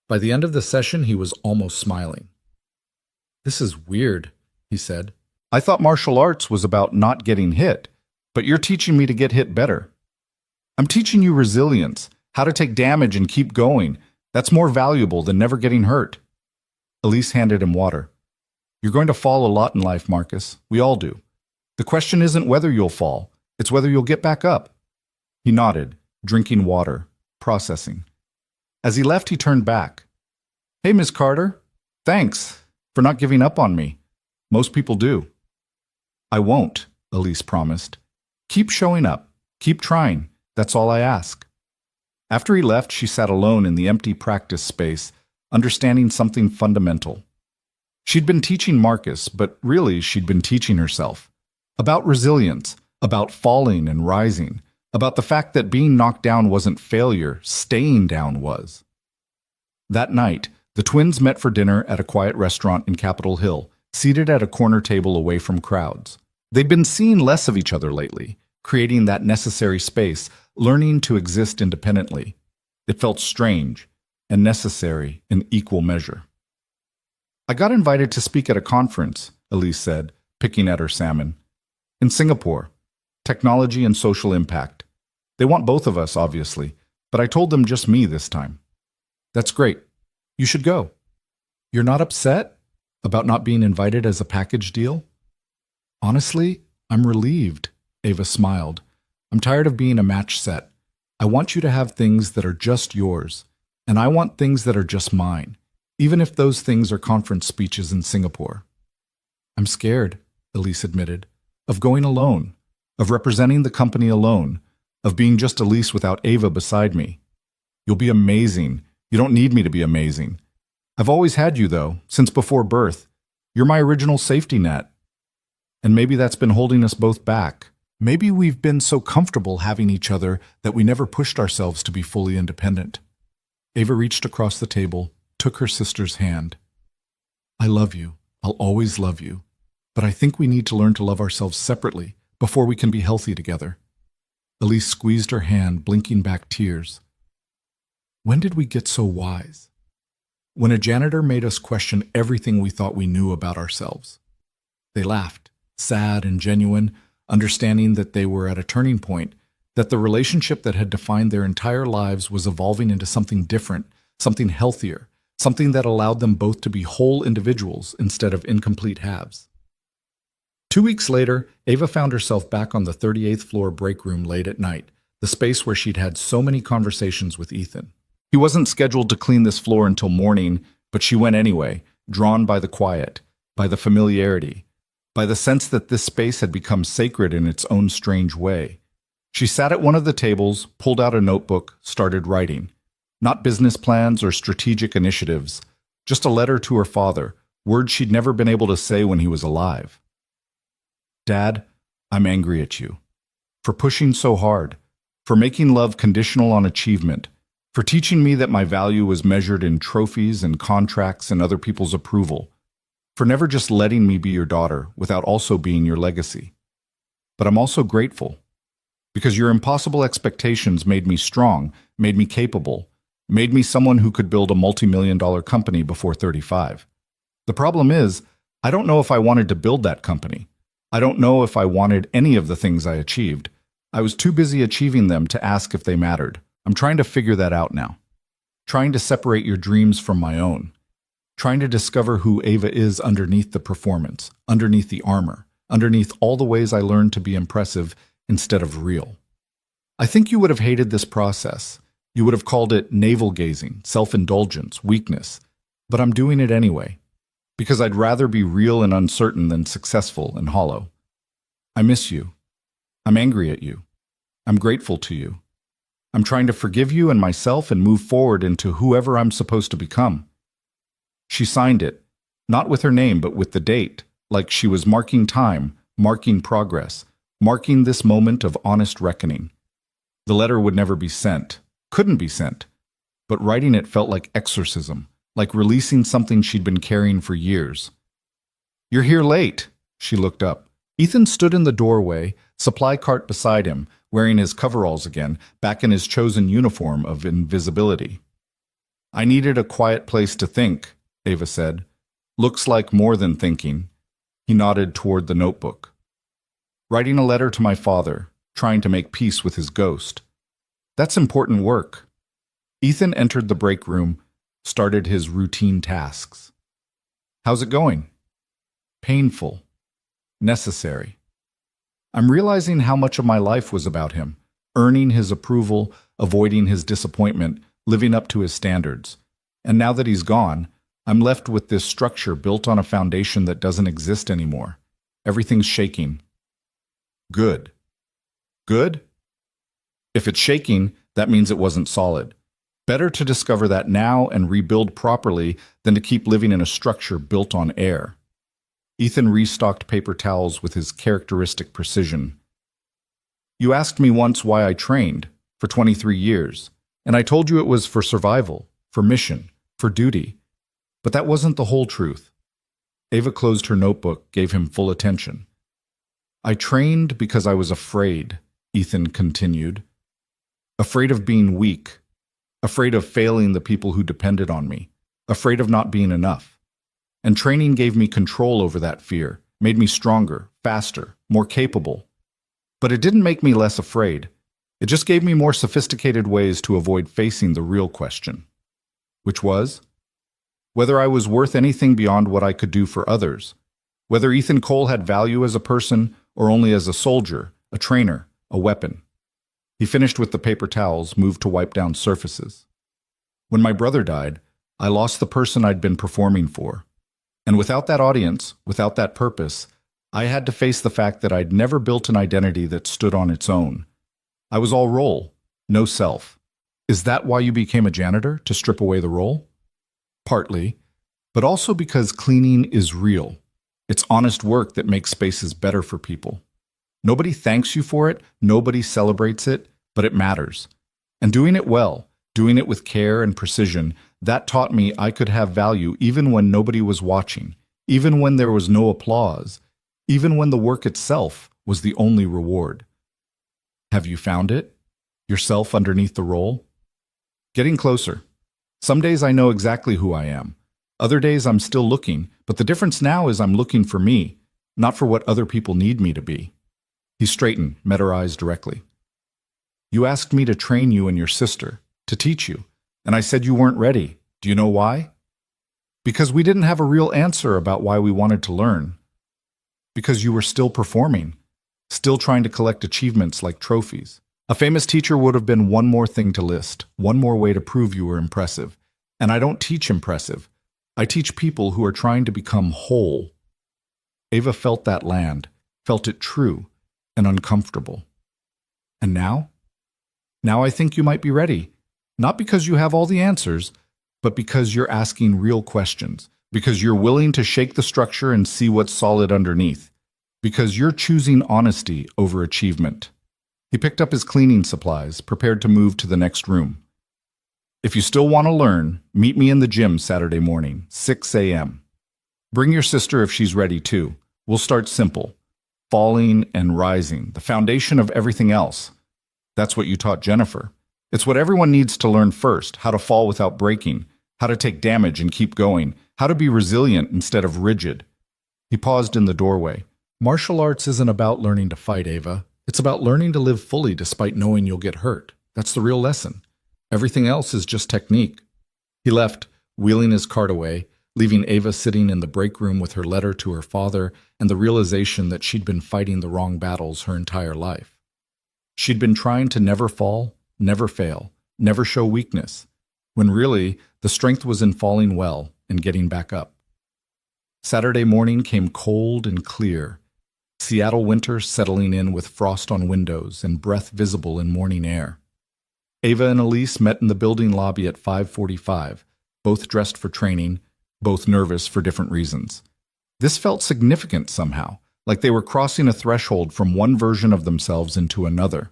By the end of the session, he was almost smiling. "This is weird," he said. "I thought martial arts was about not getting hit, but you're teaching me to get hit better. I'm teaching you resilience, how to take damage and keep going. That's more valuable than never getting hurt." Elise handed him water. "You're going to fall a lot in life, Marcus. We all do. The question isn't whether you'll fall, it's whether you'll get back up." He nodded, drinking water, processing. As he left, he turned back. "Hey, Miss Carter. Thanks for not giving up on me. Most people do." "I won't," Elise promised. "Keep showing up. Keep trying. That's all I ask." After he left, she sat alone in the empty practice space, understanding something fundamental. She'd been teaching Marcus, but really she'd been teaching herself. About resilience, about falling and rising, about the fact that being knocked down wasn't failure, staying down was. That night, the twins met for dinner at a quiet restaurant in Capitol Hill, seated at a corner table away from crowds. They'd been seeing less of each other lately, creating that necessary space, learning to exist independently. It felt strange and necessary in equal measure. "I got invited to speak at a conference," Elise said, picking at her salmon. "In Singapore. Technology and social impact. They want both of us, obviously, but I told them just me this time." "That's great. You should go." "You're not upset about not being invited as a package deal?" "Honestly, I'm relieved," Ava smiled. "I'm tired of being a match set. I want you to have things that are just yours, and I want things that are just mine, even if those things are conference speeches in Singapore." "I'm scared," Elise admitted, "of going alone, of representing the company alone, of being just Elise without Ava beside me." "You'll be amazing. You don't need me to be amazing. I've always had you, though, since before birth. You're my original safety net. And maybe that's been holding us both back. Maybe we've been so comfortable having each other that we never pushed ourselves to be fully independent." Ava reached across the table, took her sister's hand. "I love you. I'll always love you. But I think we need to learn to love ourselves separately before we can be healthy together." Elise squeezed her hand, blinking back tears. "When did we get so wise? When a janitor made us question everything we thought we knew about ourselves." They laughed, sad and genuine, understanding that they were at a turning point, that the relationship that had defined their entire lives was evolving into something different, something healthier, something that allowed them both to be whole individuals instead of incomplete halves. 2 weeks later, Ava found herself back on the 38th floor break room late at night, the space where she'd had so many conversations with Ethan. He wasn't scheduled to clean this floor until morning, but she went anyway, drawn by the quiet, by the familiarity, by the sense that this space had become sacred in its own strange way. She sat at one of the tables, pulled out a notebook, started writing. Not business plans or strategic initiatives, just a letter to her father, words she'd never been able to say when he was alive. "Dad, I'm angry at you. For pushing so hard, for making love conditional on achievement, for teaching me that my value was measured in trophies and contracts and other people's approval. for never just letting me be your daughter without also being your legacy. But I'm also grateful, because your impossible expectations made me strong, made me capable, made me someone who could build a multi-million-dollar company before 35. The problem is, I don't know if I wanted to build that company. I don't know if I wanted any of the things I achieved. I was too busy achieving them to ask if they mattered. I'm trying to figure that out now. Trying to separate your dreams from my own. Trying to discover who Ava is underneath the performance, underneath the armor, underneath all the ways I learned to be impressive instead of real. I think you would have hated this process. You would have called it navel-gazing, self-indulgence, weakness. But I'm doing it anyway, because I'd rather be real and uncertain than successful and hollow. I miss you. I'm angry at you. I'm grateful to you. I'm trying to forgive you and myself and move forward into whoever I'm supposed to become. She signed it, not with her name but with the date, like she was marking time, marking progress, marking this moment of honest reckoning. The letter would never be sent, couldn't be sent, but writing it felt like exorcism, like releasing something she'd been carrying for years. "You're here late," she looked up. Ethan stood in the doorway, supply cart beside him, wearing his coveralls again, back in his chosen uniform of invisibility. "I needed a quiet place to think," Ava said. "Looks like more than thinking." He nodded toward the notebook. "Writing a letter to my father, trying to make peace with his ghost. That's important work." Ethan entered the break room, started his routine tasks. "How's it going?" "Painful. Necessary. I'm realizing how much of my life was about him, earning his approval, avoiding his disappointment, living up to his standards. And now that he's gone, I'm left with this structure built on a foundation that doesn't exist anymore. Everything's shaking." "Good." "Good?" If it's shaking, that means it wasn't solid. Better to discover that now and rebuild properly than to keep living in a structure built on air. Ethan restocked paper towels with his characteristic precision. "You asked me once why I trained for 23 years, and I told you it was for survival, for mission, for duty. But that wasn't the whole truth." Ava closed her notebook, gave him full attention. "I trained because I was afraid," Ethan continued. "Afraid of being weak. Afraid of failing the people who depended on me. Afraid of not being enough. And training gave me control over that fear, made me stronger, faster, more capable. But it didn't make me less afraid. It just gave me more sophisticated ways to avoid facing the real question. Which was? Whether I was worth anything beyond what I could do for others. Whether Ethan Cole had value as a person or only as a soldier, a trainer, a weapon. He finished with the paper towels, moved to wipe down surfaces. "When my brother died, I lost the person I'd been performing for. And without that audience, without that purpose, I had to face the fact that I'd never built an identity that stood on its own. I was all role, no self. Is that why you became a janitor, to strip away the role?" "Partly, but also because cleaning is real. It's honest work that makes spaces better for people. Nobody thanks you for it, nobody celebrates it, but it matters. And doing it well, doing it with care and precision, that taught me I could have value even when nobody was watching, even when there was no applause, even when the work itself was the only reward." Have you found it? Yourself underneath the role? Getting closer. Some days I know exactly who I am. Other days I'm still looking, but the difference now is I'm looking for me, not for what other people need me to be. He straightened, met her eyes directly. "You asked me to train you and your sister, to teach you, and I said you weren't ready. Do you know why? Because we didn't have a real answer about why we wanted to learn. Because you were still performing, still trying to collect achievements like trophies. A famous teacher would have been one more thing to list, one more way to prove you were impressive. And I don't teach impressive. I teach people who are trying to become whole." Ava felt that land, felt it true and uncomfortable. "And now? Now I think you might be ready. Not because you have all the answers, but because you're asking real questions, because you're willing to shake the structure and see what's solid underneath, because you're choosing honesty over achievement." He picked up his cleaning supplies, prepared to move to the next room. "If you still want to learn, meet me in the gym Saturday morning, 6 a.m. Bring your sister if she's ready too. We'll start simple. Falling and rising, the foundation of everything else. That's what you taught Jennifer. It's what everyone needs to learn first, how to fall without breaking, how to take damage and keep going, how to be resilient instead of rigid. He paused in the doorway. Martial arts isn't about learning to fight, Ava. It's about learning to live fully despite knowing you'll get hurt. That's the real lesson. Everything else is just technique. He left, wheeling his cart away, leaving Ava sitting in the break room with her letter to her father and the realization that she'd been fighting the wrong battles her entire life. She'd been trying to never fall, never fail, never show weakness, when really the strength was in falling well and getting back up. Saturday morning came cold and clear. Seattle winter settling in with frost on windows and breath visible in morning air. Ava and Elise met in the building lobby at 5:45, both dressed for training, both nervous for different reasons. This felt significant somehow, like they were crossing a threshold from one version of themselves into another.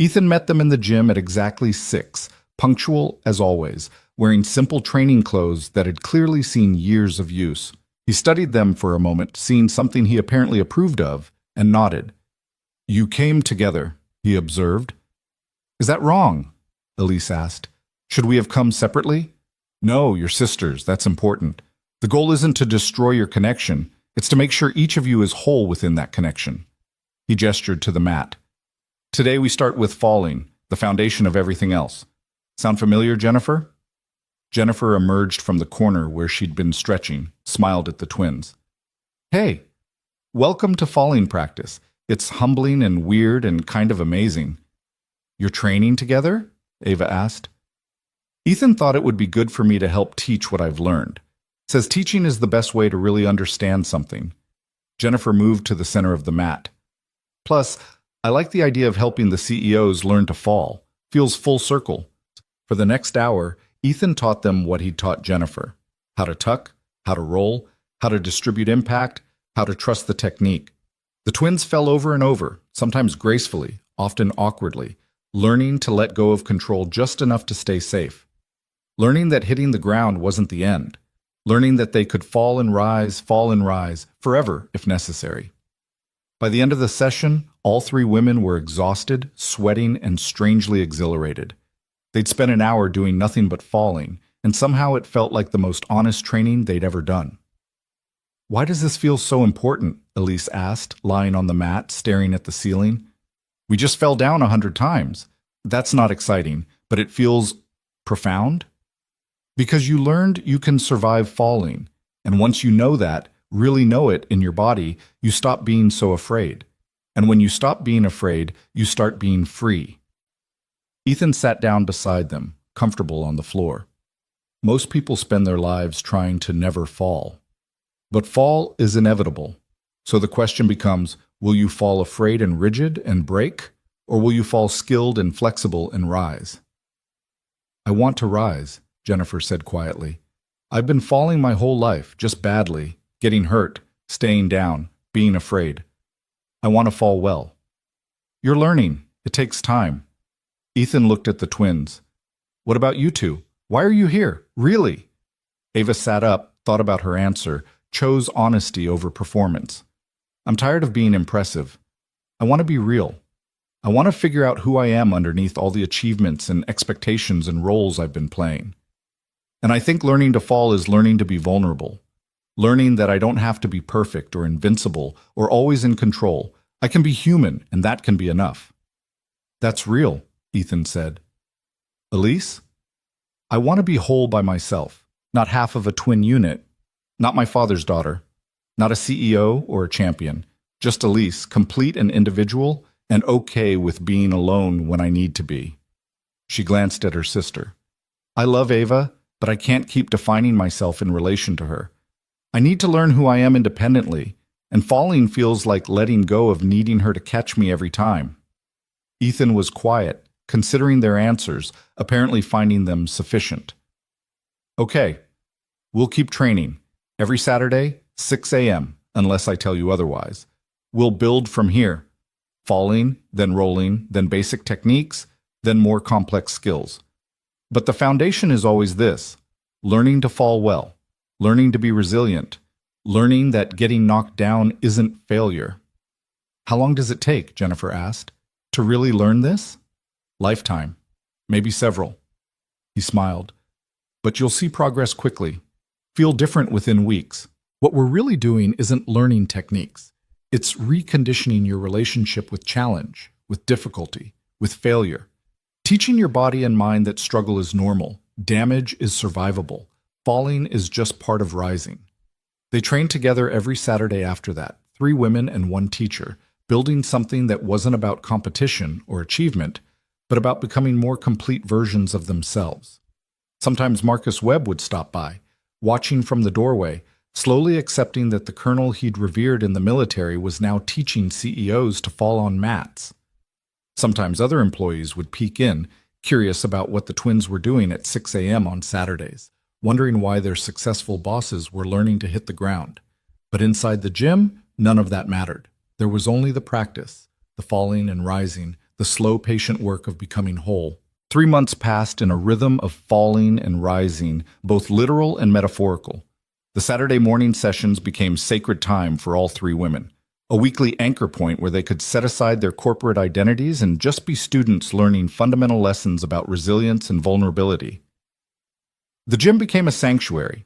Ethan met them in the gym at exactly 6, punctual as always, wearing simple training clothes that had clearly seen years of use. He studied them for a moment, seeing something he apparently approved of, and nodded. "You came together," he observed. "Is that wrong?" Elise asked. "Should we have come separately?" "No, you're sisters, that's important. The goal isn't to destroy your connection, it's to make sure each of you is whole within that connection." He gestured to the mat. "Today we start with falling, the foundation of everything else. Sound familiar, Jennifer?" Jennifer emerged from the corner where she'd been stretching, smiled at the twins. "Hey, welcome to falling practice. It's humbling and weird and kind of amazing." "You're training together?" Ava asked. "Ethan thought it would be good for me to help teach what I've learned. Says teaching is the best way to really understand something." Jennifer moved to the center of the mat. "Plus, I like the idea of helping the CEOs learn to fall. Feels full circle." For the next hour, Ethan taught them what he'd taught Jennifer: how to tuck, how to roll, how to distribute impact, how to trust the technique. The twins fell over and over, sometimes gracefully, often awkwardly, learning to let go of control just enough to stay safe. Learning that hitting the ground wasn't the end. Learning that they could fall and rise, forever if necessary. By the end of the session, all 3 women were exhausted, sweating, and strangely exhilarated. They'd spent an hour doing nothing but falling, and somehow it felt like the most honest training they'd ever done. "Why does this feel so important?" Elise asked, lying on the mat, staring at the ceiling. "We just fell down 100 times. That's not exciting, but it feels profound." "Because you learned you can survive falling, and once you know that, really know it in your body, you stop being so afraid. And when you stop being afraid, you start being free." Ethan sat down beside them, comfortable on the floor. Most people spend their lives trying to never fall. But fall is inevitable. So the question becomes, will you fall afraid and rigid and break, or will you fall skilled and flexible and rise? "I want to rise," Jennifer said quietly. "I've been falling my whole life, just badly, getting hurt, staying down, being afraid. I want to fall well." "You're learning. It takes time." Ethan looked at the twins. "What about you two? Why are you here? Really?" Ava sat up, thought about her answer, chose honesty over performance. "I'm tired of being impressive. I want to be real. I want to figure out who I am underneath all the achievements and expectations and roles I've been playing. And I think learning to fall is learning to be vulnerable. Learning that I don't have to be perfect or invincible or always in control. I can be human, and that can be enough." "That's real," Ethan said. "Elise? I want to be whole by myself, not half of a twin unit, not my father's daughter, not a CEO or a champion, just Elise, complete and individual, and okay with being alone when I need to be." She glanced at her sister. "I love Ava, but I can't keep defining myself in relation to her. I need to learn who I am independently, and falling feels like letting go of needing her to catch me every time." Ethan was quiet, considering their answers, apparently finding them sufficient. "Okay, we'll keep training. Every Saturday, 6 a.m., unless I tell you otherwise. We'll build from here. Falling, then rolling, then basic techniques, then more complex skills. But the foundation is always this: learning to fall well, learning to be resilient, learning that getting knocked down isn't failure. How long does it take, Jennifer asked, to really learn this? Lifetime. Maybe several. He smiled. But you'll see progress quickly. Feel different within weeks. What we're really doing isn't learning techniques. It's reconditioning your relationship with challenge, with difficulty, with failure. Teaching your body and mind that struggle is normal, damage is survivable, falling is just part of rising. They trained together every Saturday after that, 3 women and 1 teacher, building something that wasn't about competition or achievement, but about becoming more complete versions of themselves. Sometimes Marcus Webb would stop by, watching from the doorway, slowly accepting that the colonel he'd revered in the military was now teaching CEOs to fall on mats. Sometimes other employees would peek in, curious about what the twins were doing at 6 a.m. on Saturdays, wondering why their successful bosses were learning to hit the ground. But inside the gym, none of that mattered. There was only the practice, the falling and rising, the slow, patient work of becoming whole. 3 months passed in a rhythm of falling and rising, both literal and metaphorical. The Saturday morning sessions became sacred time for all 3 women, a weekly anchor point where they could set aside their corporate identities and just be students learning fundamental lessons about resilience and vulnerability. The gym became a sanctuary.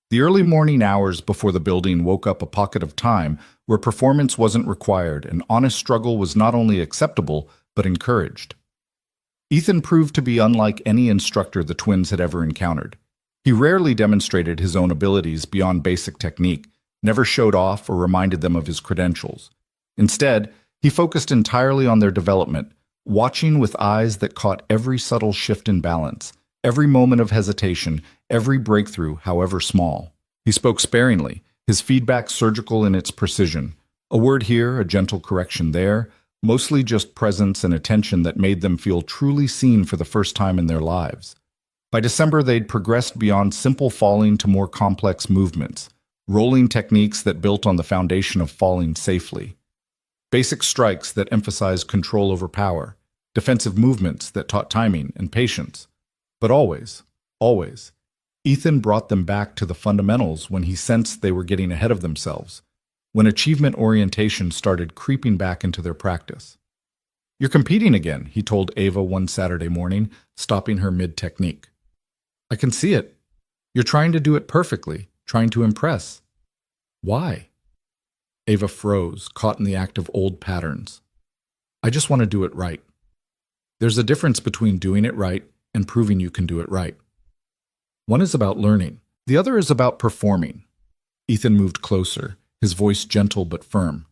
The early morning hours before the building woke up a pocket of time where performance wasn't required and honest struggle was not only acceptable, but encouraged. Ethan proved to be unlike any instructor the twins had ever encountered. He rarely demonstrated his own abilities beyond basic technique, never showed off or reminded them of his credentials. Instead, he focused entirely on their development, watching with eyes that caught every subtle shift in balance, every moment of hesitation, every breakthrough, however small. He spoke sparingly, his feedback surgical in its precision. A word here, a gentle correction there, mostly just presence and attention that made them feel truly seen for the first time in their lives. By December, they'd progressed beyond simple falling to more complex movements, rolling techniques that built on the foundation of falling safely, basic strikes that emphasized control over power, defensive movements that taught timing and patience. But always, Ethan brought them back to the fundamentals when he sensed they were getting ahead of themselves, when achievement orientation started creeping back into their practice. "You're competing again," he told Ava one Saturday morning, stopping her mid-technique. "I can see it. You're trying to do it perfectly, trying to impress. Why?" Ava froze, caught in the act of old patterns. "I just want to do it right." There's a difference between doing it right and proving you can do it right. One is about learning. The other is about performing. Ethan moved closer, his voice gentle but firm.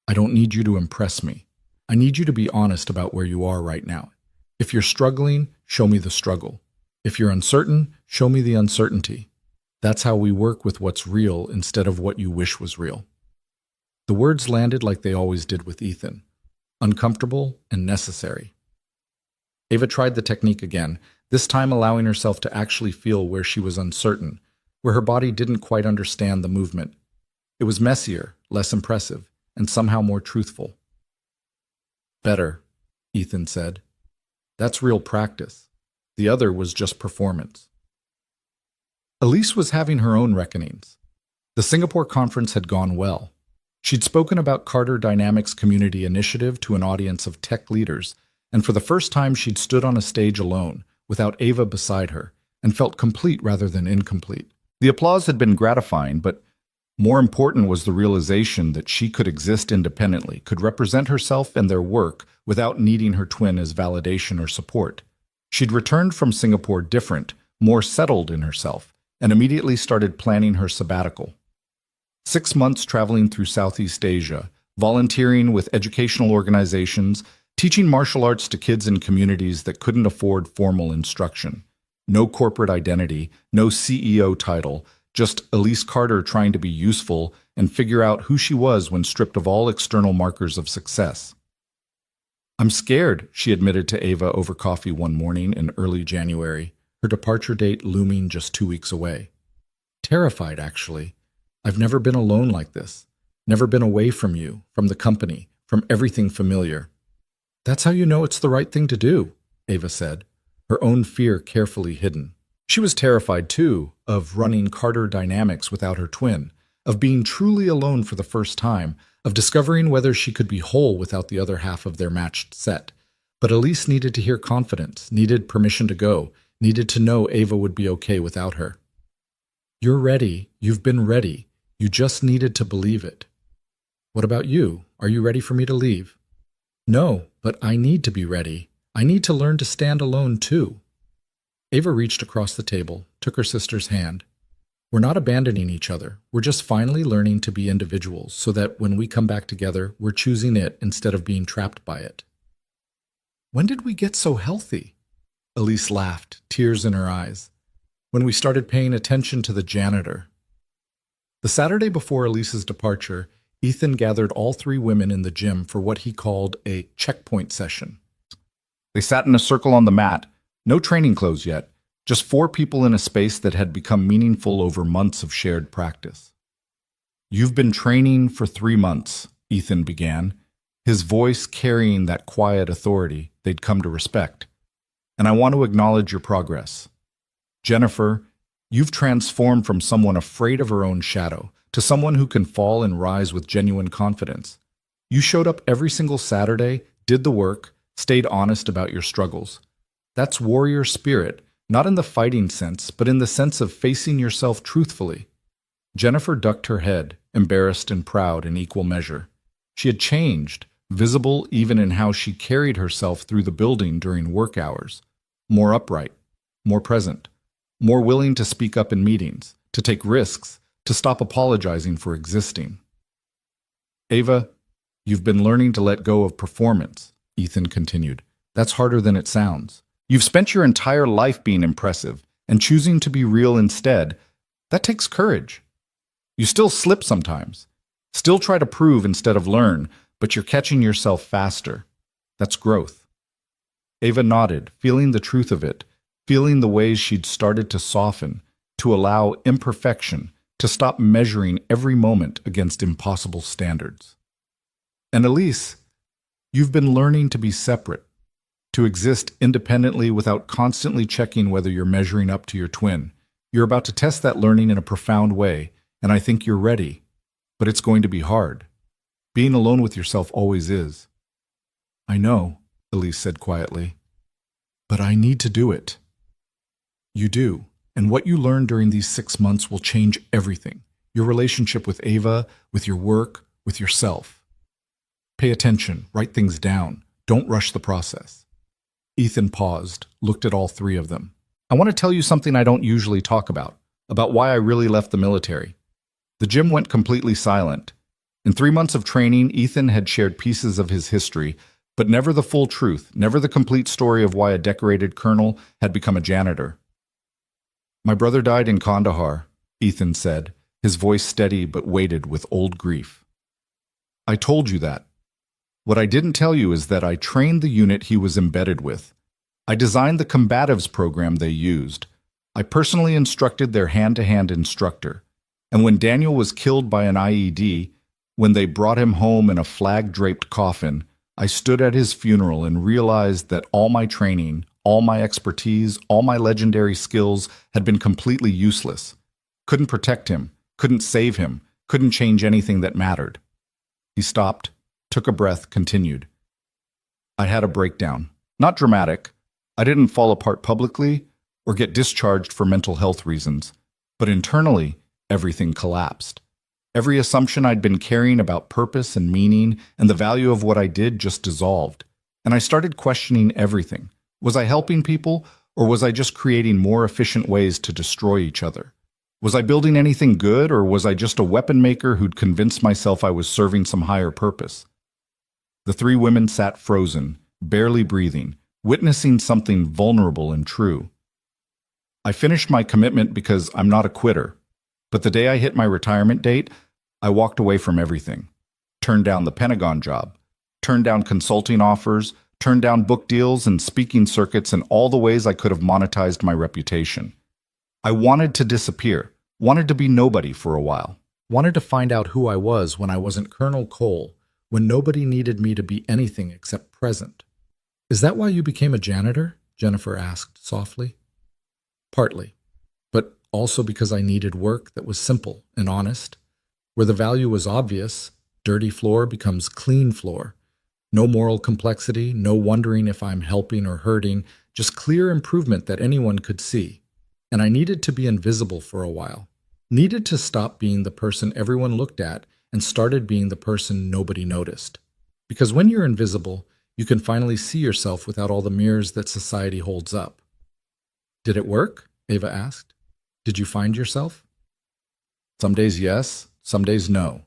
"I don't need you to impress me. I need you to be honest about where you are right now. If you're struggling, show me the struggle. If you're uncertain, show me the uncertainty. That's how we work with what's real instead of what you wish was real." The words landed like they always did with Ethan, uncomfortable and necessary. Ava tried the technique again, this time allowing herself to actually feel where she was uncertain, where her body didn't quite understand the movement. It was messier, less impressive, and somehow more truthful. "Better," Ethan said. "That's real practice. The other was just performance." Elise was having her own reckonings. The Singapore conference had gone well. She'd spoken about Carter Dynamics Community Initiative to an audience of tech leaders, and for the first time she'd stood on a stage alone, without Ava beside her, and felt complete rather than incomplete. The applause had been gratifying, but more important was the realization that she could exist independently, could represent herself and their work without needing her twin as validation or support. She'd returned from Singapore different, more settled in herself, and immediately started planning her sabbatical. 6 months traveling through Southeast Asia, volunteering with educational organizations, teaching martial arts to kids in communities that couldn't afford formal instruction. No corporate identity, no CEO title, just Elise Carter trying to be useful and figure out who she was when stripped of all external markers of success. "I'm scared," she admitted to Ava over coffee one morning in early January, her departure date looming just 2 weeks away. "Terrified, actually. I've never been alone like this. Never been away from you, from the company, from everything familiar." "That's how you know it's the right thing to do," Ava said, her own fear carefully hidden. She was terrified, too, of running Carter Dynamics without her twin, of being truly alone for the first time, of discovering whether she could be whole without the other half of their matched set. But Elise needed to hear confidence, needed permission to go, needed to know Ava would be okay without her. "You're ready. You've been ready. You just needed to believe it." "What about you? Are you ready for me to leave?" "No, but I need to be ready. I need to learn to stand alone too." Ava reached across the table, took her sister's hand. "We're not abandoning each other. We're just finally learning to be individuals so that when we come back together, we're choosing it instead of being trapped by it." "When did we get so healthy?" Elise laughed, tears in her eyes. "When we started paying attention to the janitor." The Saturday before Elise's departure, Ethan gathered all three women in the gym for what he called a checkpoint session. They sat in a circle on the mat, no training clothes yet, just four people in a space that had become meaningful over months of shared practice. "You've been training for 3 months," Ethan began, his voice carrying that quiet authority they'd come to respect. "And I want to acknowledge your progress. Jennifer, you've transformed from someone afraid of her own shadow to someone who can fall and rise with genuine confidence. You showed up every single Saturday, did the work, stayed honest about your struggles. That's warrior spirit, not in the fighting sense, but in the sense of facing yourself truthfully." Jennifer ducked her head, embarrassed and proud in equal measure. She had changed, visible even in how she carried herself through the building during work hours. More upright, more present, more willing to speak up in meetings, to take risks, to stop apologizing for existing. "Ava, you've been learning to let go of performance," Ethan continued. "That's harder than it sounds. You've spent your entire life being impressive, and choosing to be real instead, that takes courage. You still slip sometimes, still try to prove instead of learn, but you're catching yourself faster. That's growth." Ava nodded, feeling the truth of it, feeling the ways she'd started to soften, to allow imperfection, to stop measuring every moment against impossible standards. "And Elise, you've been learning to be separate, to exist independently without constantly checking whether you're measuring up to your twin. You're about to test that learning in a profound way, and I think you're ready. But it's going to be hard. Being alone with yourself always is." "I know," Elise said quietly. "But I need to do it." "You do, and what you learn during these 6 months will change everything. Your relationship with Ava, with your work, with yourself. Pay attention, write things down. Don't rush the process." Ethan paused, looked at all three of them. "I want to tell you something I don't usually talk about why I really left the military." The gym went completely silent. In 3 months of training, Ethan had shared pieces of his history, but never the full truth, never the complete story of why a decorated colonel had become a janitor. "My brother died in Kandahar," Ethan said, his voice steady but weighted with old grief. "I told you that. What I didn't tell you is that I trained the unit he was embedded with. I designed the combatives program they used. I personally instructed their hand-to-hand instructor. And when Daniel was killed by an IED, when they brought him home in a flag-draped coffin, I stood at his funeral and realized that all my training, all my expertise, all my legendary skills had been completely useless. Couldn't protect him, couldn't save him, couldn't change anything that mattered." He stopped, took a breath, continued. "I had a breakdown. Not dramatic. I didn't fall apart publicly or get discharged for mental health reasons. But internally, everything collapsed. Every assumption I'd been carrying about purpose and meaning and the value of what I did just dissolved. And I started questioning everything. Was I helping people, or was I just creating more efficient ways to destroy each other? Was I building anything good, or was I just a weapon maker who'd convinced myself I was serving some higher purpose?" The three women sat frozen, barely breathing, witnessing something vulnerable and true. "I finished my commitment because I'm not a quitter. But the day I hit my retirement date, I walked away from everything. Turned down the Pentagon job, turned down consulting offers, turned down book deals and speaking circuits and all the ways I could have monetized my reputation. I wanted to disappear, wanted to be nobody for a while. Wanted to find out who I was when I wasn't Colonel Cole, when nobody needed me to be anything except present." "Is that why you became a janitor?" Jennifer asked softly. "Partly, but also because I needed work that was simple and honest. Where the value was obvious, dirty floor becomes clean floor. No moral complexity, no wondering if I'm helping or hurting, just clear improvement that anyone could see. And I needed to be invisible for a while. Needed to stop being the person everyone looked at and started being the person nobody noticed. Because when you're invisible, you can finally see yourself without all the mirrors that society holds up. Did it work? Ava asked. Did you find yourself? Some days yes, some days no.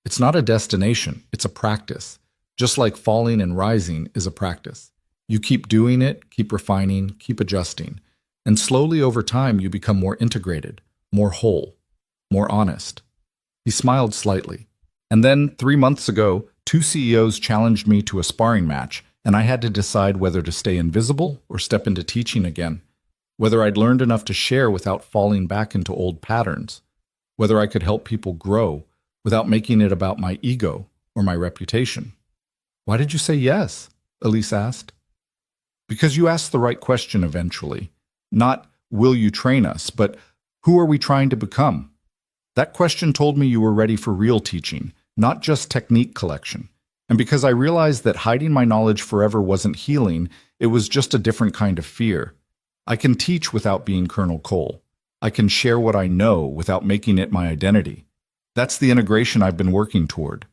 It's not a destination, it's a practice. Just like falling and rising is a practice. You keep doing it, keep refining, keep adjusting. And slowly over time, you become more integrated, more whole, more honest. He smiled slightly. And then, 3 months ago, 2 CEOs challenged me to a sparring match, and I had to decide whether to stay invisible or step into teaching again. Whether I'd learned enough to share without falling back into old patterns. Whether I could help people grow without making it about my ego or my reputation. Why did you say yes? Elise asked. Because you asked the right question eventually. Not, will you train us, but who are we trying to become? That question told me you were ready for real teaching, not just technique collection. And because I realized that hiding my knowledge forever wasn't healing, it was just a different kind of fear. I can teach without being Colonel Cole. I can share what I know without making it my identity. That's the integration I've been working toward.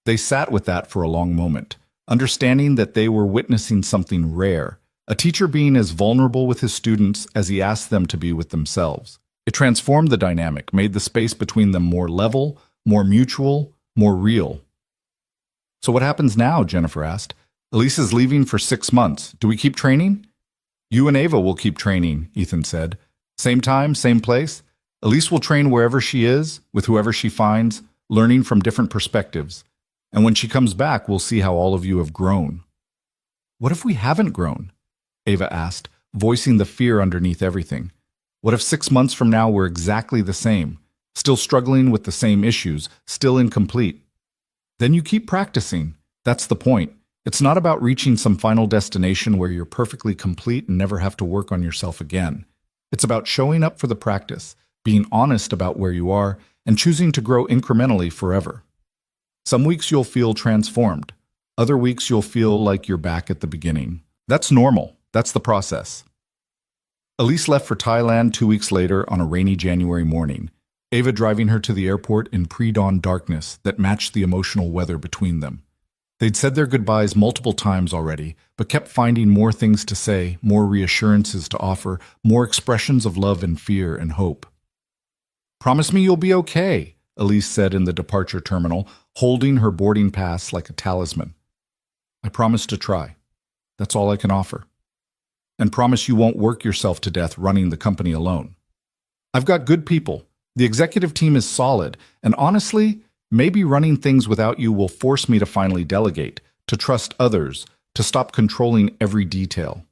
They sat with that for a long moment, understanding that they were witnessing something rare, a teacher being as vulnerable with his students as he asked them to be with themselves. It transformed the dynamic, made the space between them more level, more mutual, more real. So what happens now? Jennifer asked. Elise is leaving for 6 months. Do we keep training? You and Ava will keep training, Ethan said. Same time, same place. Elise will train wherever she is, with whoever she finds, learning from different perspectives. And when she comes back, we'll see how all of you have grown. What if we haven't grown? Ava asked, voicing the fear underneath everything. What if 6 months from now we're exactly the same, still struggling with the same issues, still incomplete? Then you keep practicing. That's the point. It's not about reaching some final destination where you're perfectly complete and never have to work on yourself again. It's about showing up for the practice, being honest about where you are, and choosing to grow incrementally forever. Some weeks you'll feel transformed. Other weeks you'll feel like you're back at the beginning. That's normal. That's the process. Elise left for Thailand 2 weeks later on a rainy January morning, Ava driving her to the airport in pre-dawn darkness that matched the emotional weather between them. They'd said their goodbyes multiple times already, but kept finding more things to say, more reassurances to offer, more expressions of love and fear and hope. Promise me you'll be okay, Elise said in the departure terminal, holding her boarding pass like a talisman. I promise to try. That's all I can offer. And promise you won't work yourself to death running the company alone. I've got good people. The executive team is solid, and honestly, maybe running things without you will force me to finally delegate, to trust others, to stop controlling every detail.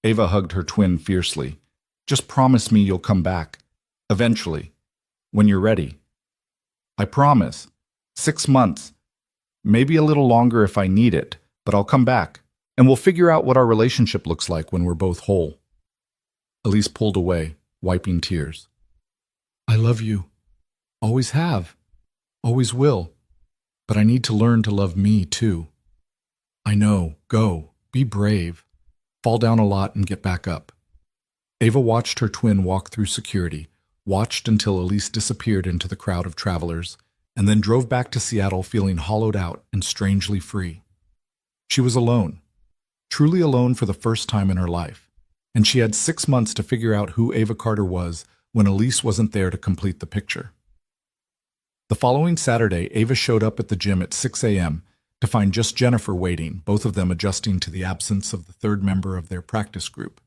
Ava hugged her twin fiercely. Just promise me you'll come back. Eventually. When you're ready. I promise. 6 months. Maybe a little longer if I need it, but I'll come back, and we'll figure out what our relationship looks like when we're both whole. Elise pulled away, wiping tears. I love you. Always have. Always will. But I need to learn to love me, too. I know. Go. Be brave. Fall down a lot and get back up. Ava watched her twin walk through security, watched until Elise disappeared into the crowd of travelers, and then drove back to Seattle feeling hollowed out and strangely free. She was alone. Truly alone for the first time in her life. And she had 6 months to figure out who Ava Carter was when Elise wasn't there to complete the picture. The following Saturday, Ava showed up at the gym at 6 a.m. to find just Jennifer waiting, both of them adjusting to the absence of the third member of their practice group.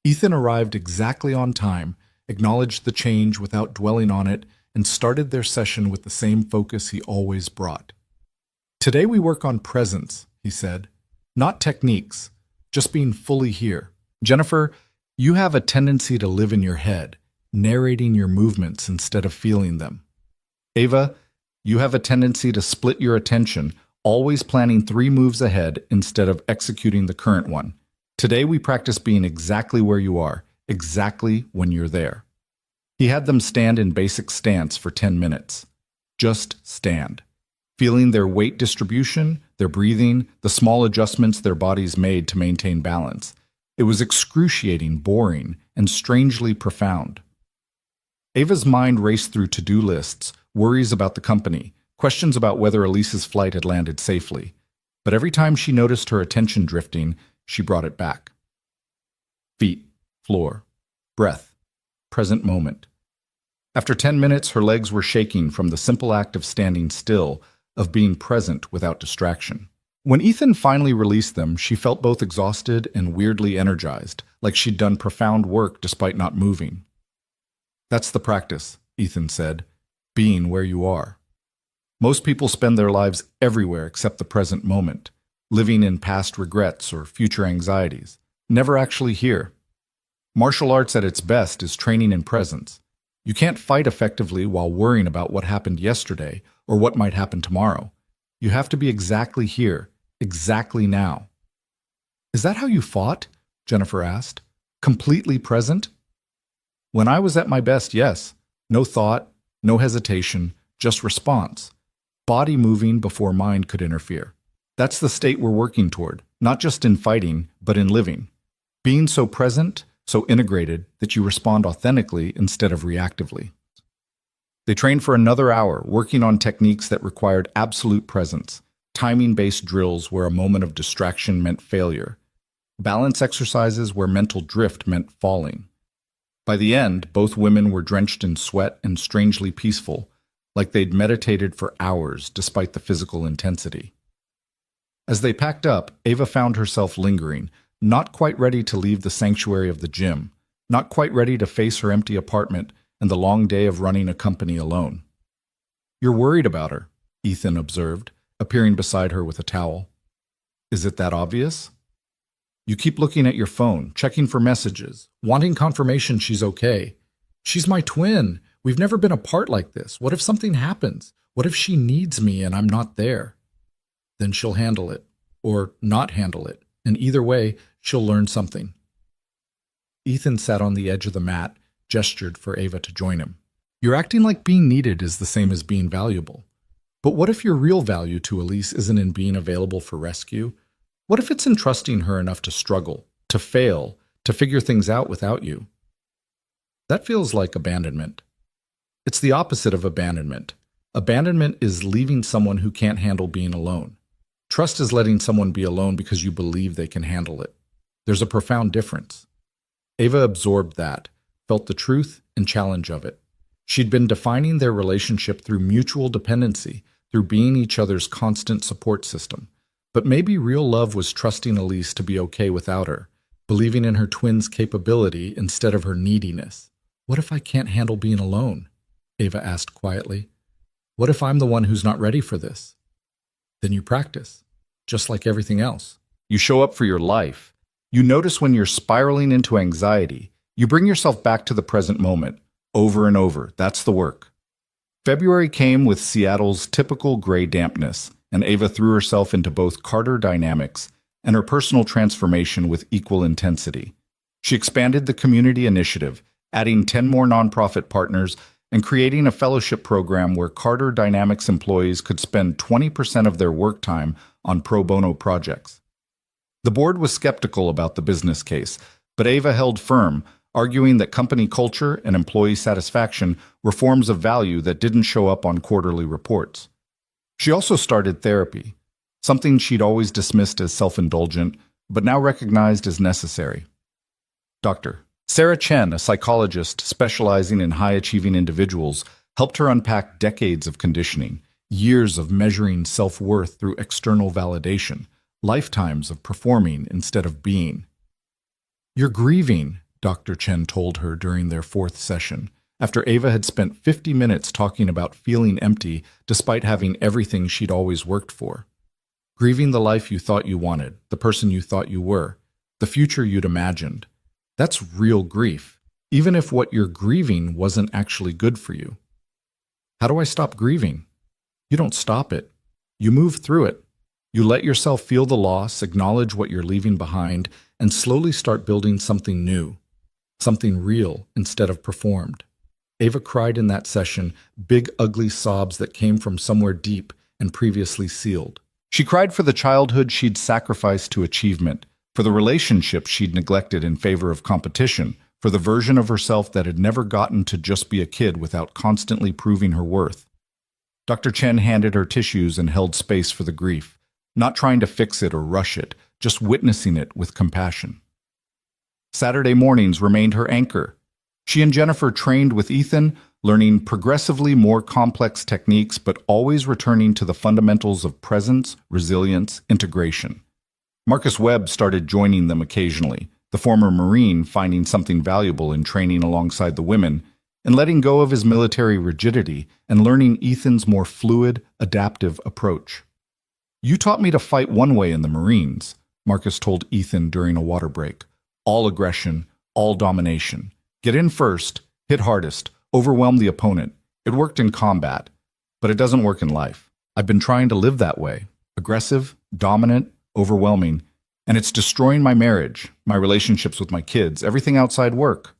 Ethan arrived exactly on time, acknowledged the change without dwelling on it, and started their session with the same focus he always brought. Today we work on presence, he said. Not techniques, just being fully here. Jennifer, you have a tendency to live in your head, narrating your movements instead of feeling them. Ava, you have a tendency to split your attention, always planning 3 moves ahead instead of executing the current one. Today we practice being exactly where you are, exactly when you're there. He had them stand in basic stance for 10 minutes. Just stand, feeling their weight distribution, their breathing, the small adjustments their bodies made to maintain balance. It was excruciating, boring, and strangely profound. Ava's mind raced through to-do lists, worries about the company, questions about whether Elise's flight had landed safely. But every time she noticed her attention drifting, she brought it back. Feet, floor, breath, present moment. After 10 minutes, her legs were shaking from the simple act of standing still, of being present without distraction. When Ethan finally released them, she felt both exhausted and weirdly energized, like she'd done profound work despite not moving. That's the practice, Ethan said, being where you are. Most people spend their lives everywhere except the present moment, living in past regrets or future anxieties, never actually here. Martial arts at its best is training in presence. You can't fight effectively while worrying about what happened yesterday or what might happen tomorrow. You have to be exactly here, exactly now. Is that how you fought? Jennifer asked. Completely present? When I was at my best, yes. No thought, no hesitation, just response. Body moving before mind could interfere. That's the state we're working toward, not just in fighting, but in living. Being so present, so integrated, that you respond authentically instead of reactively. They trained for another hour, working on techniques that required absolute presence, timing-based drills where a moment of distraction meant failure, balance exercises where mental drift meant falling. By the end, both women were drenched in sweat and strangely peaceful, like they'd meditated for hours despite the physical intensity. As they packed up, Ava found herself lingering, not quite ready to leave the sanctuary of the gym, not quite ready to face her empty apartment and the long day of running a company alone. You're worried about her, Ethan observed, appearing beside her with a towel. Is it that obvious? You keep looking at your phone, checking for messages, wanting confirmation she's okay. She's my twin. We've never been apart like this. What if something happens? What if she needs me and I'm not there? Then she'll handle it, or not handle it, and either way, she'll learn something. Ethan sat on the edge of the mat, gestured for Ava to join him. You're acting like being needed is the same as being valuable. But what if your real value to Elise isn't in being available for rescue? What if it's in trusting her enough to struggle, to fail, to figure things out without you? That feels like abandonment. It's the opposite of abandonment. Abandonment is leaving someone who can't handle being alone. Trust is letting someone be alone because you believe they can handle it. There's a profound difference. Ava absorbed that, felt the truth and challenge of it. She'd been defining their relationship through mutual dependency, through being each other's constant support system. But maybe real love was trusting Elise to be okay without her, believing in her twin's capability instead of her neediness. What if I can't handle being alone? Ava asked quietly. What if I'm the one who's not ready for this? Then you practice, just like everything else. You show up for your life. You notice when you're spiraling into anxiety. You bring yourself back to the present moment, over and over. That's the work. February came with Seattle's typical gray dampness, and Ava threw herself into both Carter dynamics and her personal transformation with equal intensity. She expanded the community initiative, adding 10 more nonprofit partners and creating a fellowship program where Carter Dynamics employees could spend 20% of their work time on pro bono projects. The board was skeptical about the business case, but Ava held firm, arguing that company culture and employee satisfaction were forms of value that didn't show up on quarterly reports. She also started therapy, something she'd always dismissed as self-indulgent, but now recognized as necessary. Dr. Sarah Chen, a psychologist specializing in high-achieving individuals, helped her unpack decades of conditioning, years of measuring self-worth through external validation, lifetimes of performing instead of being. You're grieving, Dr. Chen told her during their fourth session, after Ava had spent 50 minutes talking about feeling empty despite having everything she'd always worked for. Grieving the life you thought you wanted, the person you thought you were, the future you'd imagined. That's real grief, even if what you're grieving wasn't actually good for you. How do I stop grieving? You don't stop it. You move through it. You let yourself feel the loss, acknowledge what you're leaving behind, and slowly start building something new, something real instead of performed. Ava cried in that session, big ugly sobs that came from somewhere deep and previously sealed. She cried for the childhood she'd sacrificed to achievement, for the relationships she'd neglected in favor of competition, for the version of herself that had never gotten to just be a kid without constantly proving her worth. Dr. Chen handed her tissues and held space for the grief, not trying to fix it or rush it, just witnessing it with compassion. Saturday mornings remained her anchor. She and Jennifer trained with Ethan, learning progressively more complex techniques but always returning to the fundamentals of presence, resilience, integration. Marcus Webb started joining them occasionally, the former Marine finding something valuable in training alongside the women and letting go of his military rigidity and learning Ethan's more fluid, adaptive approach. "You taught me to fight one way in the Marines," Marcus told Ethan during a water break. "All aggression, all domination. Get in first, hit hardest, overwhelm the opponent. It worked in combat, but it doesn't work in life. I've been trying to live that way. Aggressive, dominant, overwhelming, and it's destroying my marriage, my relationships with my kids, everything outside work."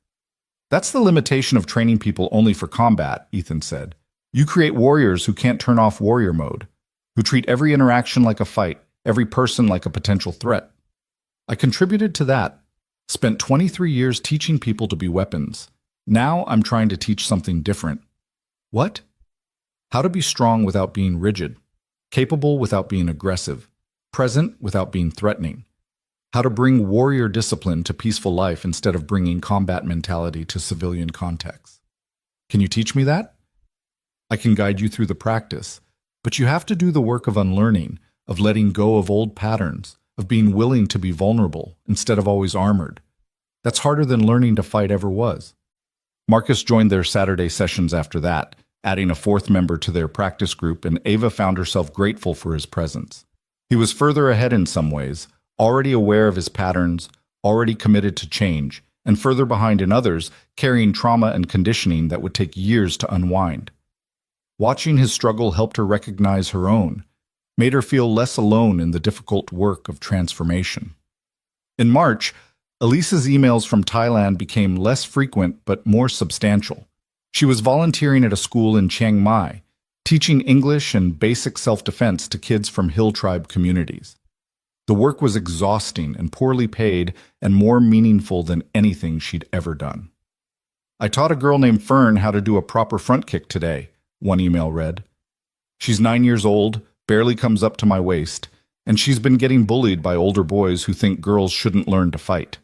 "That's the limitation of training people only for combat," Ethan said. "You create warriors who can't turn off warrior mode, who treat every interaction like a fight, every person like a potential threat." I contributed to that. Spent 23 years teaching people to be weapons. Now I'm trying to teach something different. What? How to be strong without being rigid, capable without being aggressive, present without being threatening. How to bring warrior discipline to peaceful life instead of bringing combat mentality to civilian contexts. Can you teach me that? I can guide you through the practice, but you have to do the work of unlearning, of letting go of old patterns, of being willing to be vulnerable instead of always armored. That's harder than learning to fight ever was. Marcus joined their Saturday sessions after that, adding a fourth member to their practice group, and Ava found herself grateful for his presence. He was further ahead in some ways, already aware of his patterns, already committed to change, and further behind in others, carrying trauma and conditioning that would take years to unwind. Watching his struggle helped her recognize her own, made her feel less alone in the difficult work of transformation. In March, Elisa's emails from Thailand became less frequent but more substantial. She was volunteering at a school in Chiang Mai, teaching English and basic self-defense to kids from hill tribe communities. The work was exhausting and poorly paid and more meaningful than anything she'd ever done. "I taught a girl named Fern how to do a proper front kick today," one email read. "She's 9 years old, barely comes up to my waist, and she's been getting bullied by older boys who think girls shouldn't learn to fight.